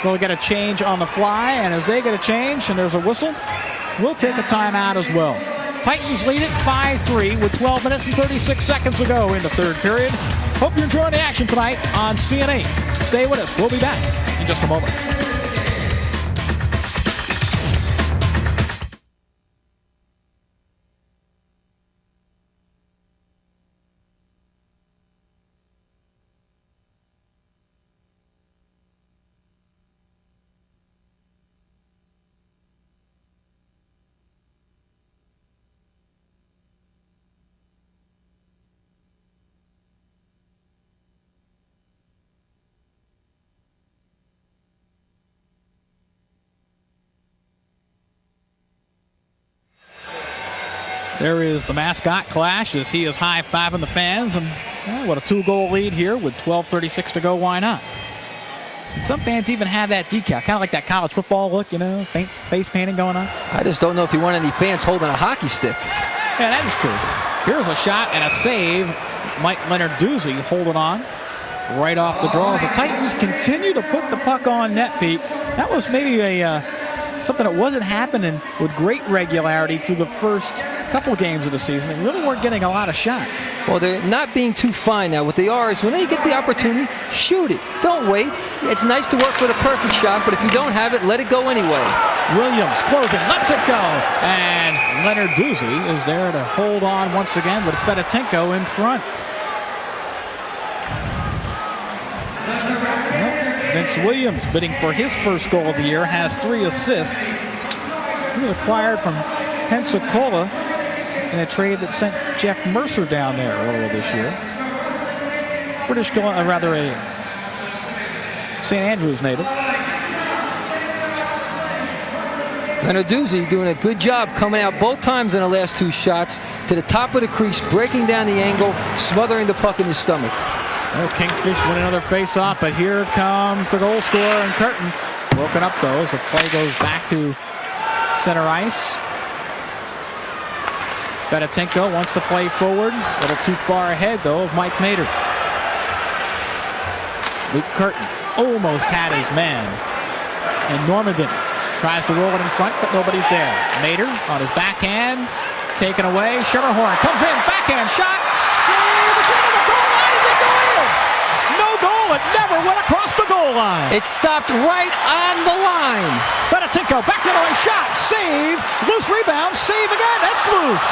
A: they'll get a change on the fly. And as they get a change and there's a whistle, we'll take a timeout as well. Titans lead it 5-3 with 12 minutes and 36 seconds to go in the third period. Hope you're enjoying the action tonight on CNA. Stay with us. We'll be back in just a moment. There is the mascot clash as he is high-fiving the fans. And what a 2-goal lead here with 12:36 to go. Why not? Some fans even have that decal, kind of like that college football look, you know, face painting going on.
B: I just don't know if you want any fans holding a hockey stick.
A: Yeah, that is true. Here's a shot and a save. Mike Leonard-Duzzi holding on right off the draw as the Titans continue to put the puck on net, Pete. That was maybe something that wasn't happening with great regularity through the first couple games of the season. They really weren't getting a lot of shots.
B: Well, they're not being too fine now. What they are is when they get the opportunity, shoot it. Don't wait. It's nice to work for the perfect shot, but if you don't have it, let it go anyway.
A: Williams closing, lets it go. And Leonard-Duzzi is there to hold on once again with Fedotenko in front. Vince Williams, bidding for his first goal of the year, has 3 assists. He was acquired from Pensacola in a trade that sent Jeff Mercer down there earlier this year. St. Andrews native.
B: Lenarduzzi doing a good job coming out both times in the last 2 shots to the top of the crease, breaking down the angle, smothering the puck in his stomach.
A: Well, Kingfish win another face-off, but here comes the goal scorer in Curtin. Broken up, though, as the play goes back to center ice. Fedotenko wants to play forward. A little too far ahead, though, of Mike Mader. Luke Curtin almost had his man. And Normandin tries to roll it in front, but nobody's there. Mader on his backhand, taken away. Schermerhorn comes in, backhand shot. Save! It's into the goal line. Is it going? No goal. It never went across the goal line.
B: It stopped right on the line.
A: Fedotenko back the other way, shot, save, loose rebound, save again. That's loose.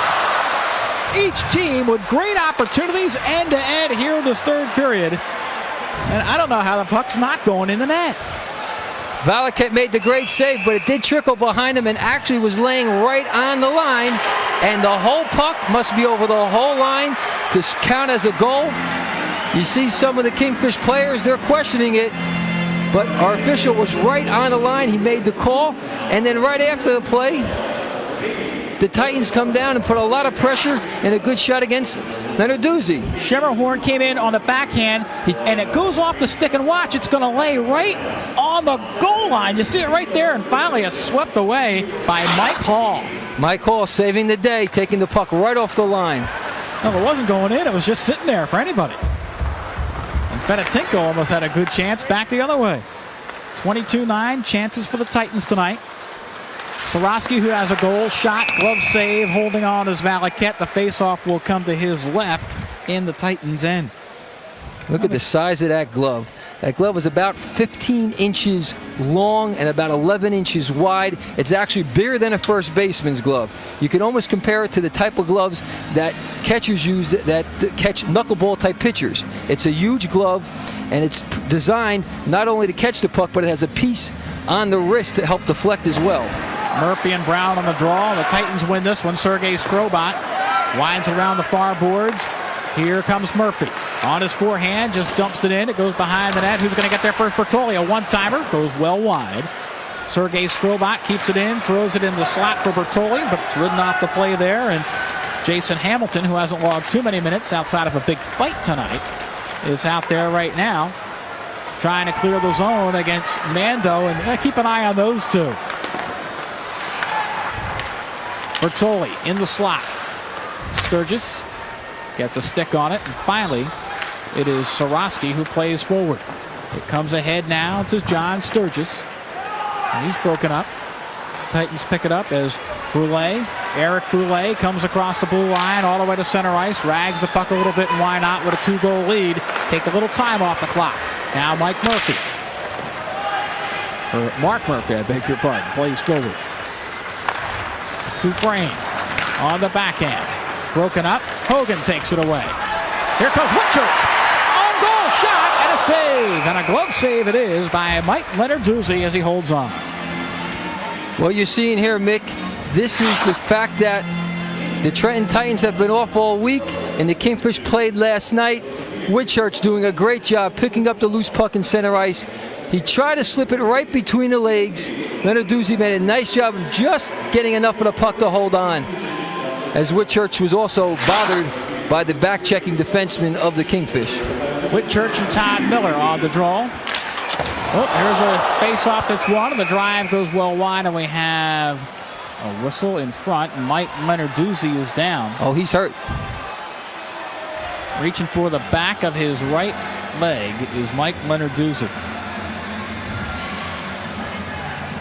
A: Each team with great opportunities end to end here in this third period. And I don't know how the puck's not going in the net.
B: Valaket made the great save, but it did trickle behind him and actually was laying right on the line. And the whole puck must be over the whole line to count as a goal. You see some of the Kingfish players, they're questioning it. But our official was right on the line. He made the call. And then right after the play, the Titans come down and put a lot of pressure and a good shot against Lenarduzzi.
A: Schermerhorn came in on the backhand, and it goes off the stick, and watch, it's going to lay right on the goal line. You see it right there, and finally it's swept away by Mike Hall.
B: Mike Hall saving the day, taking the puck right off the line.
A: No, it wasn't going in. It was just sitting there for anybody. And Fedotenko almost had a good chance back the other way. 22-9 chances for the Titans tonight. Sorosky, who has a goal, shot, glove save, holding on as Valaket. The faceoff will come to his left in the Titans' end.
B: Look at the size of that glove. That glove is about 15 inches long and about 11 inches wide. It's actually bigger than a first baseman's glove. You can almost compare it to the type of gloves that catchers use that catch knuckleball type pitchers. It's a huge glove, and it's designed not only to catch the puck, but it has a piece on the wrist to help deflect as well.
A: Murphy and Brown on the draw. The Titans win this one. Sergei Skrobot winds around the far boards. Here comes Murphy. On his forehand, just dumps it in. It goes behind the net. Who's going to get there first? Bertoli, a one-timer. Goes well wide. Sergei Skrobot keeps it in, throws it in the slot for Bertoli, but it's ridden off the play there. And Jason Hamilton, who hasn't logged too many minutes outside of a big fight tonight, is out there right now trying to clear the zone against Mando. And keep an eye on those two. Bertoli in the slot. Sturgis gets a stick on it, and finally it is Sorosky who plays forward. It comes ahead now to John Sturgis. And he's broken up. Titans pick it up as Brule, Eric Brule, comes across the blue line all the way to center ice, rags the puck a little bit, and why not with a 2-goal lead. Take a little time off the clock. Now Mike Murphy. Or Mark Murphy, I beg your pardon, plays forward. Dufresne on the backhand. Broken up. Hogan takes it away. Here comes Whitchurch. On goal shot and a save. And a glove save it is by Mike Lenarduzzi as he holds on.
B: What you're seeing here, Mick, this is the fact that the Trenton Titans have been off all week and the Kingfish played last night. Whitchurch doing a great job picking up the loose puck in center ice. He tried to slip it right between the legs. Lenarduzzi made a nice job of just getting enough of the puck to hold on, as Whitchurch was also bothered by the back-checking defenseman of the Kingfish.
A: Whitchurch and Todd Miller on the draw. Oh, here's a face-off that's won, and the drive goes well wide, and we have a whistle in front. Mike Lenarduzzi is down.
B: Oh, he's hurt.
A: Reaching for the back of his right leg is Mike Lenarduzzi.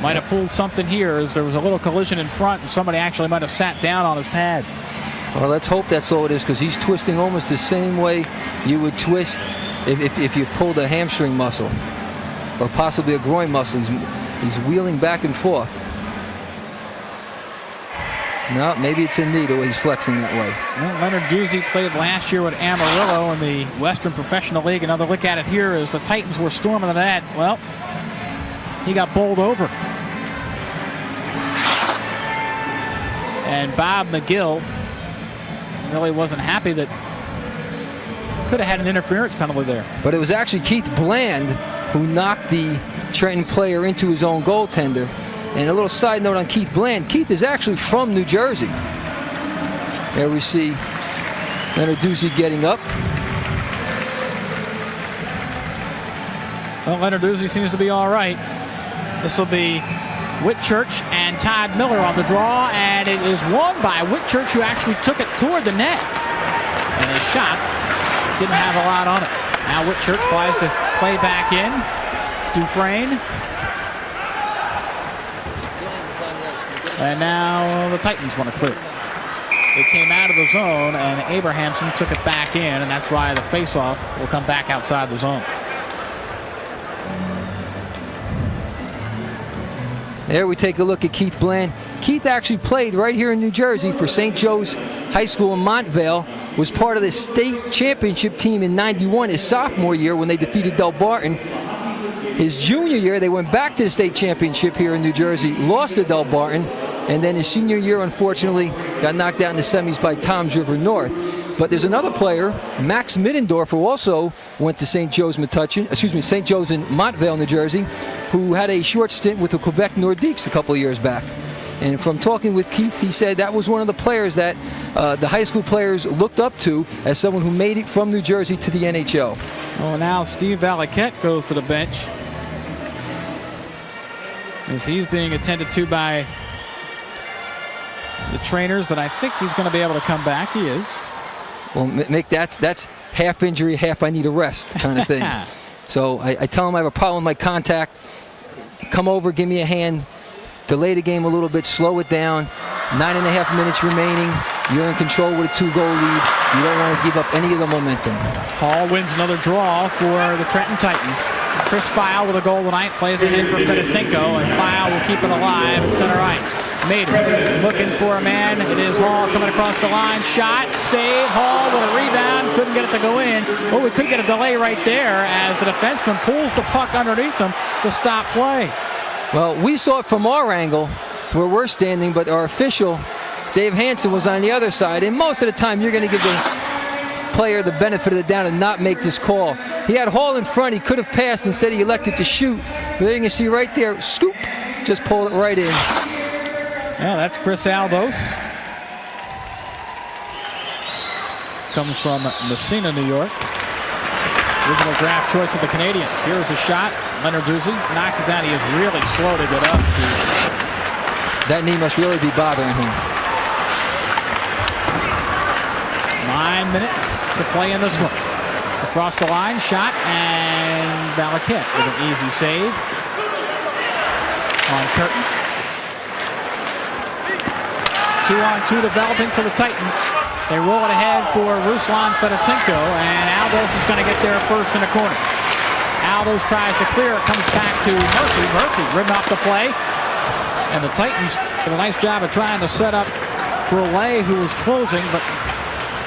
A: Might have pulled something here as there was a little collision in front and somebody actually might have sat down on his pad.
B: Well, let's hope that's all it is, because he's twisting almost the same way you would twist if you pulled a hamstring muscle or possibly a groin muscle. He's wheeling back and forth. No, maybe it's a knee the way he's flexing that way.
A: Well, Lenarduzzi played last year with Amarillo in the Western Professional League. Another look at it here as the Titans were storming the net. Well, he got bowled over. And Bob McGill really wasn't happy that could have had an interference penalty there.
B: But it was actually Keith Bland who knocked the Trenton player into his own goaltender. And a little side note on Keith Bland. Keith is actually from New Jersey. There we see Lenarduzzi getting up.
A: Well, Lenarduzzi seems to be all right. This will be Whitchurch and Todd Miller on the draw, and it is won by Whitchurch, who actually took it toward the net. And his shot didn't have a lot on it. Now Whitchurch tries to play back in. Dufresne. And now the Titans want to clear. It came out of the zone, and Abrahamson took it back in, and that's why the faceoff will come back outside the zone.
B: There we take a look at Keith Bland. Keith actually played right here in New Jersey for St. Joe's High School in Montvale, was part of the state championship team in '91, his sophomore year when they defeated Del Barton. His junior year, they went back to the state championship here in New Jersey, lost to Del Barton, and then his senior year, unfortunately, got knocked out in the semis by Toms River North. But there's another player, Max Middendorf, who also went to St. Joe's St. Joe's in Montvale, New Jersey, who had a short stint with the Quebec Nordiques a couple of years back. And from talking with Keith, he said that was one of the players that the high school players looked up to as someone who made it from New Jersey to the NHL.
A: Well, now Steve Valaket goes to the bench as he's being attended to by the trainers, but I think he's going to be able to come back. He is.
B: Well, Mick, that's half injury, half I need a rest kind of thing. So I tell him I have a problem with my contact. Come over, give me a hand. Delay the game a little bit, slow it down. 9.5 minutes remaining. You're in control with a 2-goal lead. You don't want to give up any of the momentum.
A: Hall wins another draw for the Trenton Titans. Chris File with a goal tonight, plays it in for Fedotenko, and File will keep it alive at center ice. Mater looking for a man. It is Hall coming across the line. Shot, save. Hall with a rebound. Couldn't get it to go in. Oh, we could get a delay right there as the defenseman pulls the puck underneath him to stop play.
B: Well, we saw it from our angle where we're standing, but our official, Dave Hansen, was on the other side. And most of the time, you're going to give the player the benefit of the doubt and not make this call. He had Hall in front. He could have passed. Instead, he elected to shoot. But there you can see right there, scoop, just pull it right in.
A: Well, that's Chris Aldos. Comes from Messina, New York. Original draft choice of the Canadians. Here's a shot. Lenarduzzi knocks it down. He is really slow to get up.
B: That knee must really be bothering him.
A: 9 minutes to play in this one. Across the line, shot, and Valaket with an easy save on Curtin. 2-on-2 developing for the Titans. They roll it ahead for Ruslan Fedotenko, and Aldos is going to get there first in the corner. Aldos tries to clear. It comes back to Murphy. Murphy ridden off the play. And the Titans did a nice job of trying to set up Brule, who was closing, but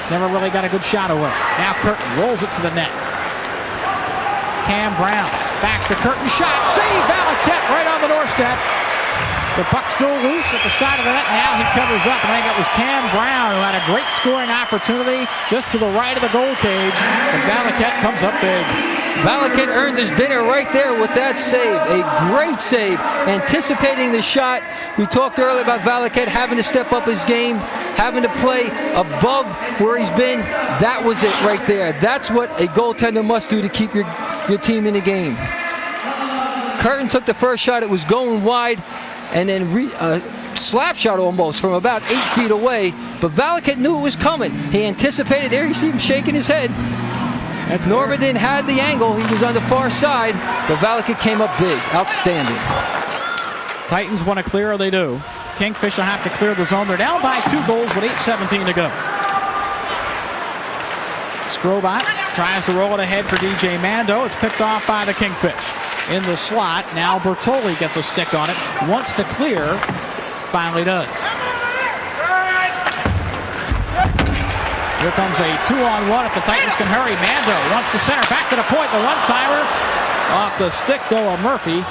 A: never really got a good shot away. Now Curtin rolls it to the net. Cam Brown back to Curtin. Shot. Save. Valaket right on the doorstep. The puck still loose at the side of the net. Now he covers up. And I think it was Cam Brown who had a great scoring opportunity just to the right of the goal cage. And Valaket comes up big.
B: Valaket earned his dinner right there with that save. A great save. Anticipating the shot. We talked earlier about Valaket having to step up his game, having to play above where he's been. That was it right there. That's what a goaltender must do to keep your team in the game. Curtin took the first shot. It was going wide. And then slap shot almost from about 8 feet away. But Valaket knew it was coming. He anticipated there. You see him shaking his head. Normanton had the angle. He was on the far side. But Valaket came up big. Outstanding.
A: Titans want to clear, or they do. Kingfish will have to clear the zone. They're down by 2 goals with 8:17 to go. Skrobot tries to roll it ahead for DJ Mando. It's picked off by the Kingfish. In the slot, now Bertoli gets a stick on it. Wants to clear, finally does. Here comes a 2-on-1 if the Titans can hurry. Mando wants to center, back to the point. The one-timer off the stick, though, of Murphy.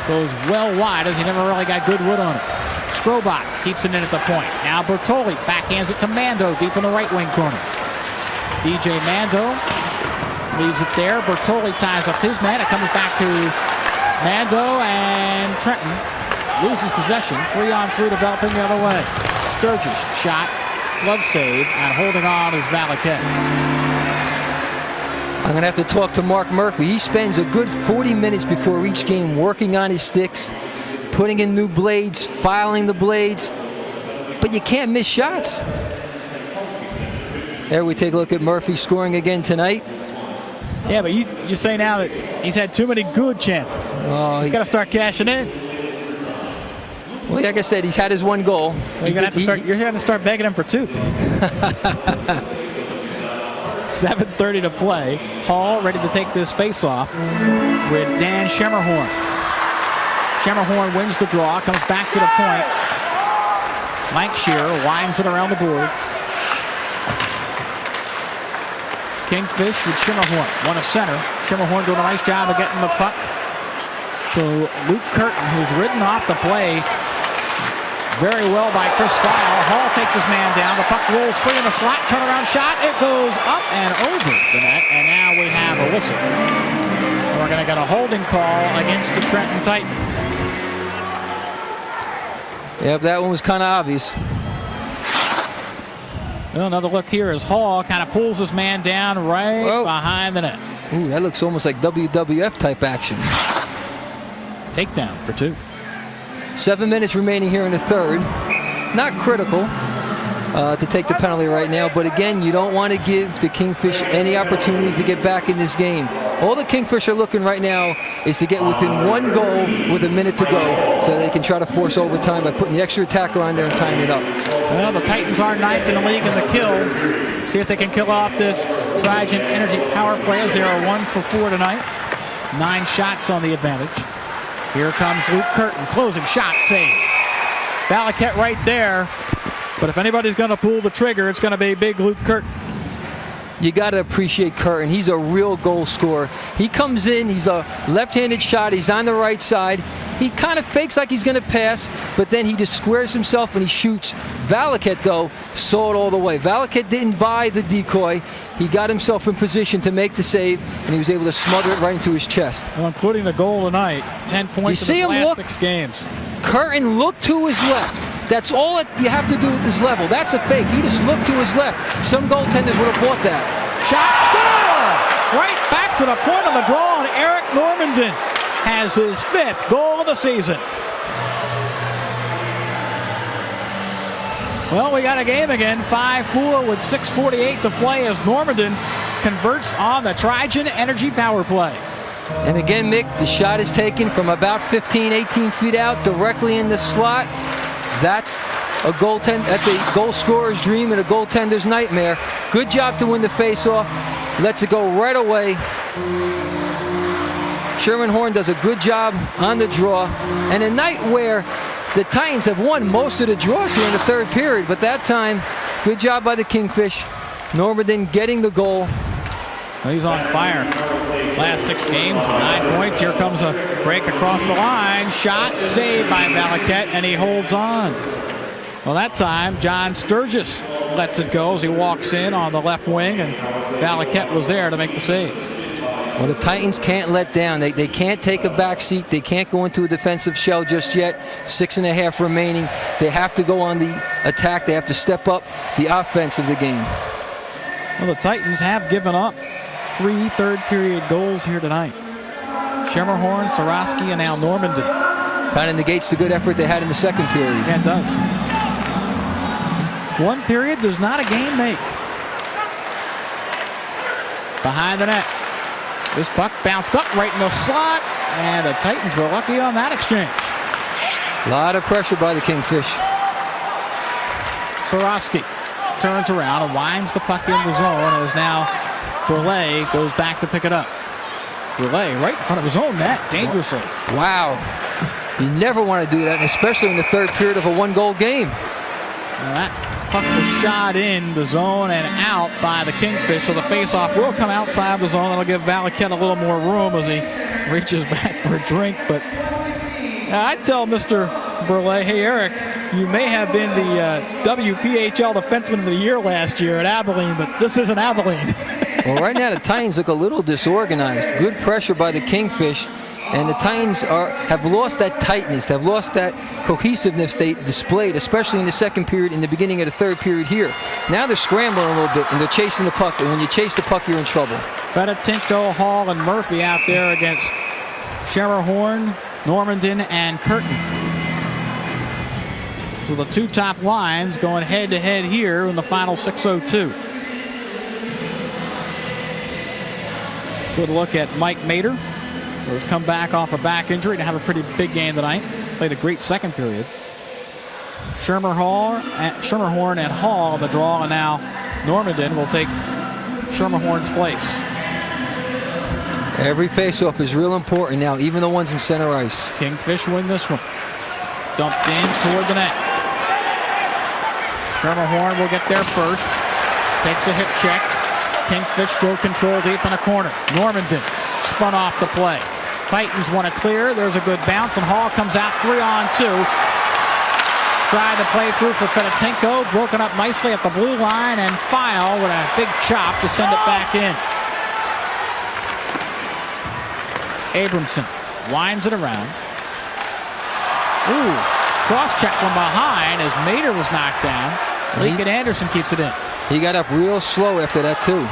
A: Goes well wide as he never really got good wood on it. Skrobot keeps it in at the point. Now Bertoli backhands it to Mando deep in the right wing corner. DJ Mando Leaves it there. Bertoli ties up his man. It comes back to Mando, and Trenton loses possession. 3-on-3 developing the other way. Sturgis shot, glove save, and holding on is Valaket.
B: I'm going to have to talk to Mark Murphy. He spends a good 40 minutes before each game working on his sticks, putting in new blades, filing the blades, but you can't miss shots. There we take a look at Murphy scoring again tonight.
A: Yeah, but you say now that he's had too many good chances. He's got to start cashing in.
B: Well, like I said, he's had his one goal.
A: Well, you're going to start begging him for two. 7:30 to play. Hall ready to take this face-off with Dan Schemmerhorn. Schemmerhorn wins the draw, comes back to the point. Lankshear winds it around the boards. Kingfish with Schemmerhorn, one a center. Schemmerhorn doing a nice job of getting the puck to Luke Curtin, who's ridden off the play very well by Chris File. Hall takes his man down. The puck rolls free in the slot. Turnaround shot. It goes up and over the net. And now we have a whistle. And we're going to get a holding call against the Trenton Titans.
B: Yep, that one was kind of obvious.
A: Well, another look here as Hall kind of pulls his man down right behind the net.
B: Ooh, that looks almost like WWF type action.
A: Takedown for two.
B: 7 minutes remaining here in the third. Not critical to take the penalty right now, but again, you don't want to give the Kingfish any opportunity to get back in this game. All the Kingfish are looking right now is to get within one goal with a minute to go so they can try to force overtime by putting the extra attacker on there and tying it up.
A: Well, the Titans are ninth in the league in the kill. See if they can kill off this Trajan Energy power play as they are 1 for 4 tonight. 9 shots on the advantage. Here comes Luke Curtin, closing shot, save. Valaket right there, but if anybody's going to pull the trigger, it's going to be big Luke Curtin.
B: You got to appreciate Curtin. He's a real goal scorer. He comes in, he's a left-handed shot, he's on the right side. He kind of fakes like he's going to pass, but then he just squares himself and he shoots. Valaket, though, saw it all the way. Valaket didn't buy the decoy. He got himself in position to make the save, and he was able to smother it right into his chest.
A: Well, including the goal tonight, 10 points in the last 6 games.
B: Curtin looked to his left. That's all you have to do at this level. That's a fake. He just looked to his left. Some goaltenders would have bought that.
A: Shot, score! Right back to the point of the draw, and Eric Normandin has his 5th goal of the season. Well, we got a game again, 5-4 with 6:48 to play as Normandin converts on the Trajan Energy power play.
B: And again, Mick, the shot is taken from about 15, 18 feet out, directly in the slot. That's a goaltender. That's a goal scorer's dream and a goaltender's nightmare. Good job to win the faceoff. Lets it go right away. Sherman Horn does a good job on the draw. And a night where the Titans have won most of the draws here in the third period, but that time, good job by the Kingfish. Normandin getting the goal.
A: Well, he's on fire. Last 6 games, 9 points. Here comes a break across the line. Shot saved by Valaket, and he holds on. Well, that time, John Sturgis lets it go as he walks in on the left wing, and Valaket was there to make the save.
B: Well, the Titans can't let down. They can't take a back seat. They can't go into a defensive shell just yet. 6.5 remaining. They have to go on the attack. They have to step up the offense of the game.
A: Well, the Titans have given up 3 third-period goals here tonight. Schemmerhorn, Sarosky, and now Normandin.
B: Kind of negates the good effort they had in the second period.
A: Yeah, it does. 1 period does not a game make. Behind the net. This puck bounced up right in the slot, and the Titans were lucky on that exchange.
B: A lot of pressure by the Kingfish.
A: Sarosky turns around and winds the puck in the zone as now Brulé goes back to pick it up. Brulé right in front of his own net, dangerously.
B: Wow. You never want to do that, especially in the third period of a 1-goal game.
A: Now that puck was shot in the zone and out by the Kingfish, so the faceoff will come outside the zone. That'll give Valaket a little more room as he reaches back for a drink. But I tell Mr. Brulé, hey, Eric, you may have been the WPHL Defenseman of the Year last year at Abilene, but this isn't Abilene.
B: Well, right now the Titans look a little disorganized. Good pressure by the Kingfish. And the Titans have lost that tightness, have lost that cohesiveness they displayed, especially in the second period, in the beginning of the third period here. Now they're scrambling a little bit, and they're chasing the puck. And when you chase the puck, you're in trouble.
A: Fedotenko, Hall, and Murphy out there against Schermerhorn, Normandin, and Curtin. So the two top lines going head-to-head here in the final 6:02. Good look at Mike Mader. Has come back off a back injury to have a pretty big game tonight. Played a great second period. Schermerhorn and Hall on the draw, and now Normandin will take Schermerhorn's place.
B: Every faceoff is real important now, even the ones in center ice.
A: Kingfish win this one. Dumped in toward the net. Schermerhorn will get there first. Takes a hip check. Kingfish still control deep in the corner. Normandin spun off the play. Titans want to clear. There's a good bounce, and Hall comes out 3-on-2. Tried to play through for Fedotenko. Broken up nicely at the blue line, and File with a big chop to send it back in. Abramson winds it around. Ooh, cross-check from behind as Mader was knocked down. Likit Andersson keeps it in.
B: He got up real slow after that, too.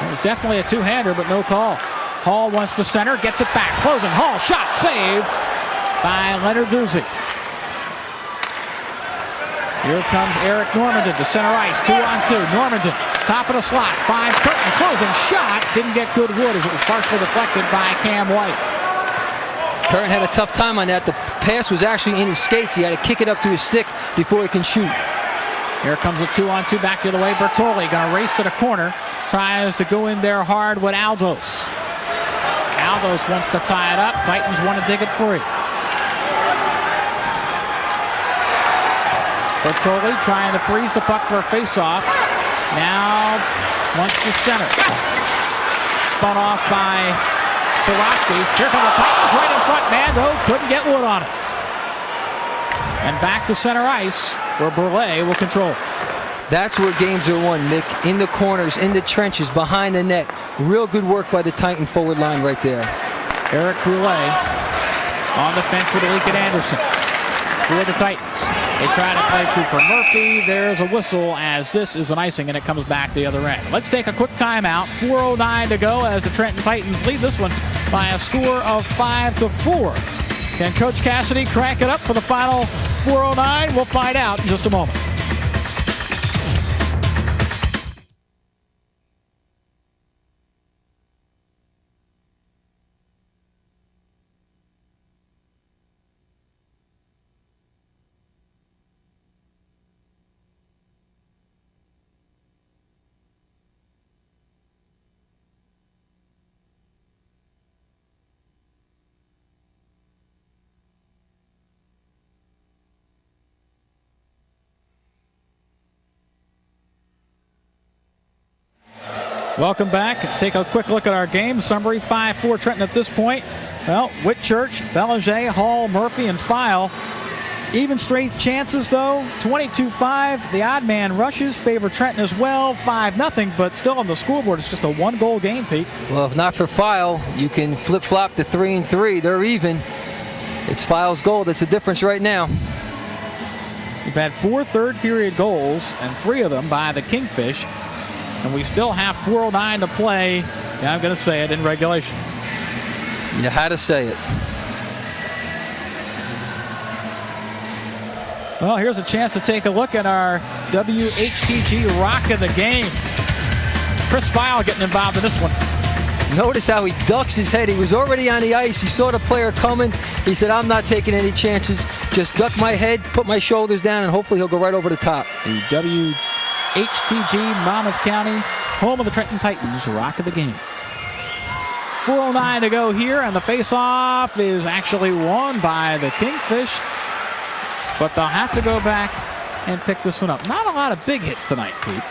A: It was definitely a two-hander, but no call. Hall wants to center, gets it back. Closing, Hall, shot, saved by Leonard Ducey. Here comes Eric Normandin to center ice, 2-on-2. Normandin, top of the slot, finds Curtin, closing shot. Didn't get good wood as it was partially deflected by Cam White.
B: Curtin had a tough time on that. The pass was actually in his skates. He had to kick it up to his stick before he can shoot.
A: Here comes a 2-on-2 back the other way. Bertoli gonna race to the corner. Tries to go in there hard with Aldos. Aldos wants to tie it up. Titans want to dig it free. Bertoli trying to freeze the puck for a face-off. Now wants to center. Spun off by Swarovski. Here come the Titans right in front, man, though. Couldn't get wood on it. And back to center ice, where Burley will control.
B: That's where games are won, Mick. In the corners, in the trenches, behind the net. Real good work by the Titan forward line right there.
A: Eric Brulé on the fence with Likit Andersson for the Titans. They try to play through for Murphy. There's a whistle as this is an icing, and it comes back the other end. Let's take a quick timeout. 4:09 to go as the Trenton Titans lead this one by a score of 5-4. Can Coach Cassidy crank it up for the final 4:09? We'll find out in just a moment. Welcome back. Take a quick look at our game summary. 5-4 Trenton at this point. Well, Whitchurch, Belanger, Hall, Murphy, and File. Even strength chances, though. 22-5. The odd man rushes favor Trenton as well. 5-0, but still on the scoreboard. It's just a one-goal game, Pete.
B: Well, if not for File, you can flip-flop to 3-3. They're even. It's File's goal that's the difference right now.
A: We've had 4 third-period goals, and 3 of them by the Kingfish. And we still have 4:09 to play. Yeah, I'm going to say it in regulation.
B: You had to say it.
A: Well, here's a chance to take a look at our WHTG Rock of the Game. Chris File getting involved in this one.
B: Notice how he ducks his head. He was already on the ice. He saw the player coming. He said, I'm not taking any chances. Just duck my head, put my shoulders down, and hopefully he'll go right over the top.
A: The WHTG Monmouth County, home of the Trenton Titans, Rock of the Game. 4:09 to go here, and the face-off is actually won by the Kingfish. But they'll have to go back and pick this one up. Not a lot of big hits tonight, Pete.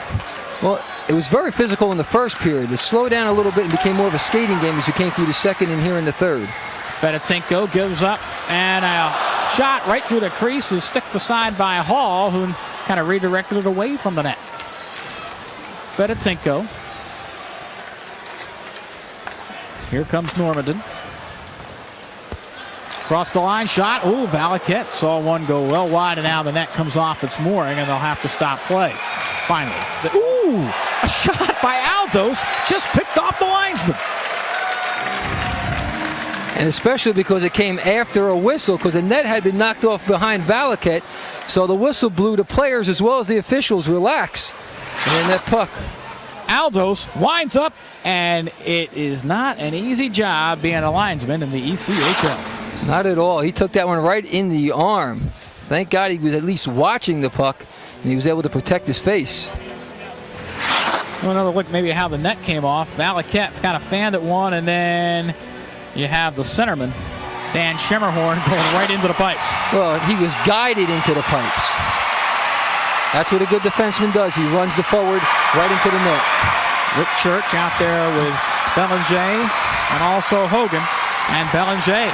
B: Well, it was very physical in the first period. It slowed down a little bit and became more of a skating game as you came through the second and here in the third.
A: Fedotenko gives up, and a shot right through the crease is sticked aside by Hall, who kind of redirected it away from the net. Fedotenko Here comes Normanton. Across the line, shot. Ooh, Likit saw one go well wide, and now the net comes off its mooring, and they'll have to stop play. Finally. Ooh, a shot by Aldos, just picked off the linesman.
B: And especially because it came after a whistle, because the net had been knocked off behind Likit, so the whistle blew the players as well as the officials relax. And then that puck.
A: Aldos winds up, and it is not an easy job being a linesman in the ECHL.
B: Not at all. He took that one right in the arm. Thank God he was at least watching the puck, and he was able to protect his face.
A: Well, another look maybe at how the net came off. Likit kind of fanned at one, and then you have the centerman, Dan Schemmerhorn, going right into the pipes.
B: Well, he was guided into the pipes. That's what a good defenseman does. He runs the forward right into the net.
A: Rick Church out there with Belanger and also Hogan. And Belanger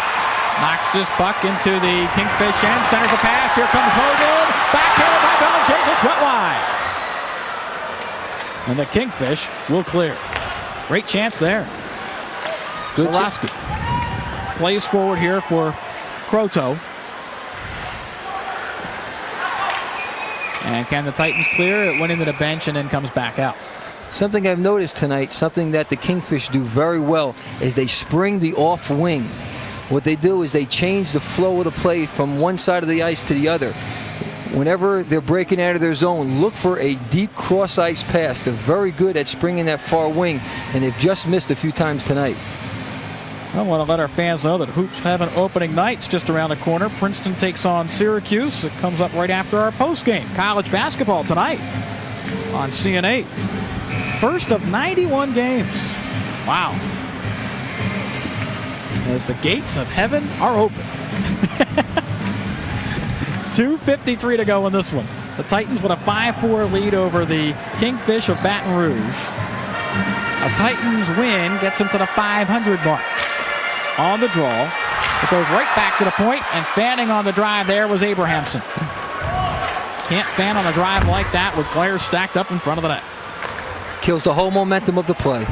A: knocks this puck into the Kingfish end, centers a pass. Here comes Hogan. Backhanded by Belanger, just went wide. And the Kingfish will clear. Great chance there. Sorosky plays forward here for Croteau. And can the Titans clear? It went into the bench and then comes back out.
B: Something I've noticed tonight, something that the Kingfish do very well, is they spring the off wing. What they do is they change the flow of the play from one side of the ice to the other. Whenever they're breaking out of their zone, look for a deep cross-ice pass. They're very good at springing that far wing, and they've just missed a few times tonight.
A: I want to let our fans know that hoops have an opening night. It's just around the corner. Princeton takes on Syracuse. It comes up right after our postgame. College basketball tonight on CN8. First of 91 games. Wow. As the gates of heaven are open. 2:53 to go in this one. The Titans with a 5-4 lead over the Kingfish of Baton Rouge. A Titans win gets them to the 500 mark. On the draw, it goes right back to the point, and fanning on the drive there was Abrahamson. Can't fan on a drive like that with players stacked up in front of the net.
B: Kills the whole momentum of the play.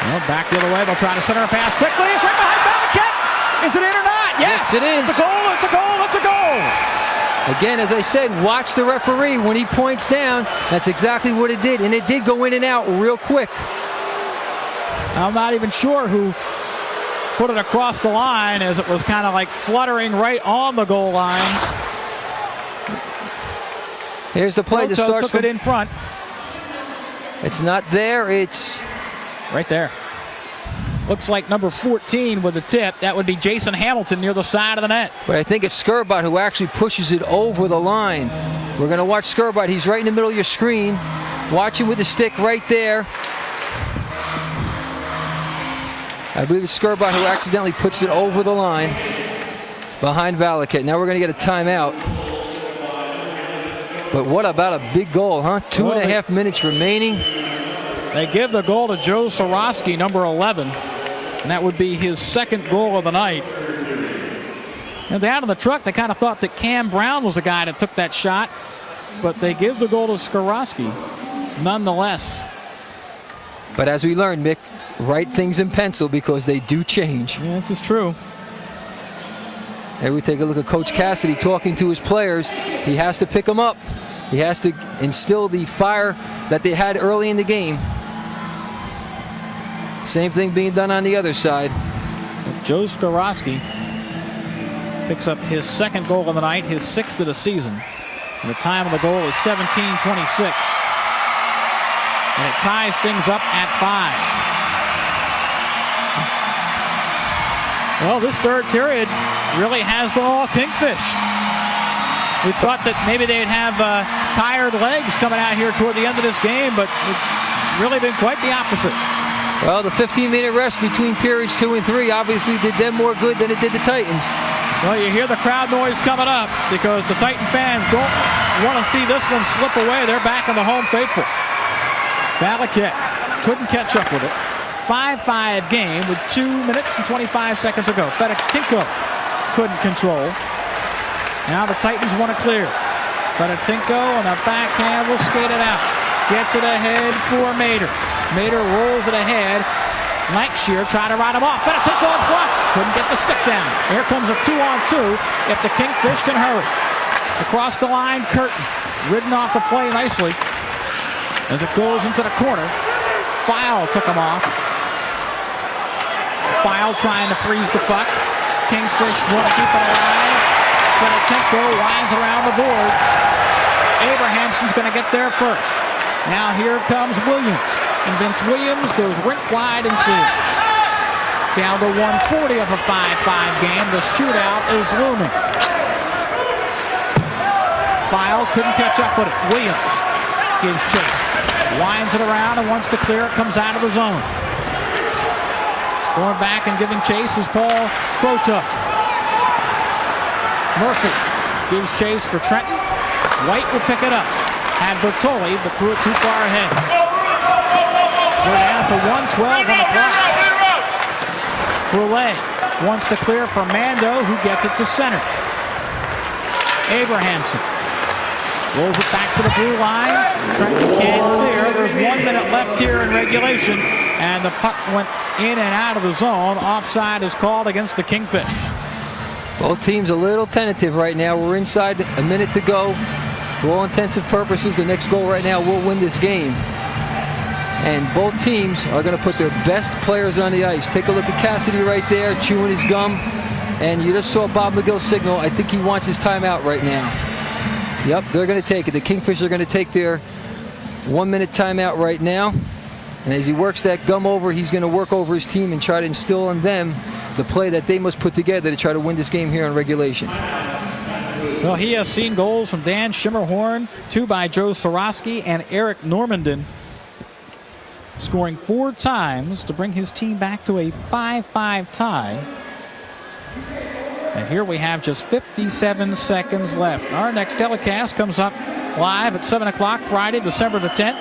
A: Well, back the other way, they'll try to center a pass quickly. It's right behind Likit. Is it in or not? Yes,
B: it is.
A: It's a goal, it's a goal, it's a goal.
B: Again, as I said, watch the referee. When he points down, that's exactly what it did, and it did go in and out real quick.
A: I'm not even sure who put it across the line, as it was kind of like fluttering right on the goal line.
B: Here's the play that starts
A: took it in front.
B: It's not there, it's
A: right there. Looks like number 14 with the tip. That would be Jason Hamilton near the side of the net.
B: But I think it's Skirbot who actually pushes it over the line. We're going to watch Skirbot. He's right in the middle of your screen. Watch him with the stick right there. I believe it's Skirbot who accidentally puts it over the line behind Likit. Now we're going to get a timeout. But what about a big goal, huh? 2.5 minutes remaining.
A: They give the goal to Joe Sorosky, number 11. And that would be his second goal of the night. And down in the truck, they kind of thought that Cam Brown was the guy that took that shot. But they give the goal to Sorosky nonetheless.
B: But as we learned, Mick, write things in pencil because they do change.
A: Yeah, this is true.
B: Here we take a look at Coach Cassidy talking to his players. He has to pick them up. He has to instill the fire that they had early in the game. Same thing being done on the other side.
A: Joe Sorosky picks up his second goal of the night, his 6th of the season. And the time of the goal is 17:26. And it ties things up at 5. Well, this third period really has been all Kingfish. We thought that maybe they'd have tired legs coming out here toward the end of this game, but it's really been quite the opposite.
B: Well, the 15-minute rest between periods 2 and 3 obviously did them more good than it did the Titans.
A: Well, you hear the crowd noise coming up because the Titan fans don't want to see this one slip away. They're back in the home faithful. Likit couldn't catch up with it. 5-5 game with 2 minutes and 25 seconds to go. Fedotinko couldn't control. Now the Titans want to clear. Fedotinko on the backhand will skate it out. Gets it ahead for Mader. Mater rolls it ahead. Lankshear trying to ride him off. Better take on front. Couldn't get the stick down. Here comes a 2-on-2 if the Kingfish can hurry. Across the line, Curtin. Ridden off the play nicely as it goes into the corner. File took him off. File trying to freeze the puck. Kingfish want to keep it alive. Fedotenko winds around the boards. Abrahamson's going to get there first. Now here comes Williams. And Vince Williams goes rink wide and clears. Down to 140 of a 5-5 game. The shootout is looming. File couldn't catch up with it. Williams gives chase. Winds it around and wants to clear it. Comes out of the zone. Going back and giving chase is Paul Croteau. Murphy gives chase for Trenton. White will pick it up. Had Bertoli, but threw it too far ahead. We're down to 1:12 on the clock. Brulé wants to clear for Mando, who gets it to center. Abrahamson rolls it back to the blue line. Trenton can't clear. There's 1 minute left here in regulation, and the puck went in and out of the zone. Offside is called against the Kingfish.
B: Both teams a little tentative right now. We're inside a minute to go. For all intents and purposes, the next goal right now will win this game. And both teams are going to put their best players on the ice. Take a look at Cassidy right there, chewing his gum. And you just saw Bob McGill signal. I think he wants his timeout right now. Yep, they're going to take it. The Kingfish are going to take their 1 minute timeout right now. And as he works that gum over, he's going to work over his team and try to instill on them the play that they must put together to try to win this game here in regulation.
A: Well, he has seen goals from Dan Schimmerhorn, 2 by Joe Sorosky and Eric Normandin, scoring 4 times to bring his team back to a 5-5 tie. And here we have just 57 seconds left. Our next telecast comes up live at 7 o'clock Friday, December the 10th,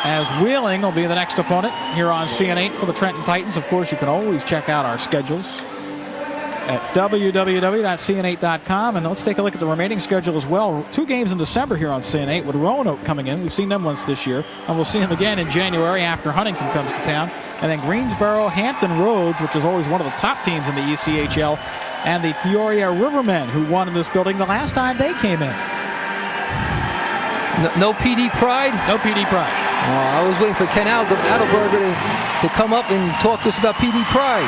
A: as Wheeling will be the next opponent here on CN8 for the Trenton Titans. Of course, you can always check out our schedules at www.cn8.com. And let's take a look at the remaining schedule as well. 2 games in December here on CN8 with Roanoke coming in. We've seen them once this year, and we'll see them again in January after Huntington comes to town. And then Greensboro, Hampton Roads, which is always one of the top teams in the ECHL, and the Peoria Rivermen, who won in this building the last time they came in.
B: No PD Pride?
A: No PD Pride.
B: I was waiting for Ken Adelberger to come up and talk to us about PD Pride.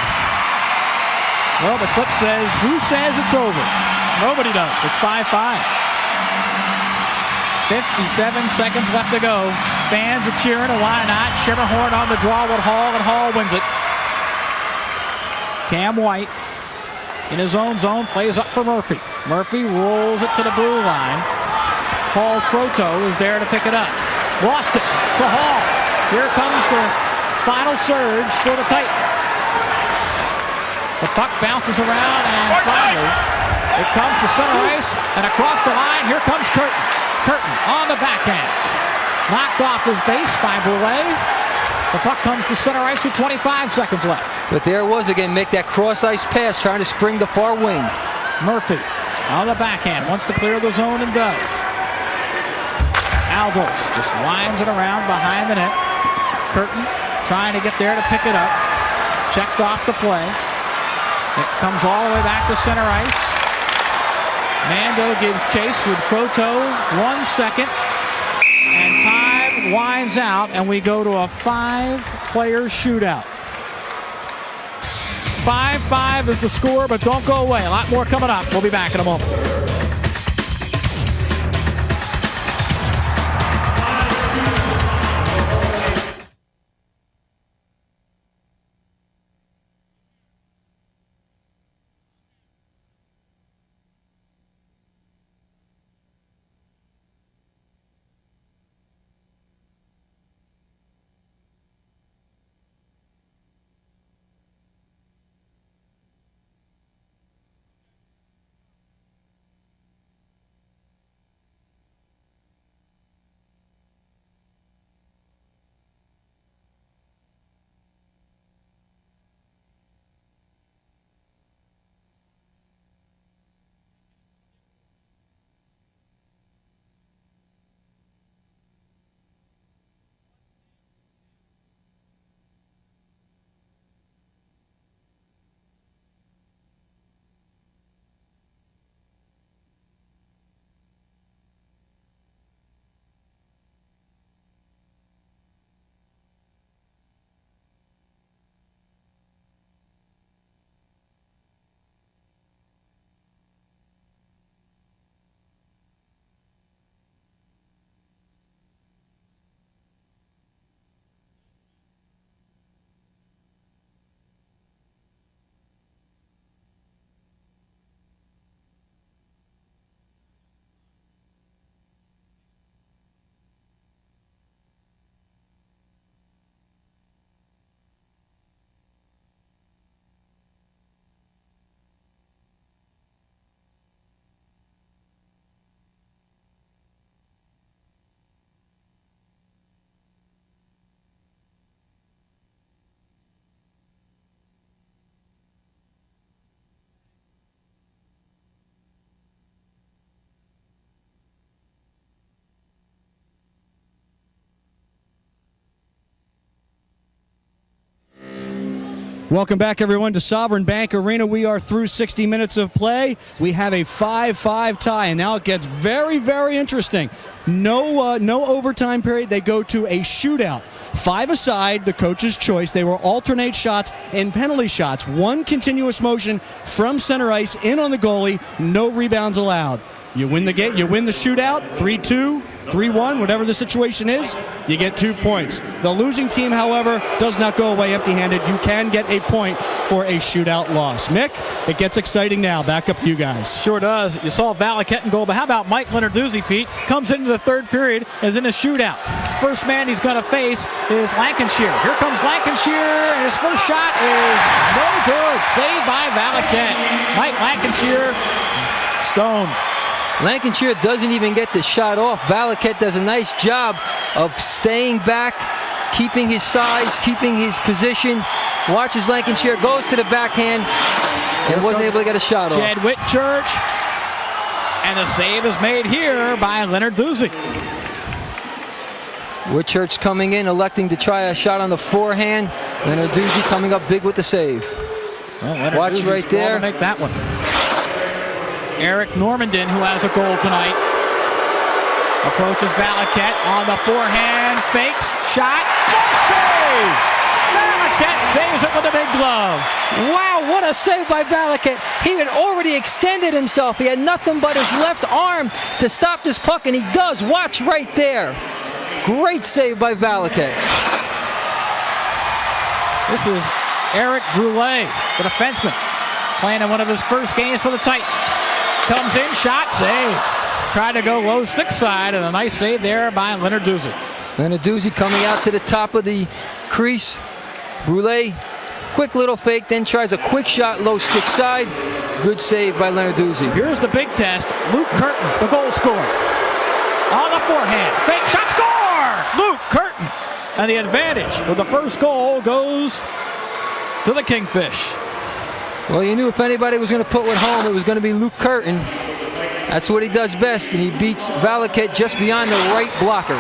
A: Well, the clip says, who says it's over? Nobody does. It's 5-5. 57 seconds left to go. Fans are cheering, and why not? Schimmerhorn on the draw with Hall, and Hall wins it. Cam White in his own zone plays up for Murphy. Murphy rolls it to the blue line. Paul Croteau is there to pick it up. Lost it to Hall. Here comes the final surge for the Titans. The puck bounces around, and finally it comes to center ice, and across the line, here comes Curtin. Curtin on the backhand. Knocked off his base by Brulé. The puck comes to center ice with 25 seconds left.
B: But there it was again, make that cross-ice pass, trying to spring the far wing.
A: Murphy on the backhand, wants to clear the zone and does. Aldos just winds it around behind the net. Curtin trying to get there to pick it up. Checked off the play. It comes all the way back to center ice. Mando gives chase with Croteau. 1 second. And time winds out, and we go to a 5-player shootout. 5-5 is the score, but don't go away. A lot more coming up. We'll be back in a moment.
E: Welcome back, everyone, to Sovereign Bank Arena. We are through 60 minutes of play. We have a 5-5 tie, and now it gets very, very interesting. No overtime period. They go to a shootout. 5 aside, the coach's choice. They will alternate shots and penalty shots. 1 continuous motion from center ice in on the goalie. No rebounds allowed. You win the game. You win the shootout. 3-2. 3-1, whatever the situation is, you get 2 points. The losing team, however, does not go away empty-handed. You can get a point for a shootout loss. Mick, it gets exciting now. Back up to you guys.
A: Sure does. You saw Valaket in goal, but how about Mike Leonarduzzi, Pete? Comes into the third period, is in a shootout. First man he's going to face is Lancashire. Here comes Lancashire, and his first shot is no good. Saved by Valaket. Mike Lancashire stoned.
B: Lancashire doesn't even get the shot off. Valaket does a nice job of staying back, keeping his size, keeping his position. Watches Lancashire, goes to the backhand, and wasn't able to get a shot off.
A: Jed Whitchurch, and the save is made here by Leonarduzzi.
B: Whitchurch coming in, electing to try a shot on the forehand. Leonarduzzi coming up big with the save.
A: Well,
B: watch right there.
A: To make that one. Eric Normandin, who has a goal tonight, approaches Valaket on the forehand, fakes, shot, save! Valaket saves it with a big glove.
B: Wow, what a save by Valaket. He had already extended himself. He had nothing but his left arm to stop this puck, and he does. Watch right there. Great save by Valaket.
A: This is Eric Brulé, the defenseman, playing in one of his first games for the Titans. Comes in, shot, save. Tried to go low stick side, and a nice save there by Leonarduzzi.
B: Leonarduzzi coming out to the top of the crease. Brulé, quick little fake, then tries a quick shot, low stick side. Good save by Leonarduzzi.
A: Here's the big test. Luke Curtin, the goal scorer. On the forehand, fake shot, score! Luke Curtin. And the advantage with the first goal goes to the Kingfish.
B: Well, you knew if anybody was going to put one home, it was going to be Luke Curtin. That's what he does best, and he beats Valaket just beyond the right blocker.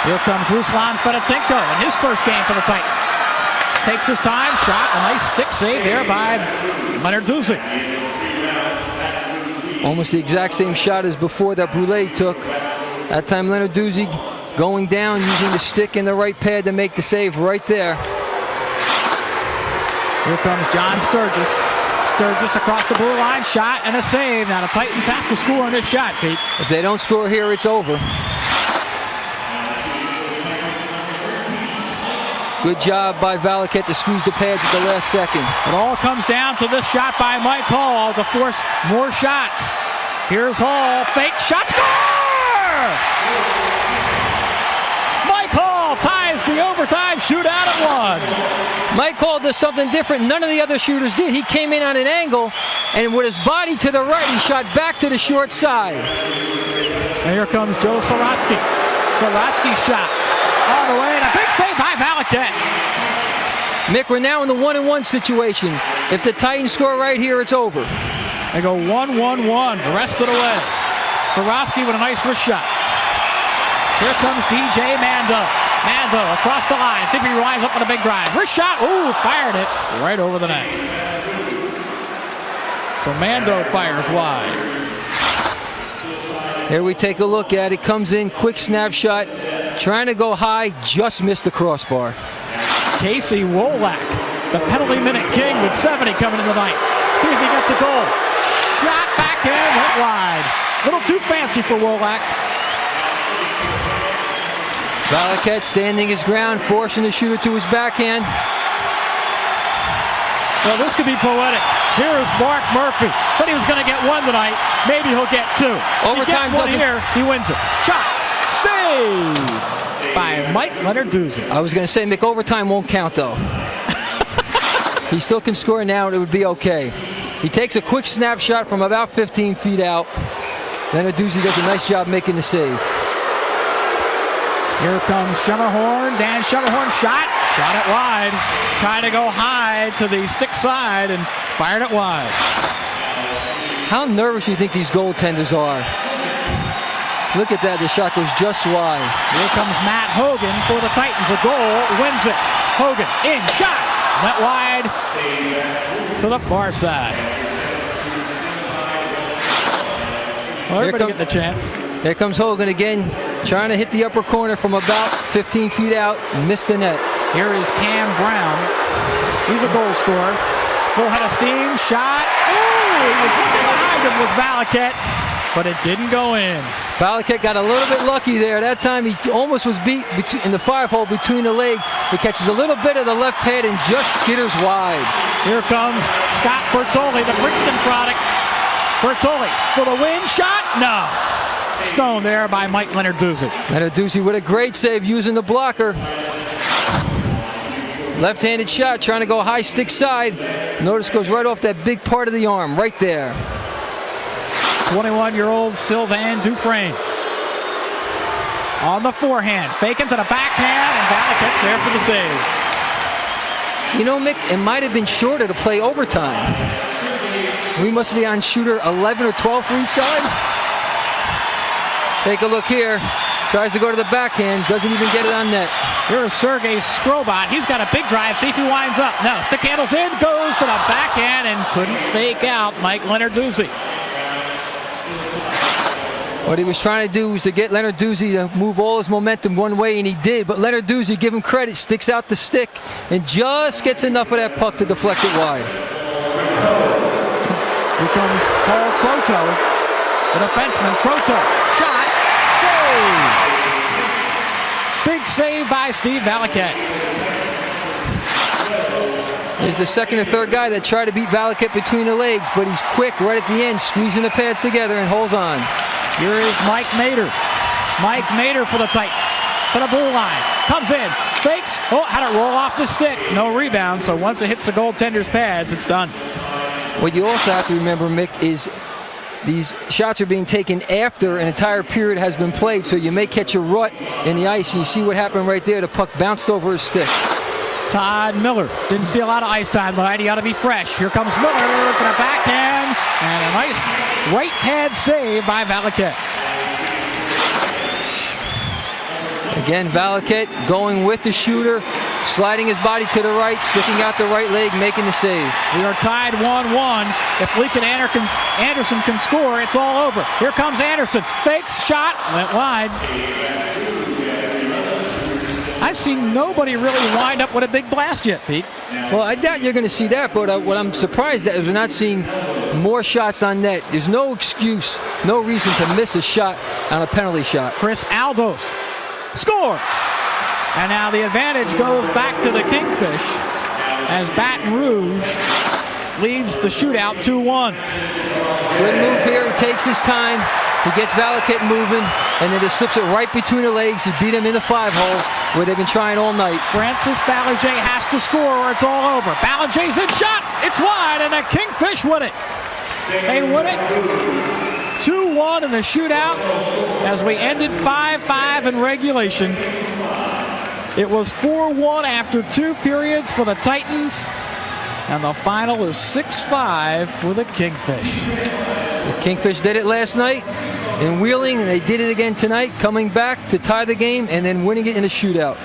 A: Here comes Ruslan Fedotenko in his first game for the Titans. Takes his time, shot, a nice stick save there by Leonarduzzi.
B: Almost the exact same shot as before that Brulé took. That time Leonarduzzi going down, using the stick and the right pad to make the save right there.
A: Here comes John Sturgis. Sturgis across the blue line, shot and a save. Now the Titans have to score on this shot, Pete.
B: If they don't score here, it's over. Good job by Valaket to squeeze the pads at the last second.
A: It all comes down to this shot by Mike Hall to force more shots. Here's Hall, fake shot, score! Mike Hall ties the overtime shootout at 1.
B: Mike Hall does something different none of the other shooters did. He came in on an angle, and with his body to the right, he shot back to the short side.
A: And here comes Joe Soroski. Soroski shot all the way, and a big save by Valaket.
B: Mick, we're now in the 1-1 situation. If the Titans score right here, it's over.
A: They go 1-1-1 the rest of the way. Soroski with a nice wrist shot. Here comes DJ Mando. Mando across the line. See if he rises up on a big drive. Wrist shot. Ooh, fired it right over the net. So Mando fires wide.
B: Here we take a look at it. Comes in, quick snapshot. Trying to go high, just missed the crossbar.
A: Casey Wolak, the penalty minute king with 70 coming in the night. See if he gets a goal. Shot back in, went wide. A little too fancy for Wolak.
B: Valaket standing his ground, forcing the shooter to his backhand.
A: Well, this could be poetic. Here is Mark Murphy. Said he was going to get one tonight. Maybe he'll get 2.
B: Overtime
A: he gets one here, he wins it. Shot. Save by Mike Leonarduzzi.
B: I was going to say, Mick, overtime won't count, though. He still can score now, and it would be okay. He takes a quick snapshot from about 15 feet out. Leonarduzzi does a nice job making the save.
A: Here comes Schemmerhorn. Dan Schemmerhorn shot it wide. Trying to go high to the stick side and fired it wide.
B: How nervous do you think these goaltenders are? Look at that, the shot goes just wide.
A: Here comes Matt Hogan for the Titans. A goal, wins it. Hogan in, shot, went wide to the far side. Well, everybody getting the chance.
B: Here comes Hogan again, trying to hit the upper corner from about 15 feet out, missed the net.
A: Here is Cam Brown. He's a goal scorer. Full head of steam, shot. Ooh, he was looking behind him was Valiquette, but it didn't go in.
B: Valiquette got a little bit lucky there. That time he almost was beat in the 5-hole between the legs. He catches a little bit of the left pad and just skitters wide.
A: Here comes Scott Bertoli, the Princeton product. Bertoli for the win, shot, no. Stone there by Mike Lenarduzzi.
B: Lenarduzzi with a great save using the blocker. Left-handed shot, trying to go high stick side. Notice goes right off that big part of the arm, right there.
A: 21-year-old Sylvain Dufresne. On the forehand, faking to the backhand, and Valiquette's there for the save.
B: You know, Mick, it might have been shorter to play overtime. We must be on shooter 11 or 12 for each side. Take a look here. Tries to go to the backhand, doesn't even get it on net.
A: Here's Sergei Skrobot. He's got a big drive. See if he winds up. No, stick handles in, goes to the backhand, and couldn't fake out Mike Lenarduzzi.
B: What he was trying to do was to get Lenarduzzi to move all his momentum one way, and he did. But Lenarduzzi, give him credit, sticks out the stick and just gets enough of that puck to deflect it wide.
A: Here comes Paul Croteau, the defenseman. Croteau, shot, save. Big save by Steve Valiquette.
B: There's the second or third guy that tried to beat Valiquette between the legs, but he's quick right at the end, squeezing the pads together and holds on.
A: Here is Mike Mader. Mike Mader for the Titans. To the blue line. Comes in. Fakes. Oh, had it roll off the stick. No rebound, so once it hits the goaltender's pads, it's done.
B: What you also have to remember, Mick, is these shots are being taken after an entire period has been played, so you may catch a rut in the ice. You see what happened right there. The puck bounced over his stick.
A: Todd Miller didn't see a lot of ice time tonight. He ought to be fresh. Here comes Miller to the backhand, and a nice right pad save by Valiquette.
B: Again, Valiquette going with the shooter, sliding his body to the right, sticking out the right leg, making the save.
A: We are tied 1-1. If Likit Andersson can score, it's all over. Here comes Andersson. Fakes, shot, went wide. I've seen nobody really wind up with a big blast yet, Pete.
B: Well, I doubt you're going to see that, but what I'm surprised at is we're not seeing more shots on net. There's no excuse, no reason to miss a shot on a penalty shot.
A: Chris Aldos scores! And now the advantage goes back to the Kingfish as Baton Rouge leads the shootout 2-1.
B: Good move here. He takes his time. He gets Valiquette moving, and then just slips it right between the legs. He beat him in the 5-hole where they've been trying all night.
A: Francis Ballagé has to score or it's all over. Ballagé's in shot. It's wide, and the Kingfish win it. They win it 2-1 in the shootout as we ended 5-5 in regulation. It was 4-1 after 2 periods for the Titans, and the final is 6-5 for the Kingfish.
B: The Kingfish did it last night in Wheeling, and they did it again tonight, coming back to tie the game and then winning it in a shootout.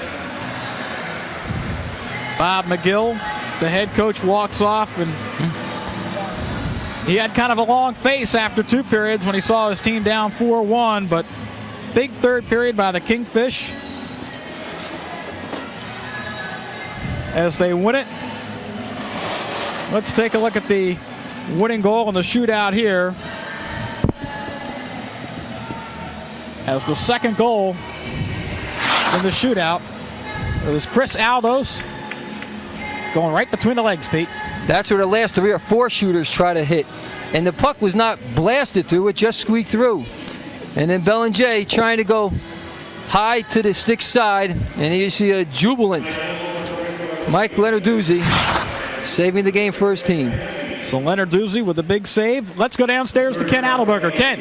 A: Bob McGill, the head coach, walks off, and he had kind of a long face after 2 periods when he saw his team down 4-1, but big third period by the Kingfish as they win it. Let's take a look at the winning goal in the shootout here. As the second goal in the shootout, it was Chris Aldos going right between the legs, Pete.
B: That's where the last 3 or 4 shooters try to hit. And the puck was not blasted through, it just squeaked through. And then Belanger trying to go high to the stick side, and you see a jubilant Mike Lenarduzzi saving the game for his team.
A: So Leonard Doozy with the big save. Let's go downstairs to Ken Adelberger. Ken.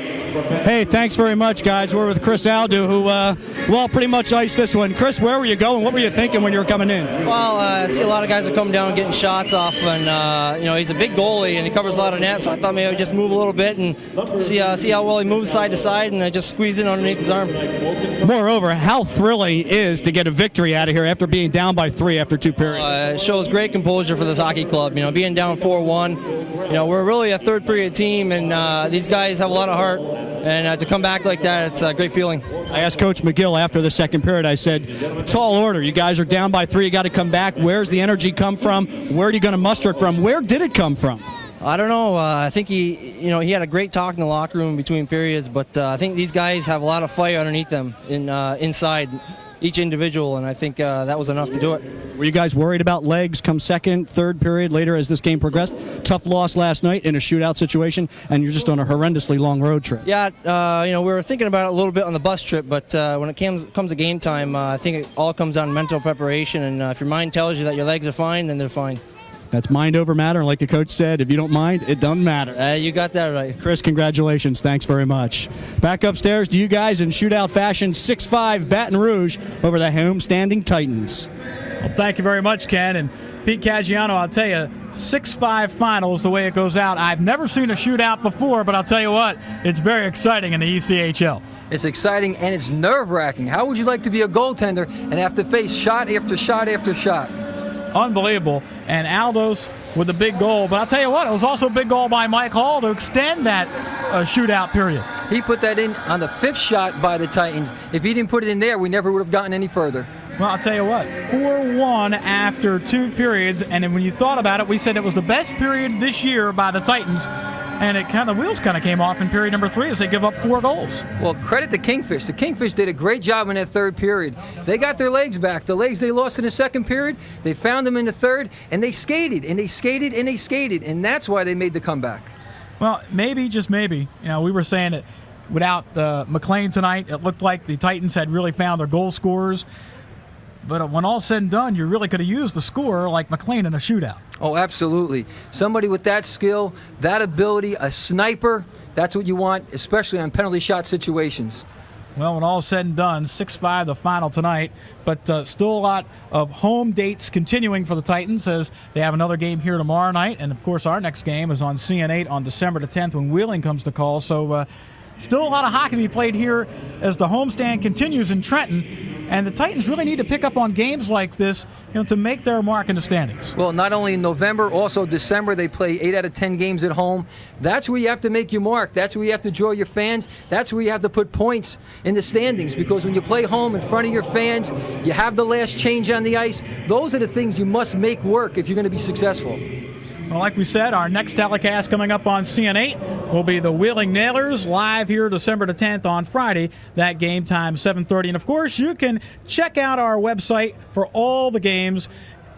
E: Hey, thanks very much, guys. We're with Chris Aldo, who, pretty much iced this one. Chris, where were you going? What were you thinking when you were coming in?
O: Well, I see a lot of guys are coming down and getting shots off, and he's a big goalie and he covers a lot of net, so I thought maybe I'd just move a little bit and see how well he moves side to side, and I just squeeze in underneath his arm.
E: Moreover, how thrilling it is to get a victory out of here after being down by 3 after 2 periods.
O: It shows great composure for this hockey club. Being down 4-1, we're really a third period team, and these guys have a lot of heart, and to come back like that, it's a great feeling.
E: I asked Coach McGill after the second period, I said, tall order, you guys are down by 3, you got to come back. Where's the energy come from? Where are you going to muster it from? Where did it come from?
O: I don't know. I think he had a great talk in the locker room between periods, but I think these guys have a lot of fire underneath them inside each individual, and I think that was enough to do it.
E: Were you guys worried about legs come second, third period, later as this game progressed? Tough loss last night in a shootout situation, and you're just on a horrendously long road trip.
O: Yeah, we were thinking about it a little bit on the bus trip, but when it comes to game time, I think it all comes down to mental preparation, and if your mind tells you that your legs are fine, then they're fine.
E: That's mind over matter, and like the coach said, if you don't mind, it doesn't matter.
O: You got that right.
E: Chris, congratulations. Thanks very much. Back upstairs to you guys in shootout fashion, 6-5 Baton Rouge over the homestanding Titans.
A: Well, thank you very much, Ken. And Pete Caggiano, I'll tell you, 6-5 finals, the way it goes out. I've never seen a shootout before, but I'll tell you what, it's very exciting in the ECHL.
B: It's exciting and it's nerve-wracking. How would you like to be a goaltender and have to face shot after shot after shot?
A: Unbelievable. And Aldo's with a big goal. But I'll tell you what, it was also a big goal by Mike Hall to extend that shootout period.
B: He put that in on the 5th shot by the Titans. If he didn't put it in there, we never would have gotten any further.
A: Well, I'll tell you what, 4-1 after 2 periods. And then when you thought about it, we said it was the best period this year by the Titans. And the wheels kind of came off in period number 3 as they give up 4 goals.
B: Well, credit to Kingfish. The Kingfish did a great job in that 3rd period. They got their legs back. The legs they lost in the 2nd period, they found them in the 3rd, and they skated, and they skated, and they skated, and that's why they made the comeback.
A: Well, maybe, just maybe, we were saying that without McLean tonight, it looked like the Titans had really found their goal scorers. But when all's said and done, you really could have used the scorer like McLean in a shootout.
B: Oh, absolutely. Somebody with that skill, that ability, a sniper, that's what you want, especially on penalty shot situations.
A: Well, when all's said and done, 6-5 the final tonight, but still a lot of home dates continuing for the Titans as they have another game here tomorrow night. And, of course, our next game is on CN8 on December the 10th when Wheeling comes to call. So still a lot of hockey to be played here as the homestand continues in Trenton. And the Titans really need to pick up on games like this, to make their mark in the standings.
B: Well, not only in November, also December, they play 8 out of 10 games at home. That's where you have to make your mark. That's where you have to draw your fans. That's where you have to put points in the standings, because when you play home in front of your fans, you have the last change on the ice. Those are the things you must make work if you're going to be successful.
A: Well, like we said, our next telecast coming up on CN8 will be the Wheeling Nailers live here December the 10th on Friday. That game time 7:30. And, of course, you can check out our website for all the games,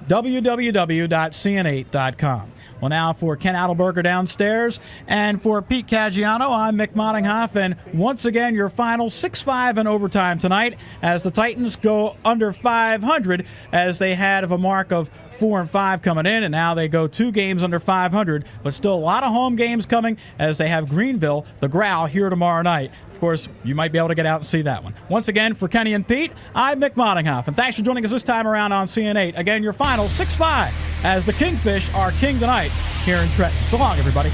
A: www.cn8.com. Well, now for Ken Adelberger downstairs and for Pete Caggiano, I'm Mick Moddinghoff. And once again, your final 6-5 in overtime tonight as the Titans go under 500 as they had a mark of 4-5 coming in, and now they go 2 games under 500, but still a lot of home games coming as they have Greenville, the Growl, here tomorrow night. Of course, you might be able to get out and see that one. Once again, for Kenny and Pete, I'm Mick Moddinghoff, and thanks for joining us this time around on CN8. Again, your final 6-5 as the Kingfish are king tonight here in Trenton. So long, everybody.